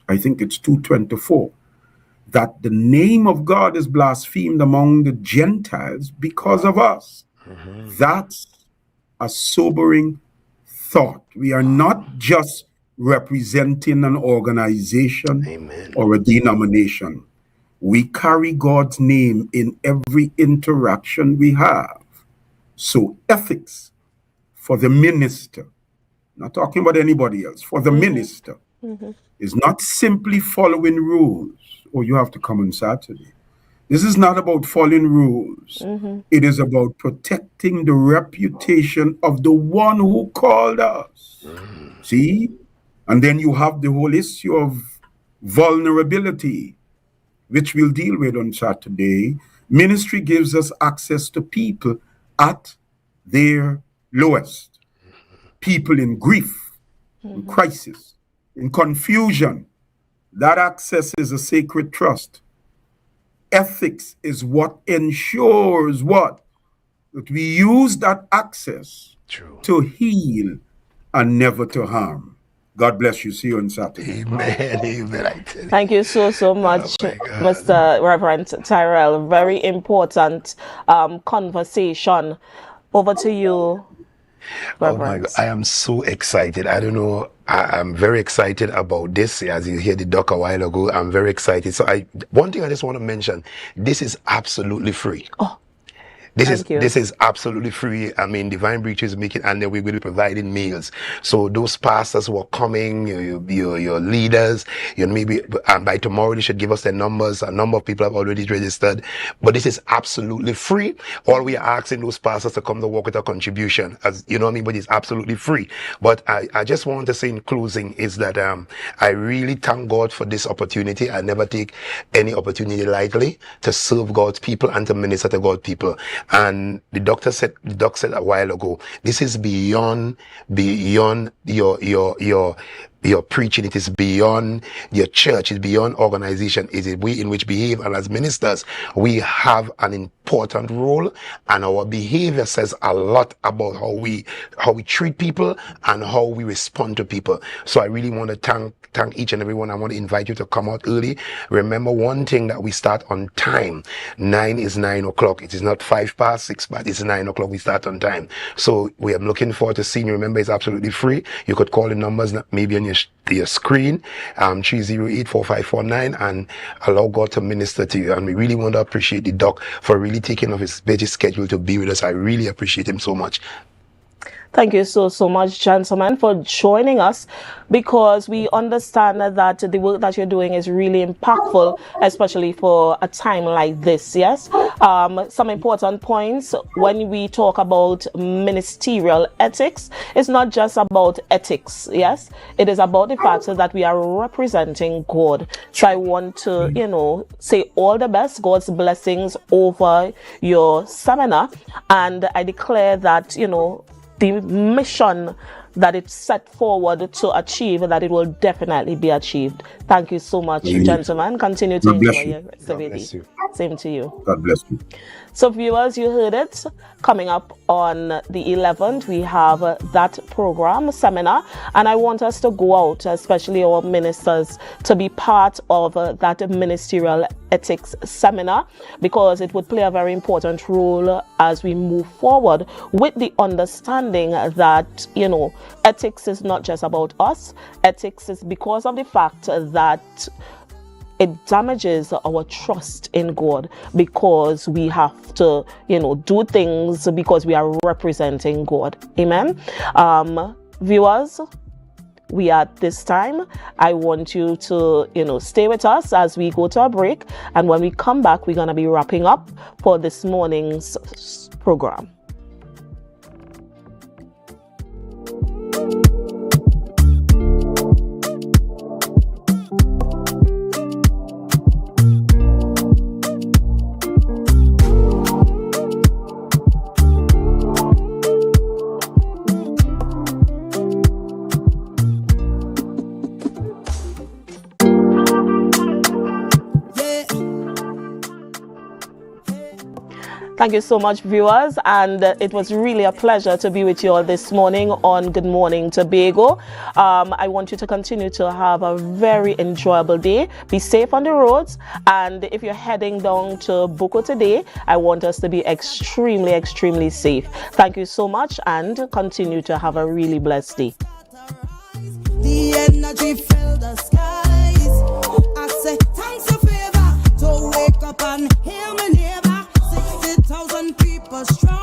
I think it's 2:24, that the name of God is blasphemed among the Gentiles because of us. That's a sobering thought. We are not just representing an organization or a denomination. We carry God's name in every interaction we have. So ethics for the minister, not talking about anybody else, for the minister, is not simply following rules. Oh, you have to come on Saturday. This is not about following rules. It is about protecting the reputation of the one who called us. See? And then you have the whole issue of vulnerability, which we'll deal with on Saturday. Ministry gives us access to people at their lowest. People in grief, in crisis, in confusion. That access is a sacred trust. Ethics is what ensures what? That we use that access to heal and never to harm. God bless you. See you on Saturday. Amen. Amen. Thank you so much, Mr. Reverend Tyrell. Very important conversation. Over to you, Oh my God, I am so excited. I don't know. I'm very excited about this. As you hear the doc a while ago, I'm very excited. So one thing I just want to mention, this is absolutely free. This is absolutely free. I mean, Divine Breach is making, and then we will be providing meals. So those pastors who are coming, your leaders, maybe, and by tomorrow they should give us their numbers. A number of people have already registered, but this is absolutely free. All we are asking those pastors to come to work with a contribution, as you know what I mean. But it's absolutely free. But I just want to say in closing is that I really thank God for this opportunity. I never take any opportunity lightly to serve God's people and to minister to God's people. And the doc said a while ago, this is beyond your preaching. It is beyond your church. It's beyond organization. It is we in which behave. And as ministers, we have an important important role, and our behavior says a lot about how we treat people and how we respond to people. So I really want to thank each and everyone. I want to invite you to come out early. Remember one thing, that we start on time. 9 is 9 o'clock. It is not 5 past, 6 past. It's 9 o'clock. We start on time. So we are looking forward to seeing you. Remember, it's absolutely free. You could call the numbers maybe on your screen, 308-4549, and allow God to minister to you. And we really want to appreciate the doc for really taking off his busy schedule to be with us. I really appreciate him so much. Thank you so much, gentlemen, for joining us, because we understand that the work that you're doing is really impactful, especially for a time like this. Yes. Some important points when we talk about ministerial ethics. It's not just about ethics. Yes. It is about the fact that we are representing God. So I want to, say all the best, God's blessings over your seminar. And I declare that, the mission that it's set forward to achieve, that it will definitely be achieved. Thank you so much, gentlemen. Continue to enjoy your rest of your day. Same to you. God bless you. So viewers, you heard it. Coming up on the 11th, we have that program, seminar, and I want us to go out, especially our ministers, to be part of that ministerial ethics seminar, because it would play a very important role as we move forward, with the understanding that, ethics is not just about us. Ethics is because of the fact that it damages our trust in God, because we have to, do things because we are representing God. Amen. Viewers, we are at this time. I want you to, stay with us as we go to a break. And when we come back, we're going to be wrapping up for this morning's program. Thank you so much, viewers, and it was really a pleasure to be with you all this morning on Good Morning Tobago. I want you to continue to have a very enjoyable day. Be safe on the roads, and if you're heading down to Boko today, I want us to be extremely, extremely safe. Thank you so much, and continue to have a really blessed day. The energy filled the skies. I say thanks a favor to wake up and hear me neighbor. 60,000 people strong.